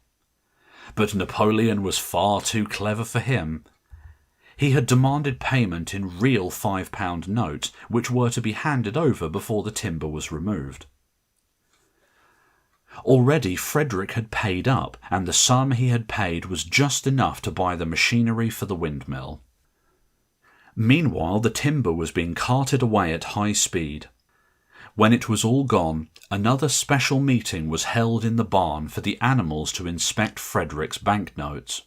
But Napoleon was far too clever for him. He had demanded payment in real £5 notes, which were to be handed over before the timber was removed. Already Frederick had paid up, and the sum he had paid was just enough to buy the machinery for the windmill. Meanwhile, the timber was being carted away at high speed. When it was all gone, another special meeting was held in the barn for the animals to inspect Frederick's banknotes.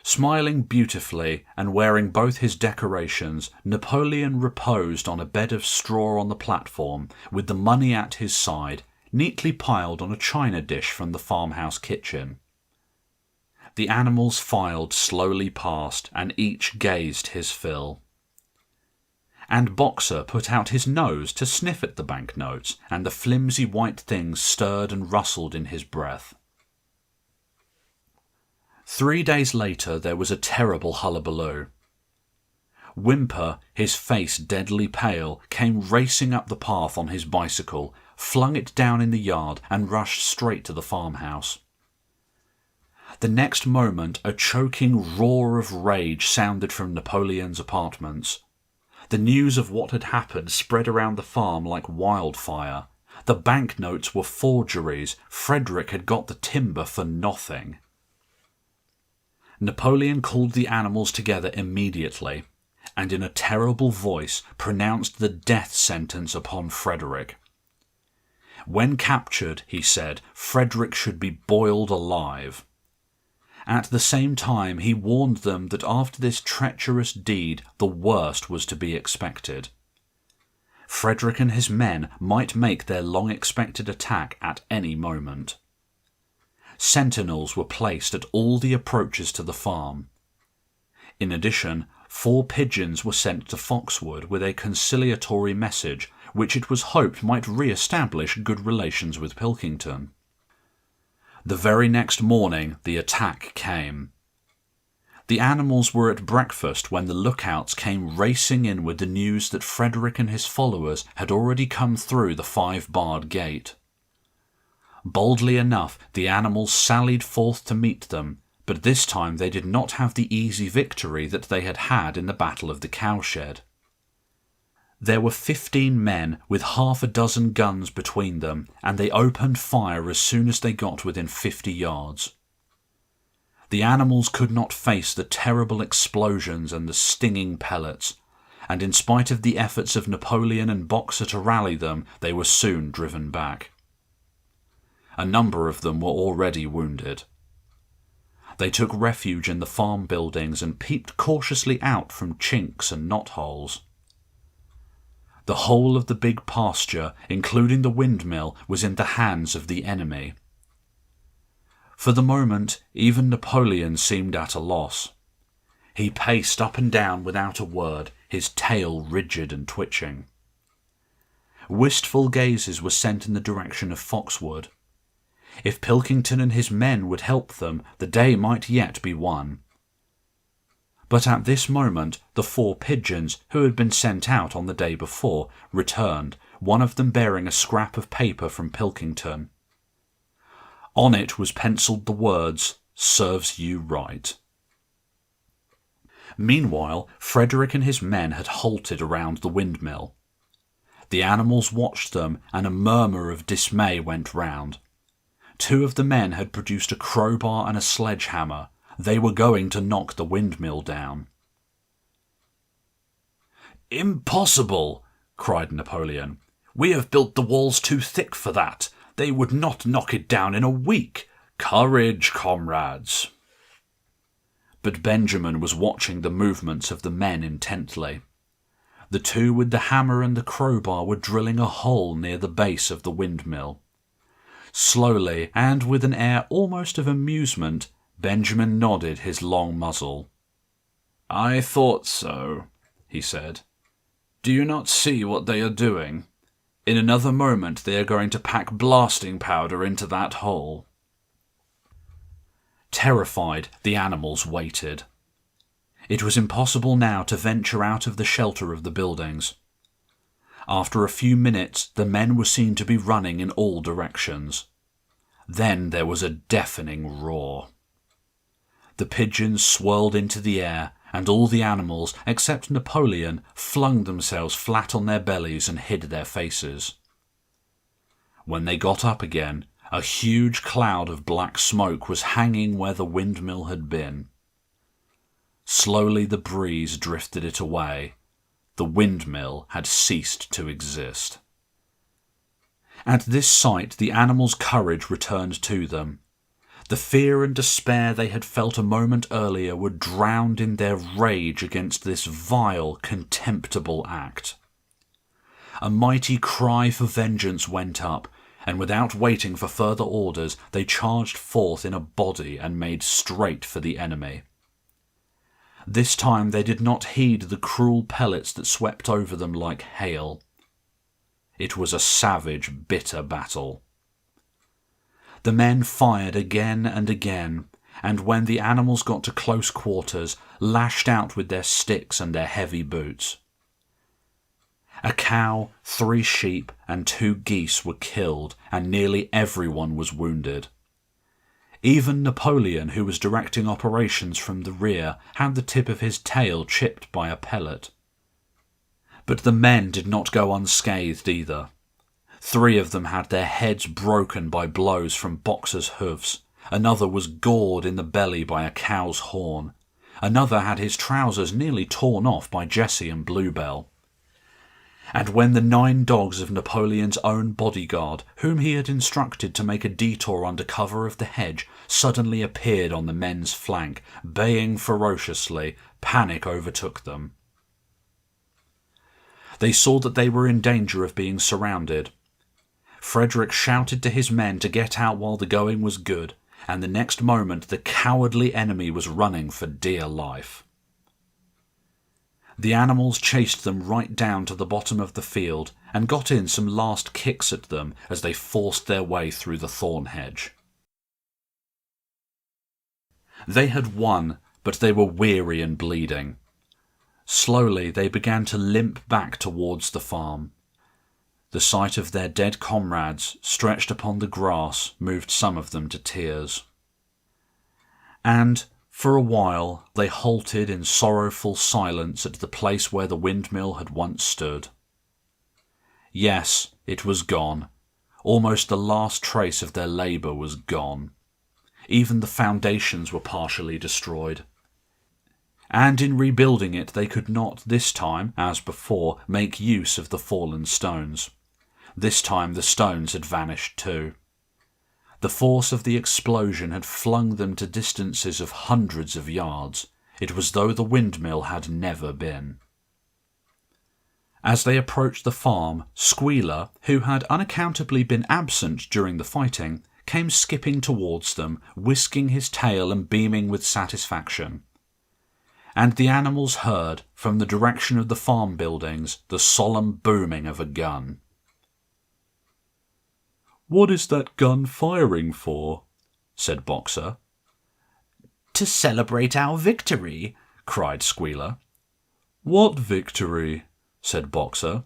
Smiling beautifully and wearing both his decorations, Napoleon reposed on a bed of straw on the platform, with the money at his side, neatly piled on a china dish from the farmhouse kitchen. The animals filed slowly past, and each gazed his fill. And Boxer put out his nose to sniff at the banknotes, and the flimsy white things stirred and rustled in his breath. 3 days later there was a terrible hullabaloo. Whymper, his face deadly pale, came racing up the path on his bicycle, flung it down in the yard, and rushed straight to the farmhouse. The next moment a choking roar of rage sounded from Napoleon's apartments. The news of what had happened spread around the farm like wildfire. The banknotes were forgeries. Frederick had got the timber for nothing. Napoleon called the animals together immediately, and in a terrible voice pronounced the death sentence upon Frederick. When captured, he said, Frederick should be boiled alive. At the same time, he warned them that after this treacherous deed, the worst was to be expected. Frederick and his men might make their long-expected attack at any moment. Sentinels were placed at all the approaches to the farm. In addition, 4 pigeons were sent to Foxwood with a conciliatory message, which it was hoped might re-establish good relations with Pilkington. The very next morning the attack came. The animals were at breakfast when the lookouts came racing in with the news that Frederick and his followers had already come through the 5-barred gate. Boldly enough, the animals sallied forth to meet them, but this time they did not have the easy victory that they had had in the Battle of the Cowshed. There were 15 men with half a dozen guns between them, and they opened fire as soon as they got within 50 yards. The animals could not face the terrible explosions and the stinging pellets, and in spite of the efforts of Napoleon and Boxer to rally them, they were soon driven back. A number of them were already wounded. They took refuge in the farm buildings and peeped cautiously out from chinks and knotholes. The whole of the big pasture, including the windmill, was in the hands of the enemy. For the moment, even Napoleon seemed at a loss. He paced up and down without a word, his tail rigid and twitching. Wistful gazes were sent in the direction of Foxwood. If Pilkington and his men would help them, the day might yet be won. But at this moment the 4 pigeons, who had been sent out on the day before, returned, one of them bearing a scrap of paper from Pilkington. On it was pencilled the words, "Serves you right." Meanwhile, Frederick and his men had halted around the windmill. The animals watched them, and a murmur of dismay went round. 2 of the men had produced a crowbar and a sledgehammer. They were going to knock the windmill down. "Impossible!" cried Napoleon. "We have built the walls too thick for that. They would not knock it down in a week. Courage, comrades!" but Benjamin was watching the movements of the men intently. The two with the hammer and the crowbar were drilling a hole near the base of the windmill. Slowly, and with an air almost of amusement, Benjamin nodded his long muzzle. "I thought so," he said. "Do you not see what they are doing? In another moment they are going to pack blasting powder into that hole." Terrified, the animals waited. It was impossible now to venture out of the shelter of the buildings. After a few minutes, the men were seen to be running in all directions. Then there was a deafening roar. The pigeons swirled into the air, and all the animals, except Napoleon, flung themselves flat on their bellies and hid their faces. When they got up again, a huge cloud of black smoke was hanging where the windmill had been. Slowly the breeze drifted it away. The windmill had ceased to exist. At this sight the animals' courage returned to them. The fear and despair they had felt a moment earlier were drowned in their rage against this vile, contemptible act. A mighty cry for vengeance went up, and without waiting for further orders, they charged forth in a body and made straight for the enemy. This time they did not heed the cruel pellets that swept over them like hail. It was a savage, bitter battle. The men fired again and again, and when the animals got to close quarters, lashed out with their sticks and their heavy boots. A cow, 3 sheep, and 2 geese were killed, and nearly everyone was wounded. Even Napoleon, who was directing operations from the rear, had the tip of his tail chipped by a pellet. But the men did not go unscathed either. 3 of them had their heads broken by blows from Boxer's hoofs. Another was gored in the belly by a cow's horn. Another had his trousers nearly torn off by Jessie and Bluebell. And when the 9 dogs of Napoleon's own bodyguard, whom he had instructed to make a detour under cover of the hedge, suddenly appeared on the men's flank, baying ferociously, panic overtook them. They saw that they were in danger of being surrounded. Frederick shouted to his men to get out while the going was good, and the next moment the cowardly enemy was running for dear life. The animals chased them right down to the bottom of the field and got in some last kicks at them as they forced their way through the thorn hedge. They had won, but they were weary and bleeding. Slowly they began to limp back towards the farm. The sight of their dead comrades stretched upon the grass moved some of them to tears. And for a while they halted in sorrowful silence at the place where the windmill had once stood. Yes, it was gone. Almost the last trace of their labour was gone. Even the foundations were partially destroyed. And in rebuilding it they could not this time, as before, make use of the fallen stones. This time the stones had vanished too. The force of the explosion had flung them to distances of hundreds of yards. It was though the windmill had never been. As they approached the farm, Squealer, who had unaccountably been absent during the fighting, came skipping towards them, whisking his tail and beaming with satisfaction. And the animals heard, from the direction of the farm buildings, the solemn booming of a gun. "What is that gun firing for?" said Boxer. "To celebrate our victory," cried Squealer. "What victory?" said Boxer.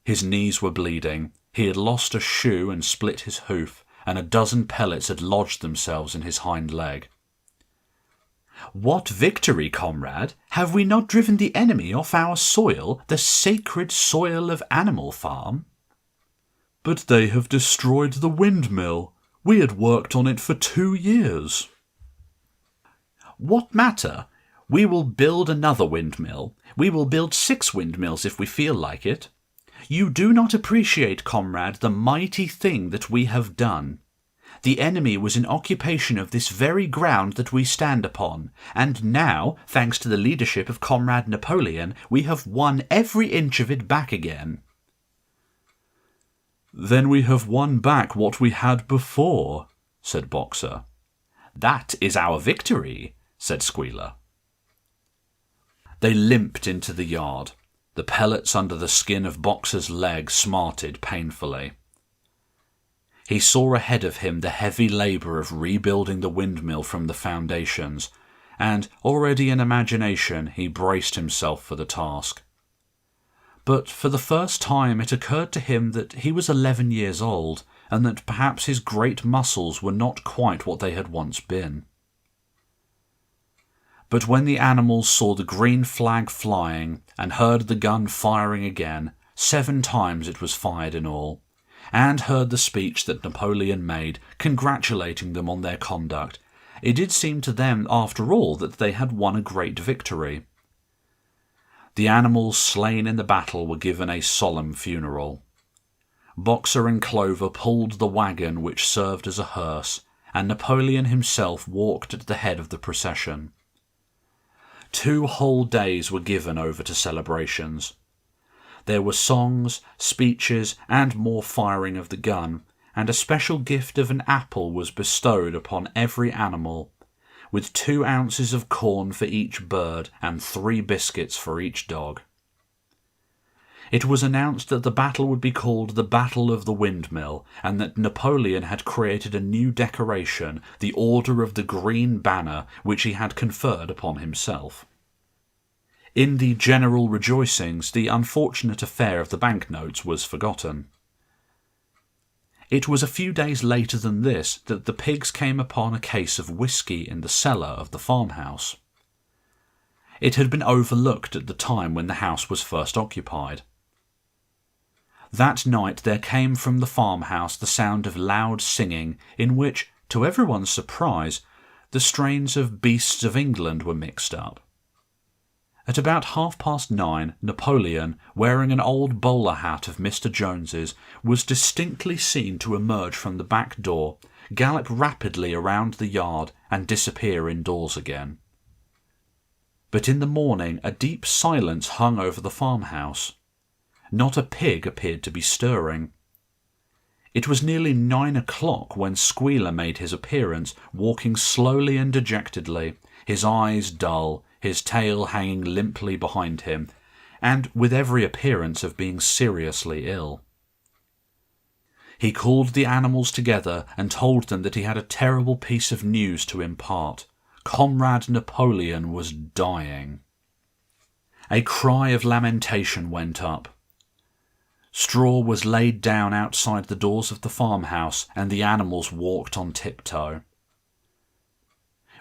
His knees were bleeding. He had lost a shoe and split his hoof, and a dozen pellets had lodged themselves in his hind leg. "What victory, comrade? Have we not driven the enemy off our soil, the sacred soil of Animal Farm?" "But they have destroyed the windmill. We had worked on it for 2 years. "What matter? We will build another windmill. We will build 6 windmills if we feel like it. You do not appreciate, comrade, the mighty thing that we have done. The enemy was in occupation of this very ground that we stand upon, and now, thanks to the leadership of Comrade Napoleon, we have won every inch of it back again." "Then we have won back what we had before," said Boxer. "That is our victory," said Squealer. They limped into the yard. The pellets under the skin of Boxer's leg smarted painfully. He saw ahead of him the heavy labour of rebuilding the windmill from the foundations, and, already in imagination, he braced himself for the task. But for the first time it occurred to him that he was 11 years old, and that perhaps his great muscles were not quite what they had once been. But when the animals saw the green flag flying, and heard the gun firing again, 7 times it was fired in all, and heard the speech that Napoleon made, congratulating them on their conduct, it did seem to them, after all, that they had won a great victory. The animals slain in the battle were given a solemn funeral. Boxer and Clover pulled the wagon which served as a hearse, and Napoleon himself walked at the head of the procession. 2 whole days were given over to celebrations. There were songs, speeches, and more firing of the gun, and a special gift of an apple was bestowed upon every animal, with 2 ounces of corn for each bird and 3 biscuits for each dog. It was announced that the battle would be called the Battle of the Windmill, and that Napoleon had created a new decoration, the Order of the Green Banner, which he had conferred upon himself. In the general rejoicings, the unfortunate affair of the banknotes was forgotten. It was a few days later than this that the pigs came upon a case of whisky in the cellar of the farmhouse. It had been overlooked at the time when the house was first occupied. That night there came from the farmhouse the sound of loud singing, in which, to everyone's surprise, the strains of Beasts of England were mixed up. At about 9:30, Napoleon, wearing an old bowler hat of Mr. Jones's, was distinctly seen to emerge from the back door, gallop rapidly around the yard, and disappear indoors again. But in the morning a deep silence hung over the farmhouse. Not a pig appeared to be stirring. It was nearly 9 o'clock when Squealer made his appearance, walking slowly and dejectedly, his eyes dull, his tail hanging limply behind him, and with every appearance of being seriously ill. He called the animals together and told them that he had a terrible piece of news to impart. Comrade Napoleon was dying. A cry of lamentation went up. Straw was laid down outside the doors of the farmhouse, and the animals walked on tiptoe.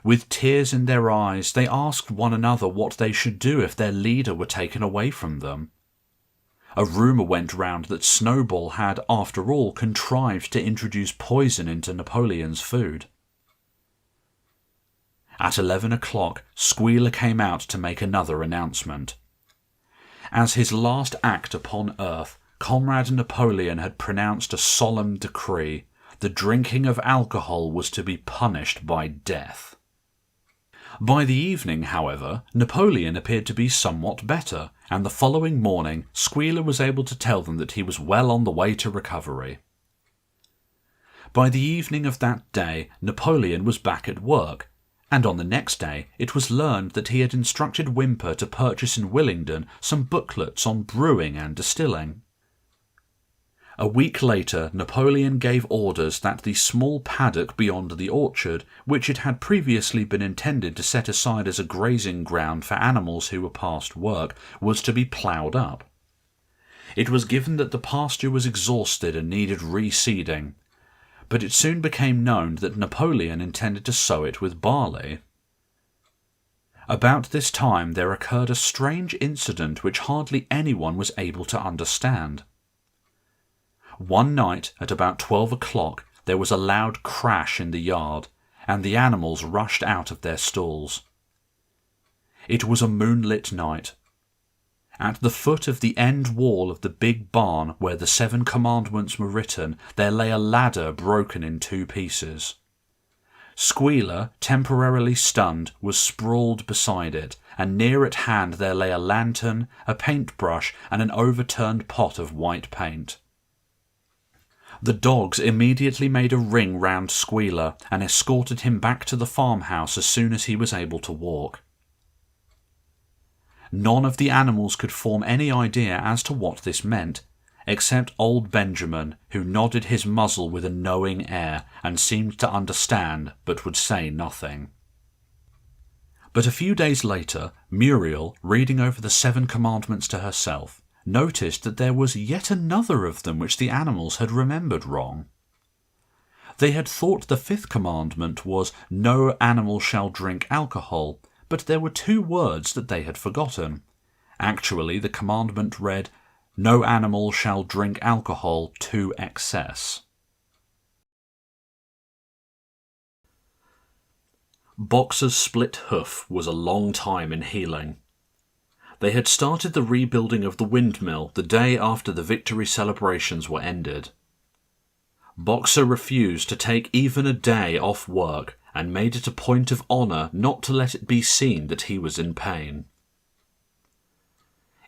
With tears in their eyes, they asked one another what they should do if their leader were taken away from them. A rumour went round that Snowball had, after all, contrived to introduce poison into Napoleon's food. At 11 o'clock, Squealer came out to make another announcement. As his last act upon earth, Comrade Napoleon had pronounced a solemn decree. The drinking of alcohol was to be punished by death. By the evening, however, Napoleon appeared to be somewhat better, and the following morning Squealer was able to tell them that he was well on the way to recovery. By the evening of that day, Napoleon was back at work, and on the next day it was learned that he had instructed Whymper to purchase in Willingdon some booklets on brewing and distilling. A week later, Napoleon gave orders that the small paddock beyond the orchard, which it had previously been intended to set aside as a grazing ground for animals who were past work, was to be ploughed up. It was given that the pasture was exhausted and needed reseeding, but it soon became known that Napoleon intended to sow it with barley. About this time there occurred a strange incident which hardly anyone was able to understand. One night, at about 12 o'clock, there was a loud crash in the yard, and the animals rushed out of their stalls. It was a moonlit night. At the foot of the end wall of the big barn where the 7 commandments were written, there lay a ladder broken in 2 pieces. Squealer, temporarily stunned, was sprawled beside it, and near at hand there lay a lantern, a paintbrush, and an overturned pot of white paint. The dogs immediately made a ring round Squealer and escorted him back to the farmhouse as soon as he was able to walk. None of the animals could form any idea as to what this meant, except old Benjamin, who nodded his muzzle with a knowing air and seemed to understand but would say nothing. But a few days later, Muriel, reading over the 7 commandments to herself, noticed that there was yet another of them which the animals had remembered wrong. They had thought the 5th commandment was, "No animal shall drink alcohol," but there were 2 words that they had forgotten. Actually, the commandment read, "No animal shall drink alcohol to excess." Boxer's split hoof was a long time in healing. They had started the rebuilding of the windmill the day after the victory celebrations were ended. Boxer refused to take even a day off work and made it a point of honour not to let it be seen that he was in pain.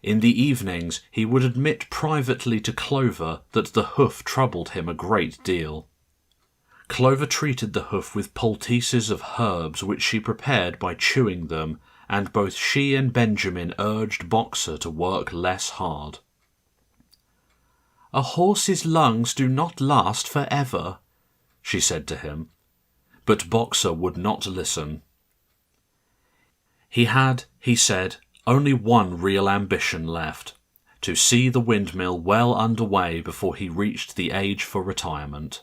In the evenings he would admit privately to Clover that the hoof troubled him a great deal. Clover treated the hoof with poultices of herbs which she prepared by chewing them, and both she and Benjamin urged Boxer to work less hard. "A horse's lungs do not last for ever," she said to him, but Boxer would not listen. He had, he said, only one real ambition left, to see the windmill well under way before he reached the age for retirement.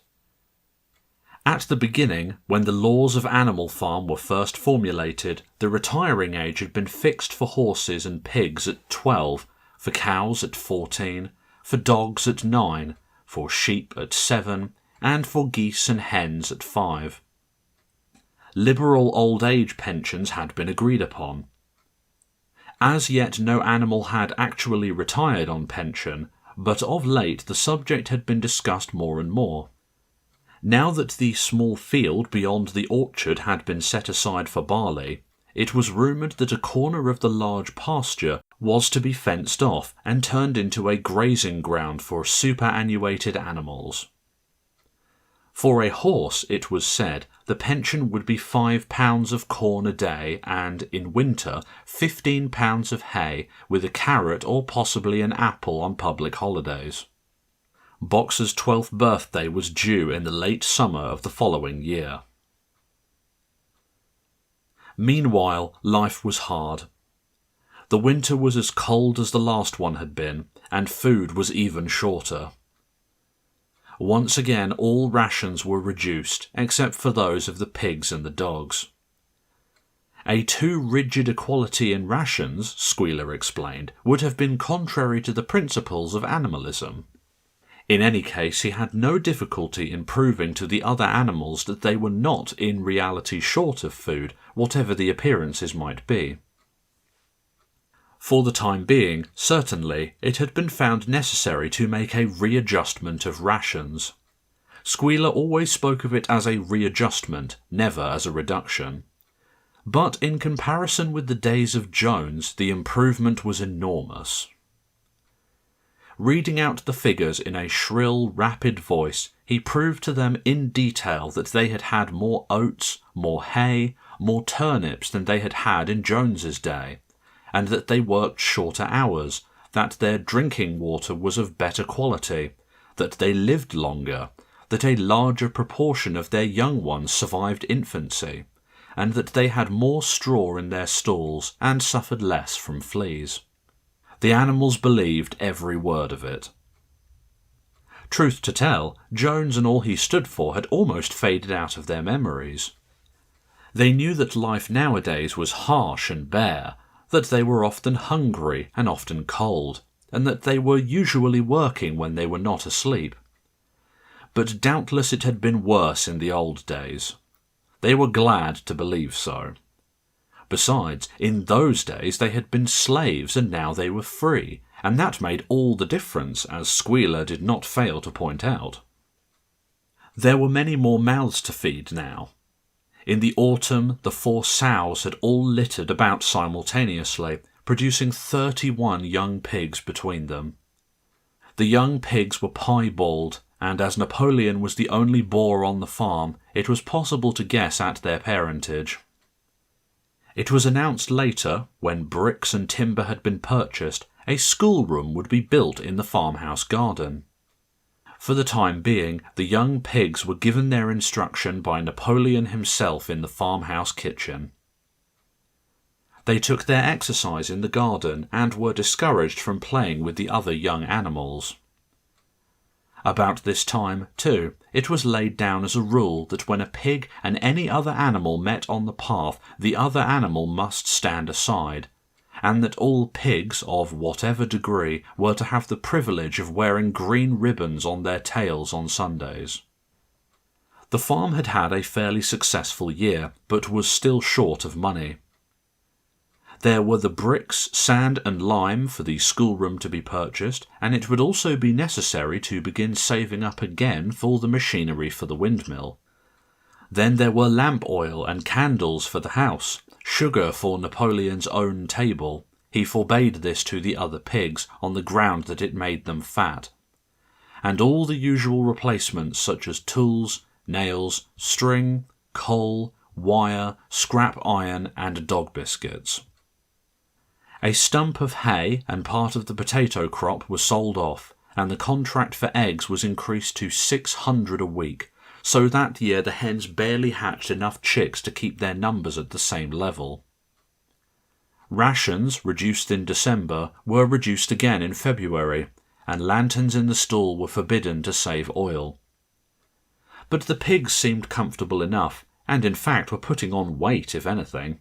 At the beginning, when the laws of Animal Farm were first formulated, the retiring age had been fixed for horses and pigs at 12, for cows at 14, for dogs at 9, for sheep at 7, and for geese and hens at 5. Liberal old age pensions had been agreed upon. As yet no animal had actually retired on pension, but of late the subject had been discussed more and more. Now that the small field beyond the orchard had been set aside for barley, it was rumoured that a corner of the large pasture was to be fenced off and turned into a grazing ground for superannuated animals. For a horse, it was said, the pension would be £5 of corn a day and, in winter, £15 of hay, with a carrot or possibly an apple on public holidays. Boxer's 12th birthday was due in the late summer of the following year. Meanwhile, life was hard. The winter was as cold as the last one had been, and food was even shorter. Once again all rations were reduced, except for those of the pigs and the dogs. A too rigid equality in rations, Squealer explained, would have been contrary to the principles of animalism. In any case, he had no difficulty in proving to the other animals that they were not in reality short of food, whatever the appearances might be. For the time being, certainly, it had been found necessary to make a readjustment of rations. Squealer always spoke of it as a readjustment, never as a reduction. But in comparison with the days of Jones, the improvement was enormous. Reading out the figures in a shrill, rapid voice, he proved to them in detail that they had had more oats, more hay, more turnips than they had had in Jones's day, and that they worked shorter hours, that their drinking water was of better quality, that they lived longer, that a larger proportion of their young ones survived infancy, and that they had more straw in their stalls and suffered less from fleas. The animals believed every word of it. Truth to tell, Jones and all he stood for had almost faded out of their memories. They knew that life nowadays was harsh and bare, that they were often hungry and often cold, and that they were usually working when they were not asleep. But doubtless it had been worse in the old days. They were glad to believe so. Besides, in those days they had been slaves and now they were free, and that made all the difference, as Squealer did not fail to point out. There were many more mouths to feed now. In the autumn, the 4 sows had all littered about simultaneously, producing 31 young pigs between them. The young pigs were piebald, and as Napoleon was the only boar on the farm, it was possible to guess at their parentage. It was announced later, when bricks and timber had been purchased, a schoolroom would be built in the farmhouse garden. For the time being, the young pigs were given their instruction by Napoleon himself in the farmhouse kitchen. They took their exercise in the garden and were discouraged from playing with the other young animals. About this time, too, it was laid down as a rule that when a pig and any other animal met on the path, the other animal must stand aside, and that all pigs, of whatever degree, were to have the privilege of wearing green ribbons on their tails on Sundays. The farm had had a fairly successful year, but was still short of money. There were the bricks, sand and lime for the schoolroom to be purchased, and it would also be necessary to begin saving up again for the machinery for the windmill. Then there were lamp oil and candles for the house, sugar for Napoleon's own table. He forbade this to the other pigs on the ground that it made them fat. And all the usual replacements such as tools, nails, string, coal, wire, scrap iron and dog biscuits. A stump of hay and part of the potato crop were sold off, and the contract for eggs was increased to 600 a week, so that year the hens barely hatched enough chicks to keep their numbers at the same level. Rations, reduced in December, were reduced again in February, and lanterns in the stall were forbidden to save oil. But the pigs seemed comfortable enough, and in fact were putting on weight if anything.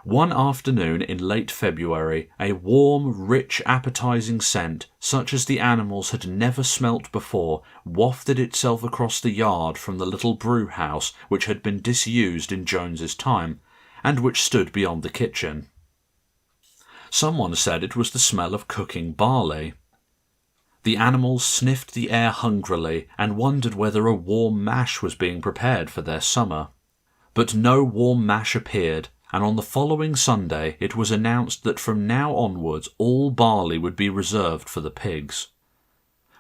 One afternoon in late February, a warm, rich, appetizing scent, such as the animals had never smelt before, wafted itself across the yard from the little brew-house which had been disused in Jones's time, and which stood beyond the kitchen. Someone said it was the smell of cooking barley. The animals sniffed the air hungrily and wondered whether a warm mash was being prepared for their summer. But no warm mash appeared, and on the following Sunday it was announced that from now onwards all barley would be reserved for the pigs.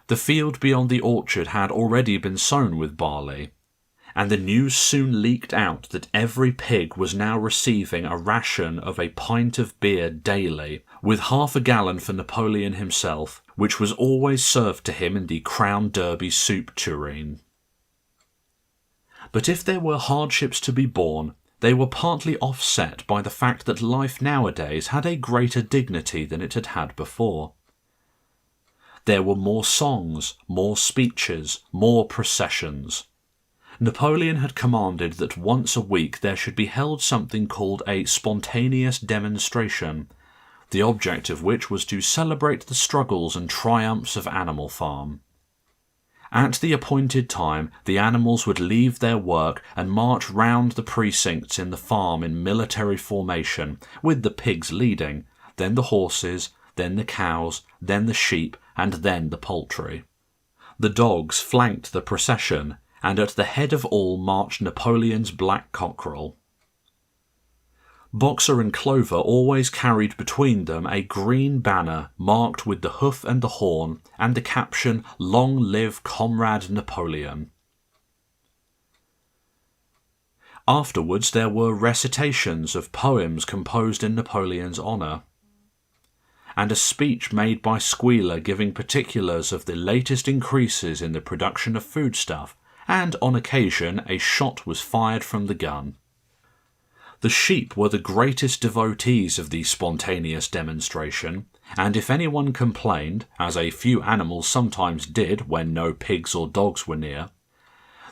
The field beyond the orchard had already been sown with barley, and the news soon leaked out that every pig was now receiving a ration of a pint of beer daily, with half a gallon for Napoleon himself, which was always served to him in the Crown Derby soup tureen. But if there were hardships to be borne, they were partly offset by the fact that life nowadays had a greater dignity than it had had before. There were more songs, more speeches, more processions. Napoleon had commanded that once a week there should be held something called a spontaneous demonstration, the object of which was to celebrate the struggles and triumphs of Animal Farm. At the appointed time, the animals would leave their work and march round the precincts in the farm in military formation, with the pigs leading, then the horses, then the cows, then the sheep, and then the poultry. The dogs flanked the procession, and at the head of all marched Napoleon's black cockerel. Boxer and Clover always carried between them a green banner marked with the hoof and the horn, and the caption, "Long live Comrade Napoleon." Afterwards there were recitations of poems composed in Napoleon's honour, and a speech made by Squealer giving particulars of the latest increases in the production of foodstuff, and on occasion a shot was fired from the gun. The sheep were the greatest devotees of the spontaneous demonstration, and if anyone complained, as a few animals sometimes did when no pigs or dogs were near,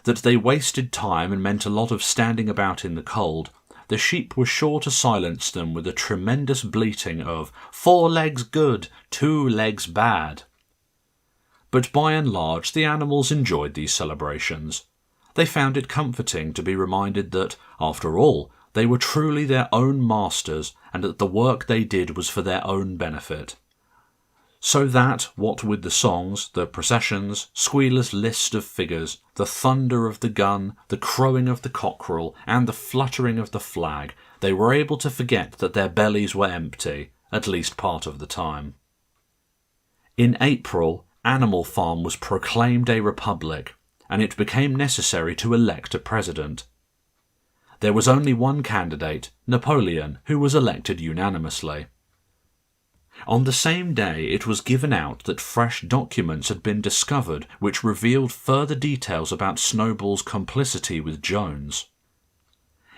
that they wasted time and meant a lot of standing about in the cold, the sheep were sure to silence them with a tremendous bleating of 4 legs good, 2 legs bad. But by and large the animals enjoyed these celebrations. They found it comforting to be reminded that, after all, they were truly their own masters and that the work they did was for their own benefit. So that, what with the songs, the processions, Squealer's list of figures, the thunder of the gun, the crowing of the cockerel, and the fluttering of the flag, they were able to forget that their bellies were empty, at least part of the time. In April, Animal Farm was proclaimed a republic, and it became necessary to elect a president. There was only one candidate, Napoleon, who was elected unanimously. On the same day, it was given out that fresh documents had been discovered which revealed further details about Snowball's complicity with Jones.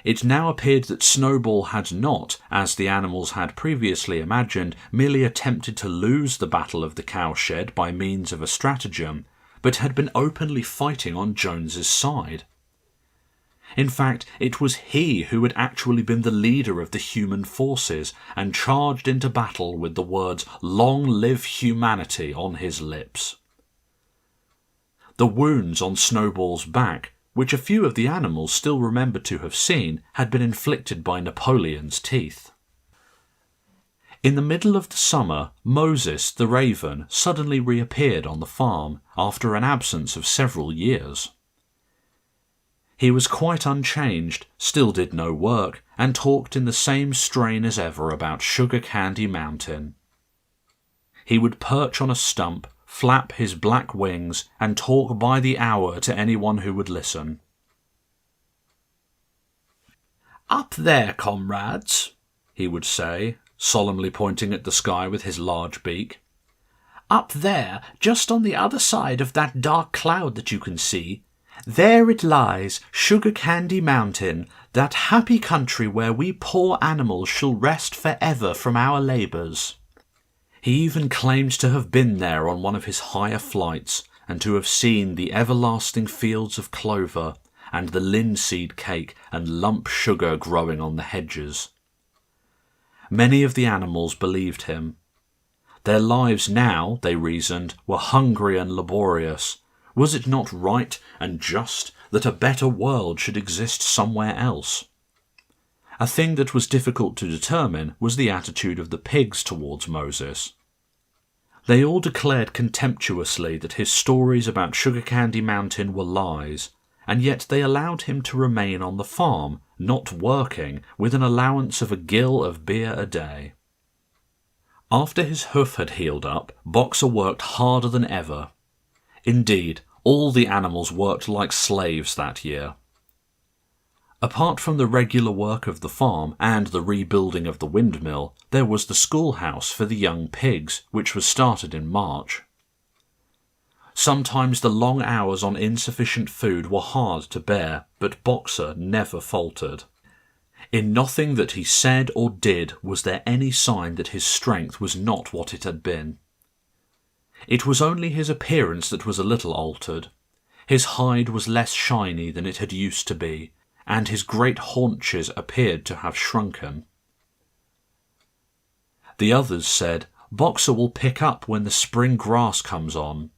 It now appeared that Snowball had not, as the animals had previously imagined, merely attempted to lose the Battle of the Cowshed by means of a stratagem, but had been openly fighting on Jones's side. In fact, it was he who had actually been the leader of the human forces and charged into battle with the words "Long live humanity" on his lips. The wounds on Snowball's back, which a few of the animals still remembered to have seen, had been inflicted by Napoleon's teeth. In the middle of the summer, Moses the raven suddenly reappeared on the farm after an absence of several years. He was quite unchanged, still did no work, and talked in the same strain as ever about Sugar Candy Mountain. He would perch on a stump, flap his black wings, and talk by the hour to anyone who would listen. "Up there, comrades," he would say, solemnly pointing at the sky with his large beak. "Up there, just on the other side of that dark cloud that you can see, there it lies, Sugar Candy Mountain, that happy country where we poor animals shall rest forever from our labours." He even claimed to have been there on one of his higher flights, and to have seen the everlasting fields of clover, and the linseed cake and lump sugar growing on the hedges. Many of the animals believed him. Their lives now, they reasoned, were hungry and laborious. Was it not right and just that a better world should exist somewhere else? A thing that was difficult to determine was the attitude of the pigs towards Moses. They all declared contemptuously that his stories about Sugar Candy Mountain were lies, and yet they allowed him to remain on the farm, not working, with an allowance of a gill of beer a day. After his hoof had healed up, Boxer worked harder than ever. Indeed, all the animals worked like slaves that year. Apart from the regular work of the farm and the rebuilding of the windmill, there was the schoolhouse for the young pigs, which was started in March. Sometimes the long hours on insufficient food were hard to bear, but Boxer never faltered. In nothing that he said or did was there any sign that his strength was not what it had been. It was only his appearance that was a little altered. His hide was less shiny than it had used to be, and his great haunches appeared to have shrunken. The others said, "Boxer will pick up when the spring grass comes on."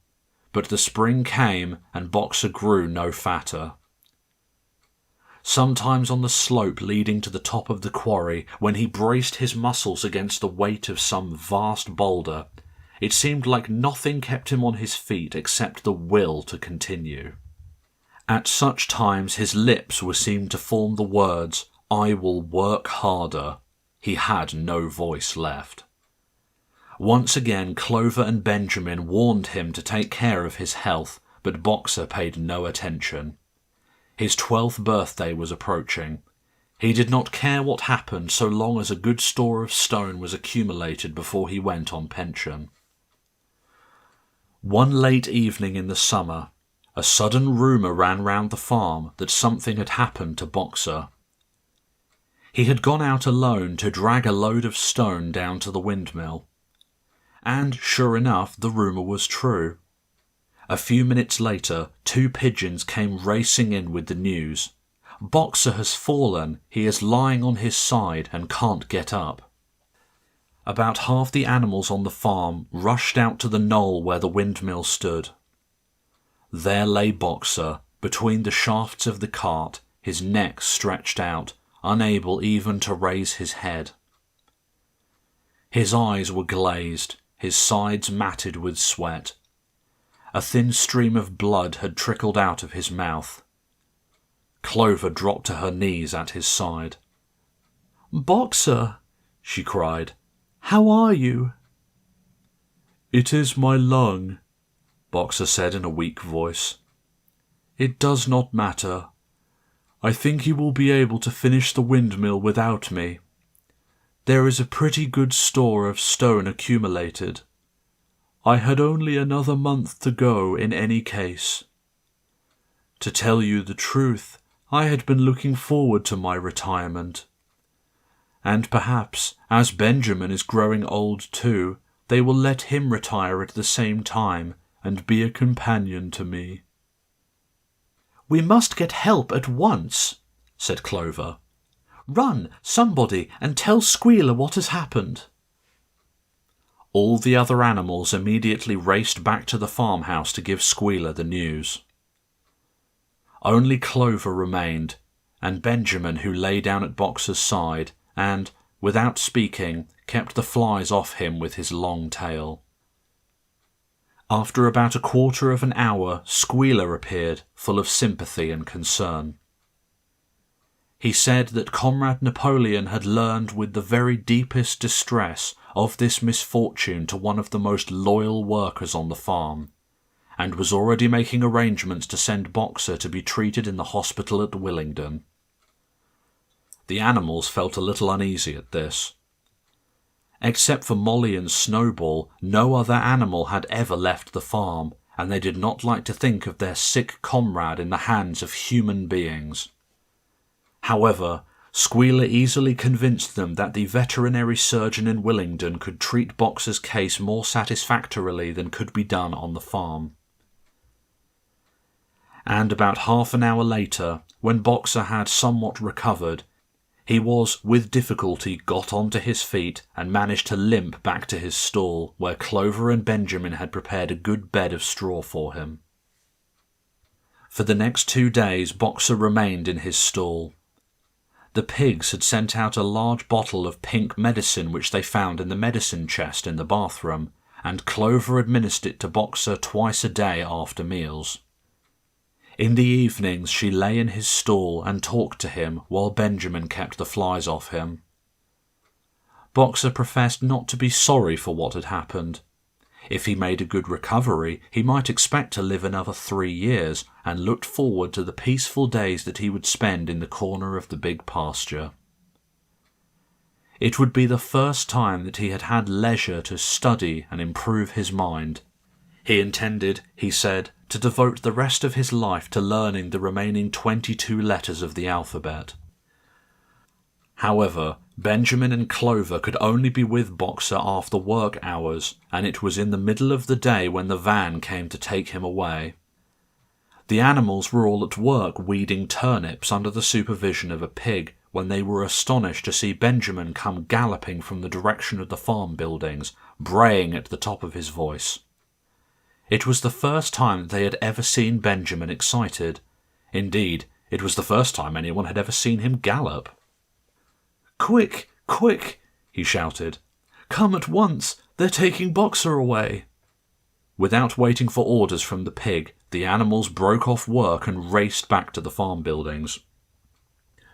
But the spring came, and Boxer grew no fatter. Sometimes on the slope leading to the top of the quarry, when he braced his muscles against the weight of some vast boulder, it seemed like nothing kept him on his feet except the will to continue. At such times his lips were seen to form the words, "I will work harder." He had no voice left. Once again Clover and Benjamin warned him to take care of his health, but Boxer paid no attention. His 12th birthday was approaching. He did not care what happened so long as a good store of stone was accumulated before he went on pension. One late evening in the summer, a sudden rumour ran round the farm that something had happened to Boxer. He had gone out alone to drag a load of stone down to the windmill. And, sure enough, the rumour was true. A few minutes later, 2 pigeons came racing in with the news. "Boxer has fallen. He is lying on his side and can't get up." About half the animals on the farm rushed out to the knoll where the windmill stood. There lay Boxer, between the shafts of the cart, his neck stretched out, unable even to raise his head. His eyes were glazed, his sides matted with sweat. A thin stream of blood had trickled out of his mouth. Clover dropped to her knees at his side. "Boxer," she cried, "how are you?" "It is my lung," Boxer said in a weak voice. "It does not matter. I think you will be able to finish the windmill without me. There is a pretty good store of stone accumulated. I had only another month to go in any case. To tell you the truth, I had been looking forward to my retirement. And perhaps, as Benjamin is growing old too, they will let him retire at the same time and be a companion to me." "We must get help at once," said Clover. "Run, somebody, and tell Squealer what has happened." All the other animals immediately raced back to the farmhouse to give Squealer the news. Only Clover remained, and Benjamin, who lay down at Boxer's side and, without speaking, kept the flies off him with his long tail. After about a quarter of an hour, Squealer appeared, full of sympathy and concern. He said that Comrade Napoleon had learned with the very deepest distress of this misfortune to one of the most loyal workers on the farm, and was already making arrangements to send Boxer to be treated in the hospital at Willingdon. The animals felt a little uneasy at this. Except for Molly and Snowball, no other animal had ever left the farm, and they did not like to think of their sick comrade in the hands of human beings. However, Squealer easily convinced them that the veterinary surgeon in Willingdon could treat Boxer's case more satisfactorily than could be done on the farm. And about half an hour later, when Boxer had somewhat recovered, he was, with difficulty, got onto his feet and managed to limp back to his stall, where Clover and Benjamin had prepared a good bed of straw for him. For the next 2 days, Boxer remained in his stall. The pigs had sent out a large bottle of pink medicine which they found in the medicine chest in the bathroom, and Clover administered it to Boxer twice a day after meals. In the evenings she lay in his stall and talked to him while Benjamin kept the flies off him. Boxer professed not to be sorry for what had happened. If he made a good recovery, he might expect to live another 3 years, and looked forward to the peaceful days that he would spend in the corner of the big pasture. It would be the first time that he had had leisure to study and improve his mind. He intended, he said, to devote the rest of his life to learning the remaining 22 letters of the alphabet. However, Benjamin and Clover could only be with Boxer after work hours, and it was in the middle of the day when the van came to take him away. The animals were all at work weeding turnips under the supervision of a pig, when they were astonished to see Benjamin come galloping from the direction of the farm buildings, braying at the top of his voice. It was the first time that they had ever seen Benjamin excited. Indeed, it was the first time anyone had ever seen him gallop. "Quick, quick," he shouted. "Come at once, they're taking Boxer away." Without waiting for orders from the pig, the animals broke off work and raced back to the farm buildings.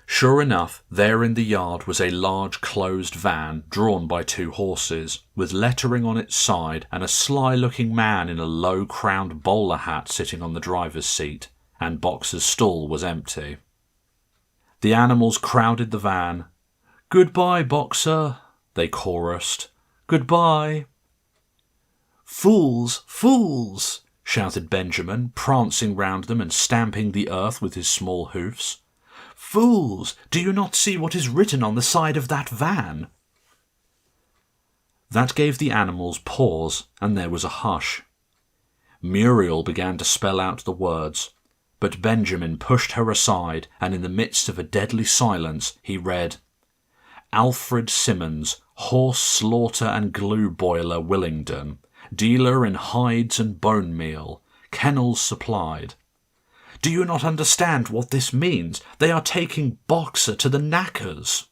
Sure enough, there in the yard was a large closed van drawn by 2 horses, with lettering on its side and a sly-looking man in a low-crowned bowler hat sitting on the driver's seat, and Boxer's stall was empty. The animals crowded the van. "Goodbye, Boxer," they chorused. "Goodbye." "Fools, fools!" shouted Benjamin, prancing round them and stamping the earth with his small hoofs. "Fools! Do you not see what is written on the side of that van?" That gave the animals pause, and there was a hush. Muriel began to spell out the words, but Benjamin pushed her aside, and in the midst of a deadly silence he read, "Alfred Simmons, horse slaughter and glue boiler, Willingdon, dealer in hides and bone meal, kennels supplied. Do you not understand what this means? They are taking Boxer to the knackers."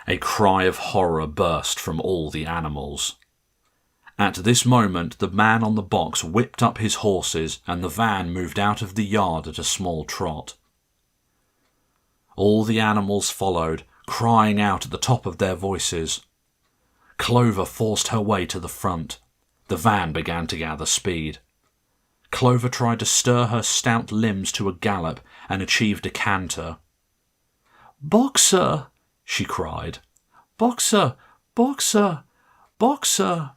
A cry of horror burst from all the animals. At this moment the man on the box whipped up his horses and the van moved out of the yard at a small trot. All the animals followed, crying out at the top of their voices. Clover forced her way to the front. The van began to gather speed. Clover tried to stir her stout limbs to a gallop and achieved a canter. "Boxer!" she cried. "Boxer! Boxer! Boxer!"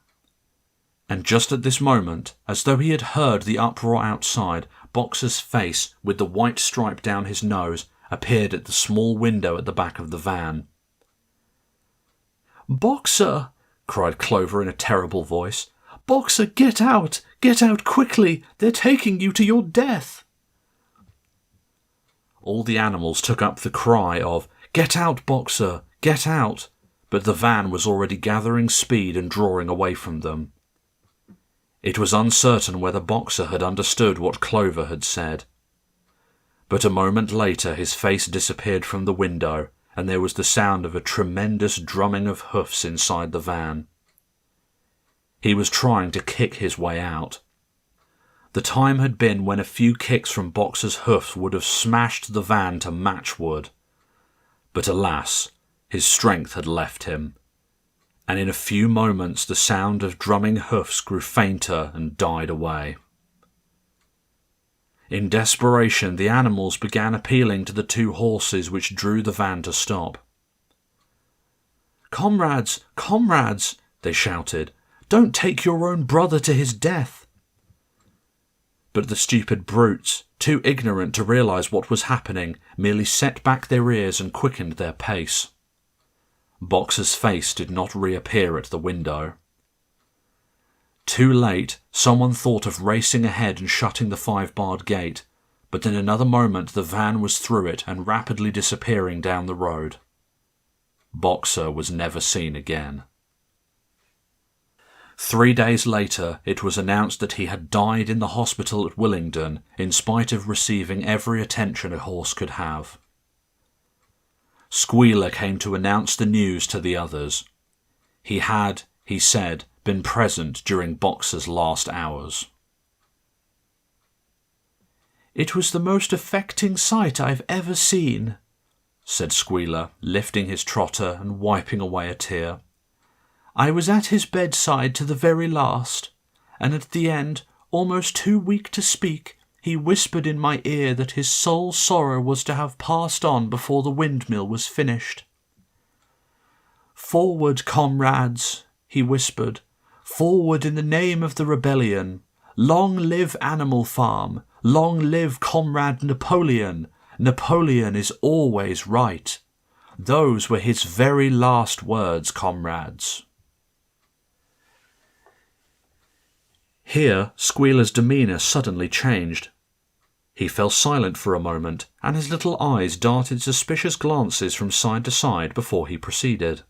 And just at this moment, as though he had heard the uproar outside, Boxer's face, with the white stripe down his nose, appeared at the small window at the back of the van. "Boxer!" cried Clover in a terrible voice. "Boxer, get out! Get out quickly! They're taking you to your death!" All the animals took up the cry of, "Get out, Boxer! Get out!" but the van was already gathering speed and drawing away from them. It was uncertain whether Boxer had understood what Clover had said. But a moment later his face disappeared from the window, and there was the sound of a tremendous drumming of hoofs inside the van. He was trying to kick his way out. The time had been when a few kicks from Boxer's hoofs would have smashed the van to matchwood. But alas, his strength had left him, and in a few moments the sound of drumming hoofs grew fainter and died away. In desperation, the animals began appealing to the two horses which drew the van to stop. "Comrades, comrades," they shouted, "don't take your own brother to his death." But the stupid brutes, too ignorant to realize what was happening, merely set back their ears and quickened their pace. Boxer's face did not reappear at the window. Too late, someone thought of racing ahead and shutting the 5-barred gate, but in another moment the van was through it and rapidly disappearing down the road. Boxer was never seen again. 3 days later, it was announced that he had died in the hospital at Willingdon, in spite of receiving every attention a horse could have. Squealer came to announce the news to the others. He had, he said, been present during Boxer's last hours. "It was the most affecting sight I've ever seen," said Squealer, lifting his trotter and wiping away a tear. "I was at his bedside to the very last, and at the end, almost too weak to speak, he whispered in my ear that his sole sorrow was to have passed on before the windmill was finished. 'Forward, comrades,' he whispered, 'forward in the name of the rebellion. Long live Animal Farm! Long live Comrade Napoleon! Napoleon is always right.' Those were his very last words, comrades." Here Squealer's demeanour suddenly changed. He fell silent for a moment, and his little eyes darted suspicious glances from side to side before he proceeded.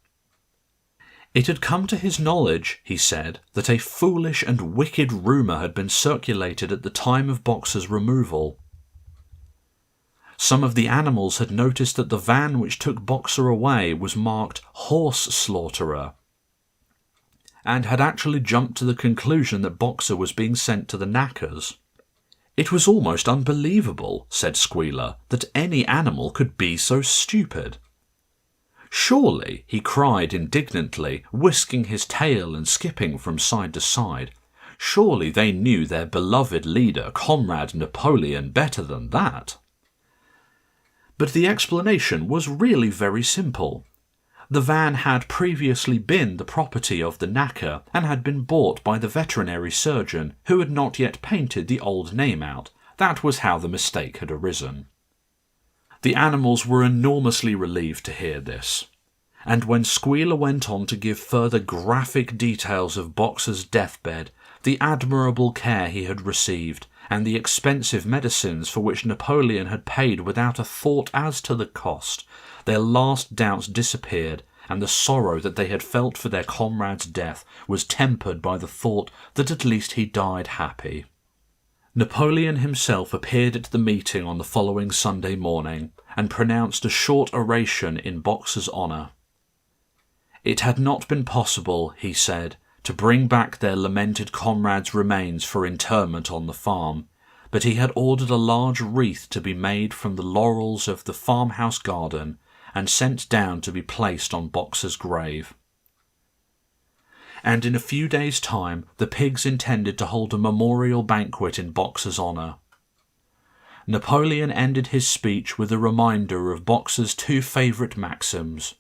It had come to his knowledge, he said, that a foolish and wicked rumour had been circulated at the time of Boxer's removal. Some of the animals had noticed that the van which took Boxer away was marked "Horse Slaughterer," and had actually jumped to the conclusion that Boxer was being sent to the knackers. It was almost unbelievable, said Squealer, that any animal could be so stupid. Surely, he cried indignantly, whisking his tail and skipping from side to side, surely they knew their beloved leader, Comrade Napoleon, better than that. But the explanation was really very simple. The van had previously been the property of the knacker and had been bought by the veterinary surgeon, who had not yet painted the old name out. That was how the mistake had arisen. The animals were enormously relieved to hear this, and when Squealer went on to give further graphic details of Boxer's deathbed, the admirable care he had received, and the expensive medicines for which Napoleon had paid without a thought as to the cost, their last doubts disappeared, and the sorrow that they had felt for their comrade's death was tempered by the thought that at least he died happy. Napoleon himself appeared at the meeting on the following Sunday morning and pronounced a short oration in Boxer's honour. It had not been possible, he said, to bring back their lamented comrade's remains for interment on the farm, but he had ordered a large wreath to be made from the laurels of the farmhouse garden and sent down to be placed on Boxer's grave. And in a few days' time the pigs intended to hold a memorial banquet in Boxer's honour. Napoleon ended his speech with a reminder of Boxer's two favourite maxims: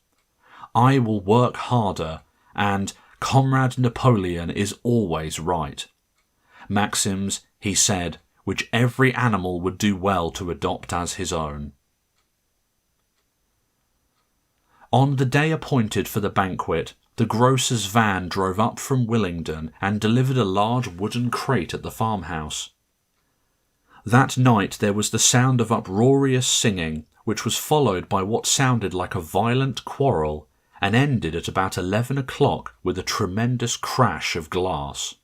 "I will work harder," and "Comrade Napoleon is always right." Maxims, he said, which every animal would do well to adopt as his own. On the day appointed for the banquet, the grocer's van drove up from Willingdon and delivered a large wooden crate at the farmhouse. That night there was the sound of uproarious singing, which was followed by what sounded like a violent quarrel, and ended at about 11 o'clock with a tremendous crash of glass.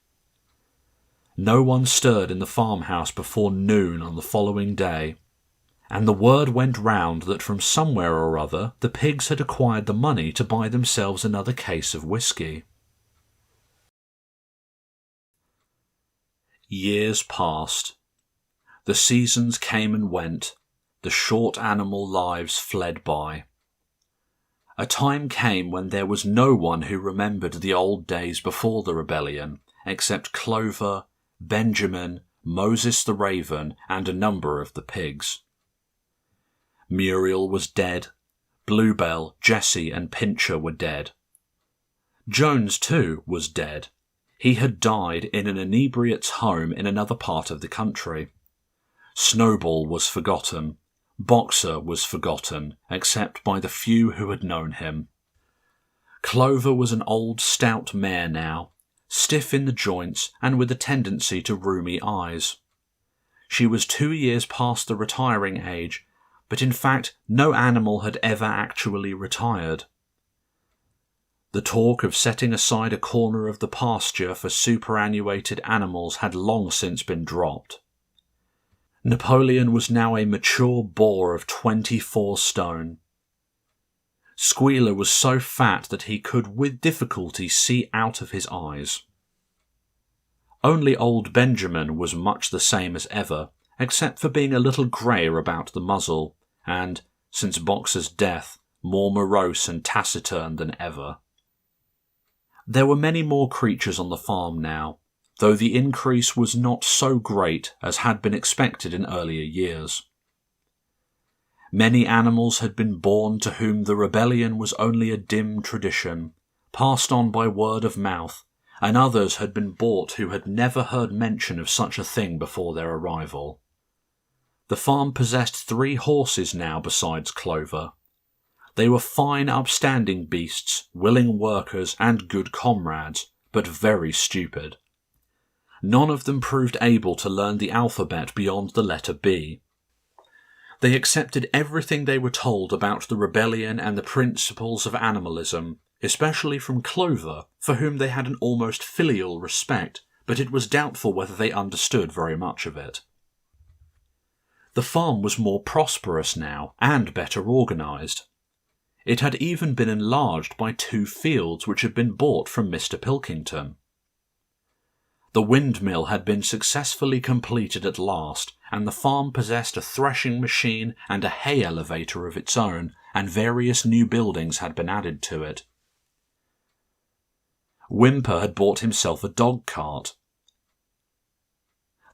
No one stirred in the farmhouse before noon on the following day, and the word went round that from somewhere or other the pigs had acquired the money to buy themselves another case of whisky. Years passed. The seasons came and went. The short animal lives fled by. A time came when there was no one who remembered the old days before the rebellion, except Clover, Benjamin, Moses the raven, and a number of the pigs. Muriel was dead. Bluebell, Jessie, and Pincher were dead. Jones, too, was dead. He had died in an inebriate's home in another part of the country. Snowball was forgotten. Boxer was forgotten, except by the few who had known him. Clover was an old stout mare now, stiff in the joints and with a tendency to rheumy eyes. She was 2 years past the retiring age, but in fact no animal had ever actually retired. The talk of setting aside a corner of the pasture for superannuated animals had long since been dropped. Napoleon was now a mature boar of 24 stone. Squealer was so fat that he could with difficulty see out of his eyes. Only old Benjamin was much the same as ever, except for being a little greyer about the muzzle, and, since Boxer's death, more morose and taciturn than ever. There were many more creatures on the farm now, though the increase was not so great as had been expected in earlier years. Many animals had been born to whom the rebellion was only a dim tradition, passed on by word of mouth, and others had been bought who had never heard mention of such a thing before their arrival. The farm possessed 3 horses now besides Clover. They were fine upstanding beasts, willing workers and good comrades, but very stupid. None of them proved able to learn the alphabet beyond the letter B. They accepted everything they were told about the rebellion and the principles of animalism, especially from Clover, for whom they had an almost filial respect, but it was doubtful whether they understood very much of it. The farm was more prosperous now, and better organised. It had even been enlarged by 2 fields which had been bought from Mr. Pilkington. The windmill had been successfully completed at last, and the farm possessed a threshing machine and a hay elevator of its own, and various new buildings had been added to it. Whymper had bought himself a dog-cart.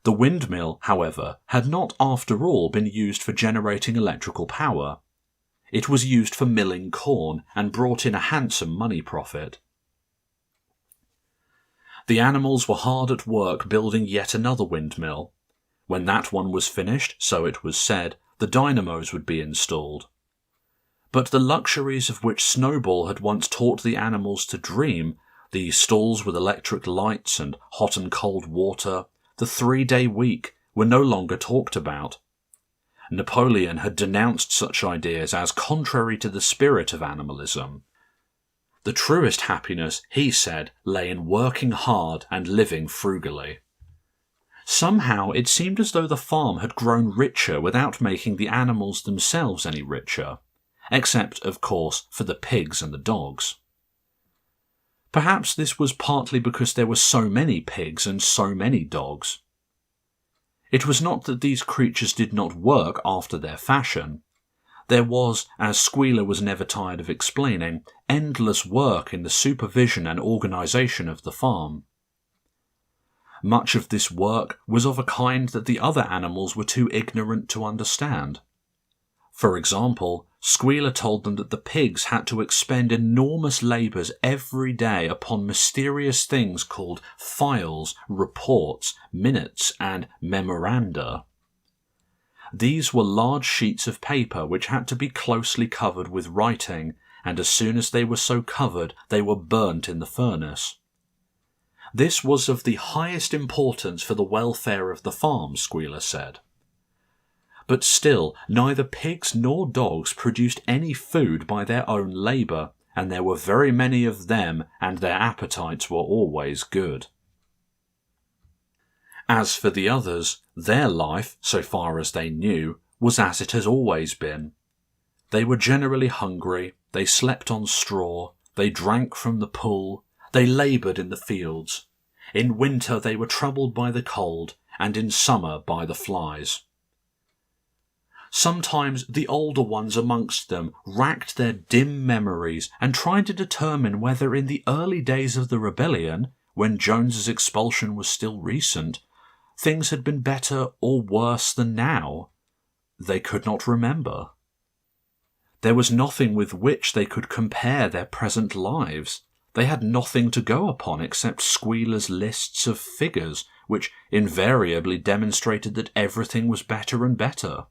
The windmill, however, had not after all been used for generating electrical power. It was used for milling corn, and brought in a handsome money profit. The animals were hard at work building yet another windmill. When that one was finished, so it was said, the dynamos would be installed. But the luxuries of which Snowball had once taught the animals to dream, the stalls with electric lights and hot and cold water, the 3-day week, were no longer talked about. Napoleon had denounced such ideas as contrary to the spirit of animalism. The truest happiness, he said, lay in working hard and living frugally. Somehow it seemed as though the farm had grown richer without making the animals themselves any richer, except, of course, for the pigs and the dogs. Perhaps this was partly because there were so many pigs and so many dogs. It was not that these creatures did not work after their fashion. There was, as Squealer was never tired of explaining, endless work in the supervision and organisation of the farm. Much of this work was of a kind that the other animals were too ignorant to understand. For example, Squealer told them that the pigs had to expend enormous labours every day upon mysterious things called files, reports, minutes, and memoranda. These were large sheets of paper which had to be closely covered with writing, and as soon as they were so covered, they were burnt in the furnace. This was of the highest importance for the welfare of the farm, Squealer said. But still, neither pigs nor dogs produced any food by their own labour, and there were very many of them, and their appetites were always good. As for the others, their life, so far as they knew, was as it has always been. They were generally hungry, they slept on straw, they drank from the pool, they laboured in the fields. In winter they were troubled by the cold, and in summer by the flies. Sometimes the older ones amongst them racked their dim memories and tried to determine whether in the early days of the rebellion, when Jones's expulsion was still recent, things had been better or worse than now. They could not remember. There was nothing with which they could compare their present lives. They had nothing to go upon except Squealer's lists of figures, which invariably demonstrated that everything was better and better.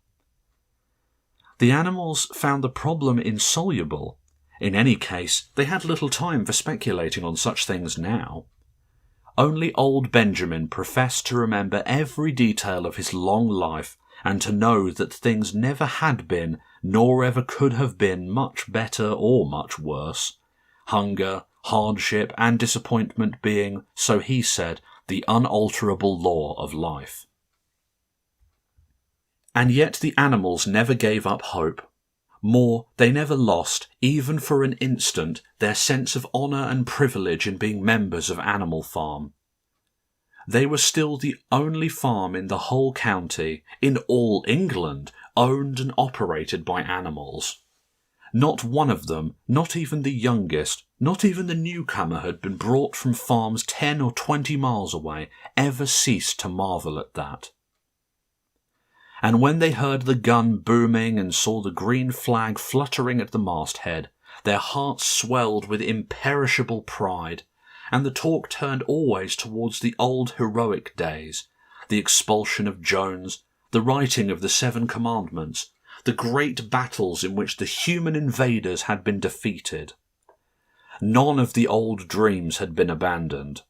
The animals found the problem insoluble. In any case, they had little time for speculating on such things now. Only old Benjamin professed to remember every detail of his long life, and to know that things never had been, nor ever could have been, much better or much worse. Hunger, hardship, and disappointment being, so he said, the unalterable law of life. And yet the animals never gave up hope. More, they never lost, even for an instant, their sense of honour and privilege in being members of Animal Farm. They were still the only farm in the whole county, in all England, owned and operated by animals. Not one of them, not even the youngest, not even the newcomer who had been brought from farms 10 or 20 miles away, ever ceased to marvel at that. And when they heard the gun booming and saw the green flag fluttering at the masthead, their hearts swelled with imperishable pride, and the talk turned always towards the old heroic days, the expulsion of Jones, the writing of the 7 Commandments, the great battles in which the human invaders had been defeated. None of the old dreams had been abandoned.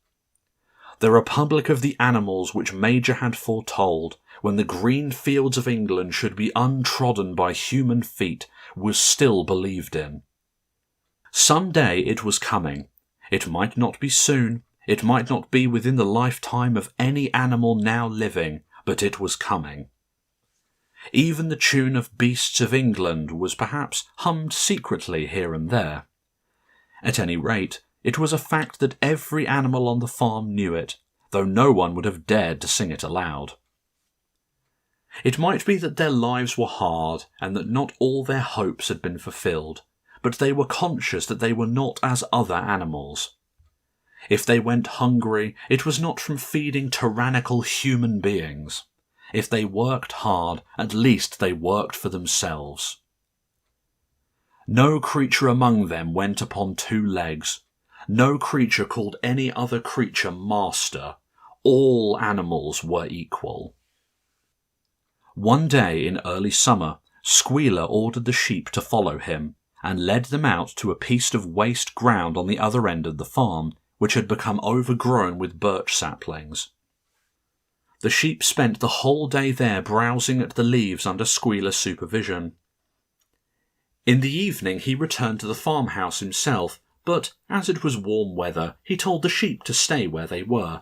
The Republic of the Animals which Major had foretold, when the green fields of England should be untrodden by human feet, was still believed in. Some day it was coming. It might not be soon, it might not be within the lifetime of any animal now living, but it was coming. Even the tune of Beasts of England was perhaps hummed secretly here and there. At any rate, it was a fact that every animal on the farm knew it, though no one would have dared to sing it aloud. It might be that their lives were hard, and that not all their hopes had been fulfilled, but they were conscious that they were not as other animals. If they went hungry, it was not from feeding tyrannical human beings. If they worked hard, at least they worked for themselves. No creature among them went upon 2 legs. No creature called any other creature master. All animals were equal. One day in early summer, Squealer ordered the sheep to follow him, and led them out to a piece of waste ground on the other end of the farm, which had become overgrown with birch saplings. The sheep spent the whole day there browsing at the leaves under Squealer's supervision. In the evening he returned to the farmhouse himself, but as it was warm weather, he told the sheep to stay where they were.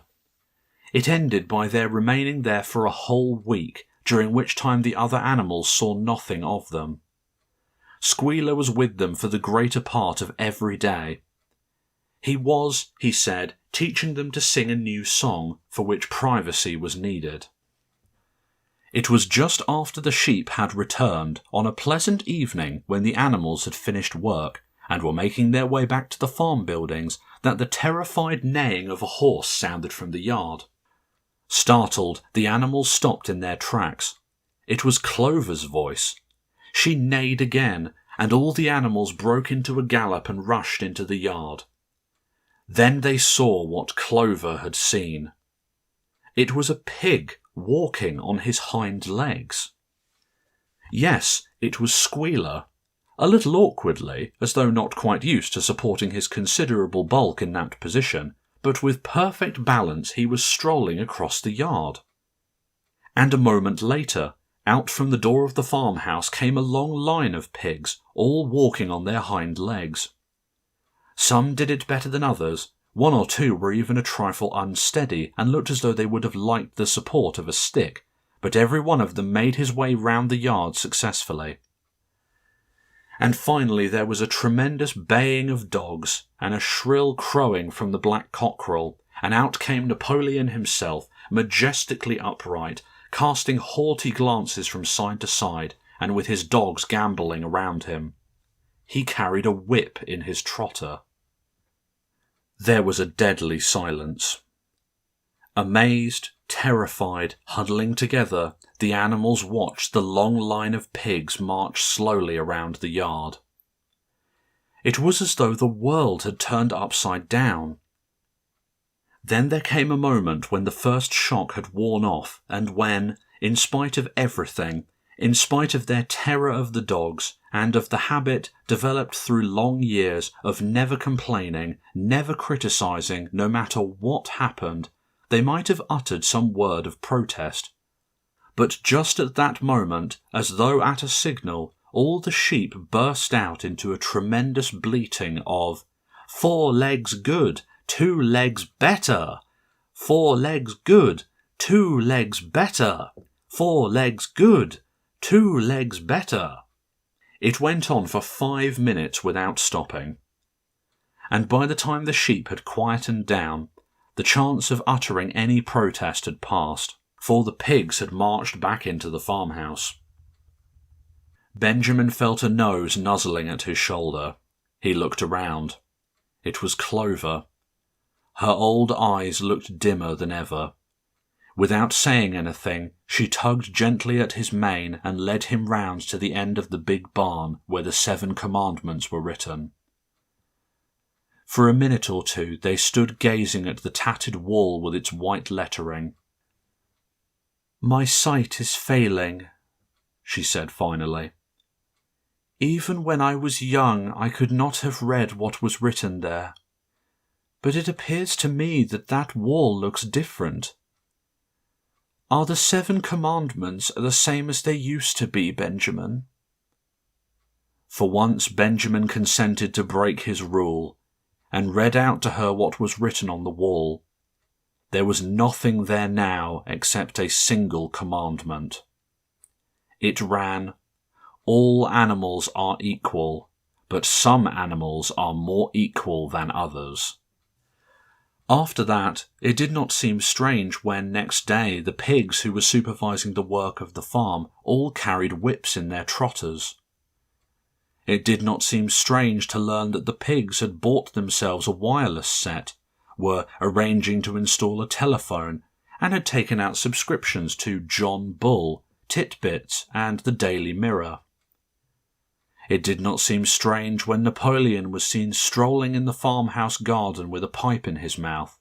It ended by their remaining there for a whole week, during which time the other animals saw nothing of them. Squealer was with them for the greater part of every day. He was, he said, teaching them to sing a new song, for which privacy was needed. It was just after the sheep had returned, on a pleasant evening when the animals had finished work, and were making their way back to the farm buildings, that the terrified neighing of a horse sounded from the yard. Startled, the animals stopped in their tracks. It was Clover's voice. She neighed again, and all the animals broke into a gallop and rushed into the yard. Then they saw what Clover had seen. It was a pig walking on his hind legs. Yes, it was Squealer, a little awkwardly, as though not quite used to supporting his considerable bulk in that position, but with perfect balance he was strolling across the yard. And a moment later, out from the door of the farmhouse came a long line of pigs, all walking on their hind legs. Some did it better than others. One or two were even a trifle unsteady, and looked as though they would have liked the support of a stick, but every one of them made his way round the yard successfully. And finally there was a tremendous baying of dogs, and a shrill crowing from the black cockerel, and out came Napoleon himself, majestically upright, casting haughty glances from side to side, and with his dogs gambolling around him. He carried a whip in his trotter. There was a deadly silence. Amazed, terrified, huddling together, the animals watched the long line of pigs march slowly around the yard. It was as though the world had turned upside down. Then there came a moment when the first shock had worn off, and when, in spite of everything, in spite of their terror of the dogs, and of the habit, developed through long years, of never complaining, never criticising, no matter what happened, they might have uttered some word of protest. But just at that moment, as though at a signal, all the sheep burst out into a tremendous bleating of, "4 legs good, 2 legs better! 4 legs good, 2 legs better! 4 legs good, 2 legs better!" It went on for 5 minutes without stopping. And by the time the sheep had quietened down, the chance of uttering any protest had passed, for the pigs had marched back into the farmhouse. Benjamin felt a nose nuzzling at his shoulder. He looked around. It was Clover. Her old eyes looked dimmer than ever. Without saying anything, she tugged gently at his mane and led him round to the end of the big barn where the 7 commandments were written. For a minute or two they stood gazing at the tattered wall with its white lettering. "My sight is failing," she said finally. "Even when I was young I could not have read what was written there. But it appears to me that that wall looks different. Are the 7 commandments the same as they used to be, Benjamin?" For once Benjamin consented to break his rule, and read out to her what was written on the wall. There was nothing there now except a single commandment. It ran, "All animals are equal, but some animals are more equal than others." After that, it did not seem strange when next day the pigs who were supervising the work of the farm all carried whips in their trotters. It did not seem strange to learn that the pigs had bought themselves a wireless set, were arranging to install a telephone, and had taken out subscriptions to John Bull, Titbits, and the Daily Mirror. It did not seem strange when Napoleon was seen strolling in the farmhouse garden with a pipe in his mouth.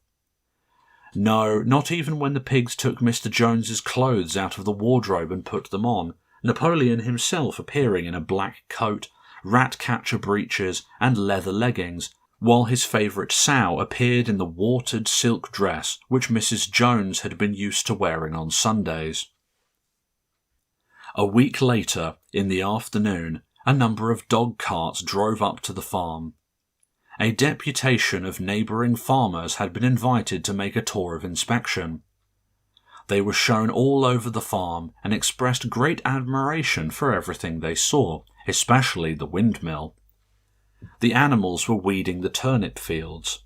No, not even when the pigs took Mr. Jones's clothes out of the wardrobe and put them on, Napoleon himself appearing in a black coat, rat-catcher breeches, and leather leggings, while his favourite sow appeared in the watered silk dress which Mrs. Jones had been used to wearing on Sundays. A week later, in the afternoon, a number of dog carts drove up to the farm. A deputation of neighbouring farmers had been invited to make a tour of inspection. They were shown all over the farm and expressed great admiration for everything they saw, especially the windmill. The animals were weeding the turnip fields.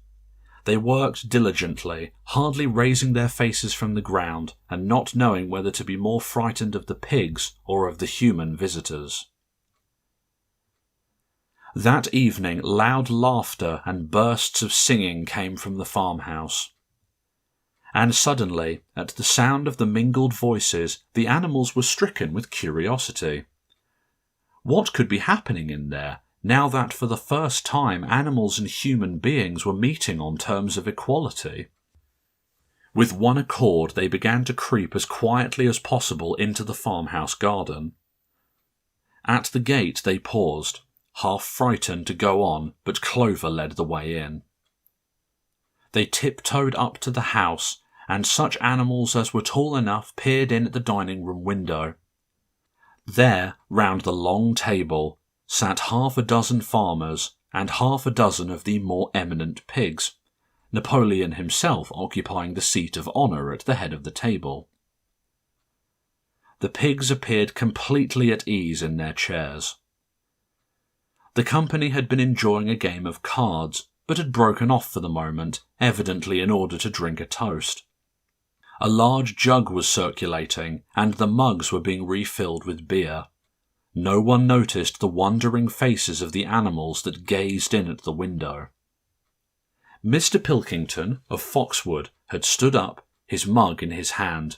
They worked diligently, hardly raising their faces from the ground and not knowing whether to be more frightened of the pigs or of the human visitors. That evening loud laughter and bursts of singing came from the farmhouse. And suddenly, at the sound of the mingled voices, the animals were stricken with curiosity. What could be happening in there, now that for the first time animals and human beings were meeting on terms of equality? With one accord they began to creep as quietly as possible into the farmhouse garden. At the gate they paused, half frightened to go on, but Clover led the way in. They tiptoed up to the house, and such animals as were tall enough peered in at the dining-room window. There, round the long table, sat half a dozen farmers and half a dozen of the more eminent pigs, Napoleon himself occupying the seat of honour at the head of the table. The pigs appeared completely at ease in their chairs. The company had been enjoying a game of cards, but had broken off for the moment, evidently in order to drink a toast. A large jug was circulating, and the mugs were being refilled with beer. No one noticed the wondering faces of the animals that gazed in at the window. Mr. Pilkington, of Foxwood, had stood up, his mug in his hand.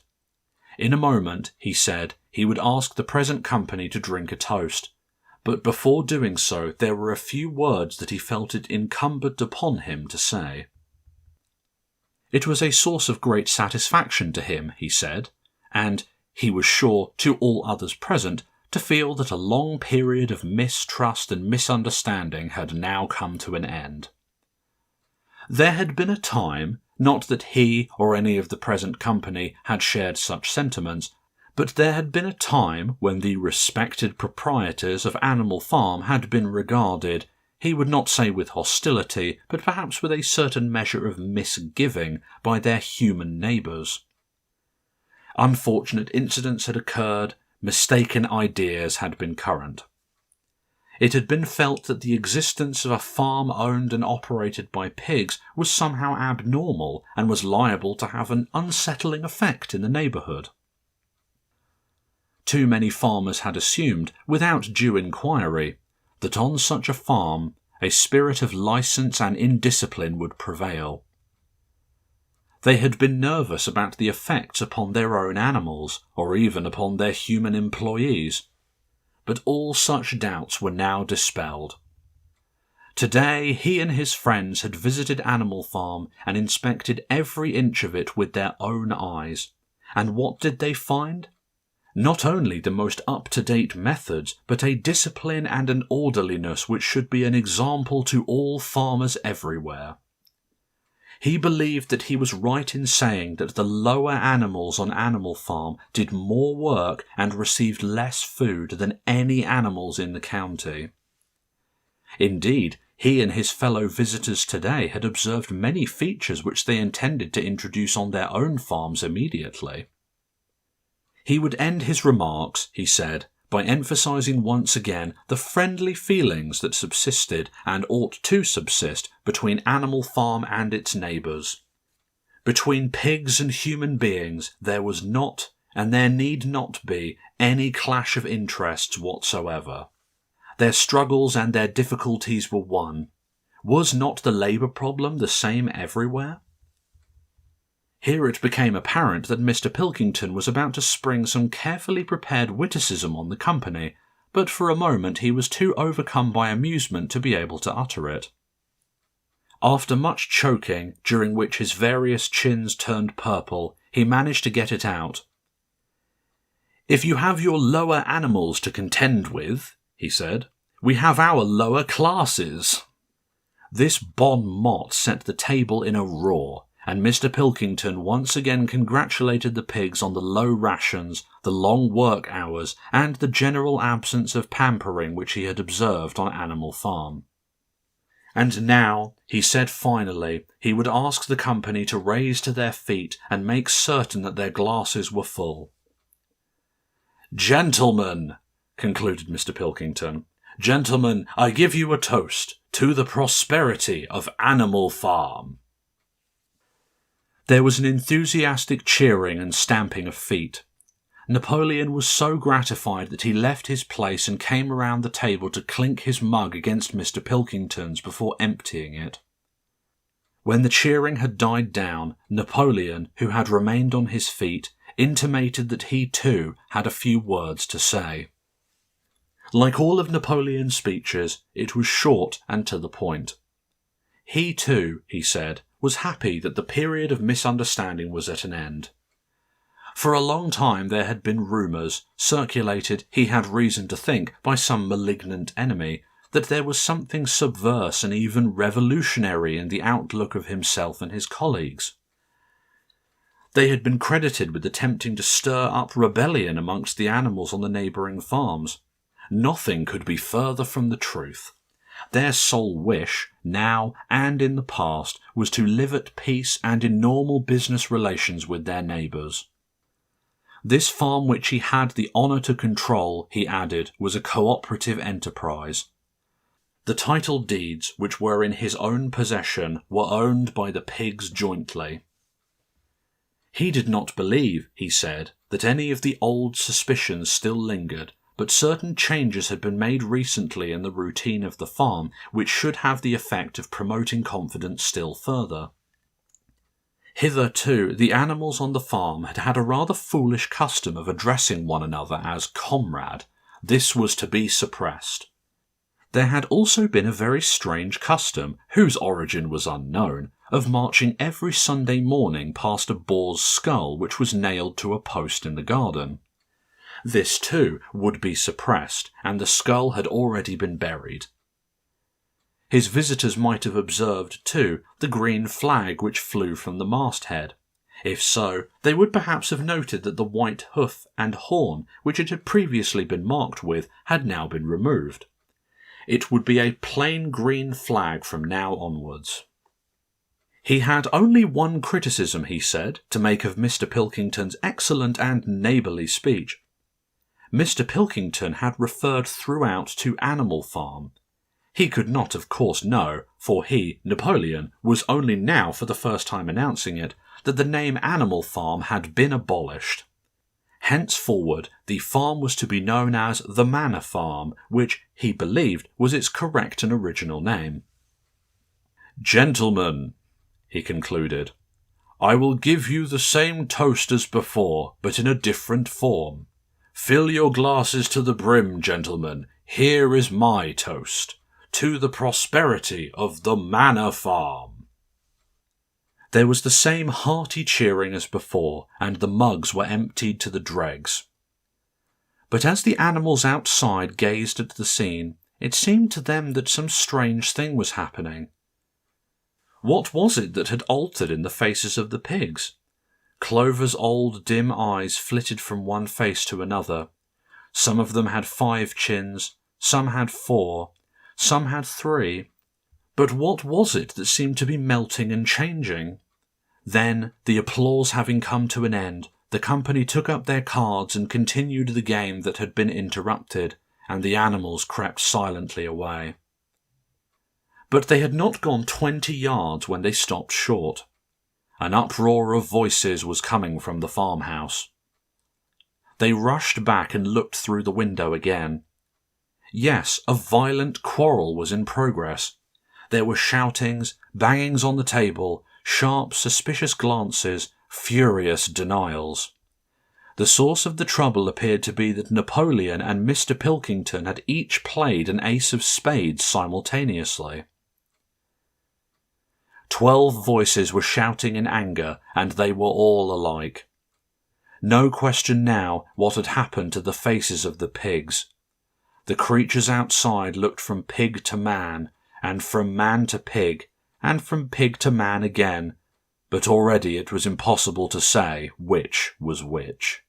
In a moment, he said, he would ask the present company to drink a toast, but before doing so there were a few words that he felt it incumbent upon him to say. It was a source of great satisfaction to him, he said, and, he was sure, to all others present, to feel that a long period of mistrust and misunderstanding had now come to an end. There had been a time, not that he or any of the present company had shared such sentiments, but there had been a time when the respected proprietors of Animal Farm had been regarded, he would not say with hostility, but perhaps with a certain measure of misgiving, by their human neighbours. Unfortunate incidents had occurred, mistaken ideas had been current. It had been felt that the existence of a farm owned and operated by pigs was somehow abnormal and was liable to have an unsettling effect in the neighbourhood. Too many farmers had assumed, without due inquiry, that on such a farm a spirit of licence and indiscipline would prevail. They had been nervous about the effects upon their own animals, or even upon their human employees, but all such doubts were now dispelled. Today he and his friends had visited Animal Farm and inspected every inch of it with their own eyes, and what did they find? Not only the most up-to-date methods, but a discipline and an orderliness which should be an example to all farmers everywhere. He believed that he was right in saying that the lower animals on Animal Farm did more work and received less food than any animals in the county. Indeed, he and his fellow visitors today had observed many features which they intended to introduce on their own farms immediately. He would end his remarks, he said, by emphasizing once again the friendly feelings that subsisted and ought to subsist between Animal Farm and its neighbours. Between pigs and human beings there was not, and there need not be, any clash of interests whatsoever. Their struggles and their difficulties were one. Was not the labour problem the same everywhere? Here it became apparent that Mr. Pilkington was about to spring some carefully prepared witticism on the company, but for a moment he was too overcome by amusement to be able to utter it. After much choking, during which his various chins turned purple, he managed to get it out. "If you have your lower animals to contend with," he said, "we have our lower classes." This bon mot set the table in a roar, and Mr. Pilkington once again congratulated the pigs on the low rations, the long work hours, and the general absence of pampering which he had observed on Animal Farm. And now, he said finally, he would ask the company to raise to their feet and make certain that their glasses were full. "Gentlemen," concluded Mr. Pilkington, "gentlemen, I give you a toast to the prosperity of Animal Farm." There was an enthusiastic cheering and stamping of feet. Napoleon was so gratified that he left his place and came around the table to clink his mug against Mr. Pilkington's before emptying it. When the cheering had died down, Napoleon, who had remained on his feet, intimated that he too had a few words to say. Like all of Napoleon's speeches, it was short and to the point. He too, he said, was happy that the period of misunderstanding was at an end. For a long time there had been rumours, circulated, he had reason to think, by some malignant enemy, that there was something subversive and even revolutionary in the outlook of himself and his colleagues. They had been credited with attempting to stir up rebellion amongst the animals on the neighbouring farms. Nothing could be further from the truth. Their sole wish, now and in the past, was to live at peace and in normal business relations with their neighbours. This farm which he had the honour to control, he added, was a cooperative enterprise. The title deeds which were in his own possession were owned by the pigs jointly. He did not believe, he said, that any of the old suspicions still lingered, but certain changes had been made recently in the routine of the farm which should have the effect of promoting confidence still further. Hitherto, the animals on the farm had had a rather foolish custom of addressing one another as comrade. This was to be suppressed. There had also been a very strange custom, whose origin was unknown, of marching every Sunday morning past a boar's skull which was nailed to a post in the garden. This too would be suppressed, and the skull had already been buried. His visitors might have observed, too, the green flag which flew from the masthead. If so, they would perhaps have noted that the white hoof and horn, which it had previously been marked with, had now been removed. It would be a plain green flag from now onwards. He had only one criticism, he said, to make of Mr. Pilkington's excellent and neighbourly speech. Mr. Pilkington had referred throughout to Animal Farm. He could not, of course, know, for he, Napoleon, was only now for the first time announcing it, that the name Animal Farm had been abolished. Henceforward, the farm was to be known as the Manor Farm, which, he believed, was its correct and original name. "Gentlemen," he concluded, "I will give you the same toast as before, but in a different form. Fill your glasses to the brim, gentlemen. Here is my toast. To the prosperity of the Manor Farm." There was the same hearty cheering as before, and the mugs were emptied to the dregs. But as the animals outside gazed at the scene, it seemed to them that some strange thing was happening. What was it that had altered in the faces of the pigs? Clover's old dim eyes flitted from one face to another. Some of them had 5 chins, some had 4, some had 3. But what was it that seemed to be melting and changing? Then, the applause having come to an end, the company took up their cards and continued the game that had been interrupted, and the animals crept silently away. But they had not gone 20 yards when they stopped short. An uproar of voices was coming from the farmhouse. They rushed back and looked through the window again. Yes, a violent quarrel was in progress. There were shoutings, bangings on the table, sharp, suspicious glances, furious denials. The source of the trouble appeared to be that Napoleon and Mr. Pilkington had each played an ace of spades simultaneously. 12 voices were shouting in anger, and they were all alike. No question now what had happened to the faces of the pigs. The creatures outside looked from pig to man, and from man to pig, and from pig to man again, but already it was impossible to say which was which.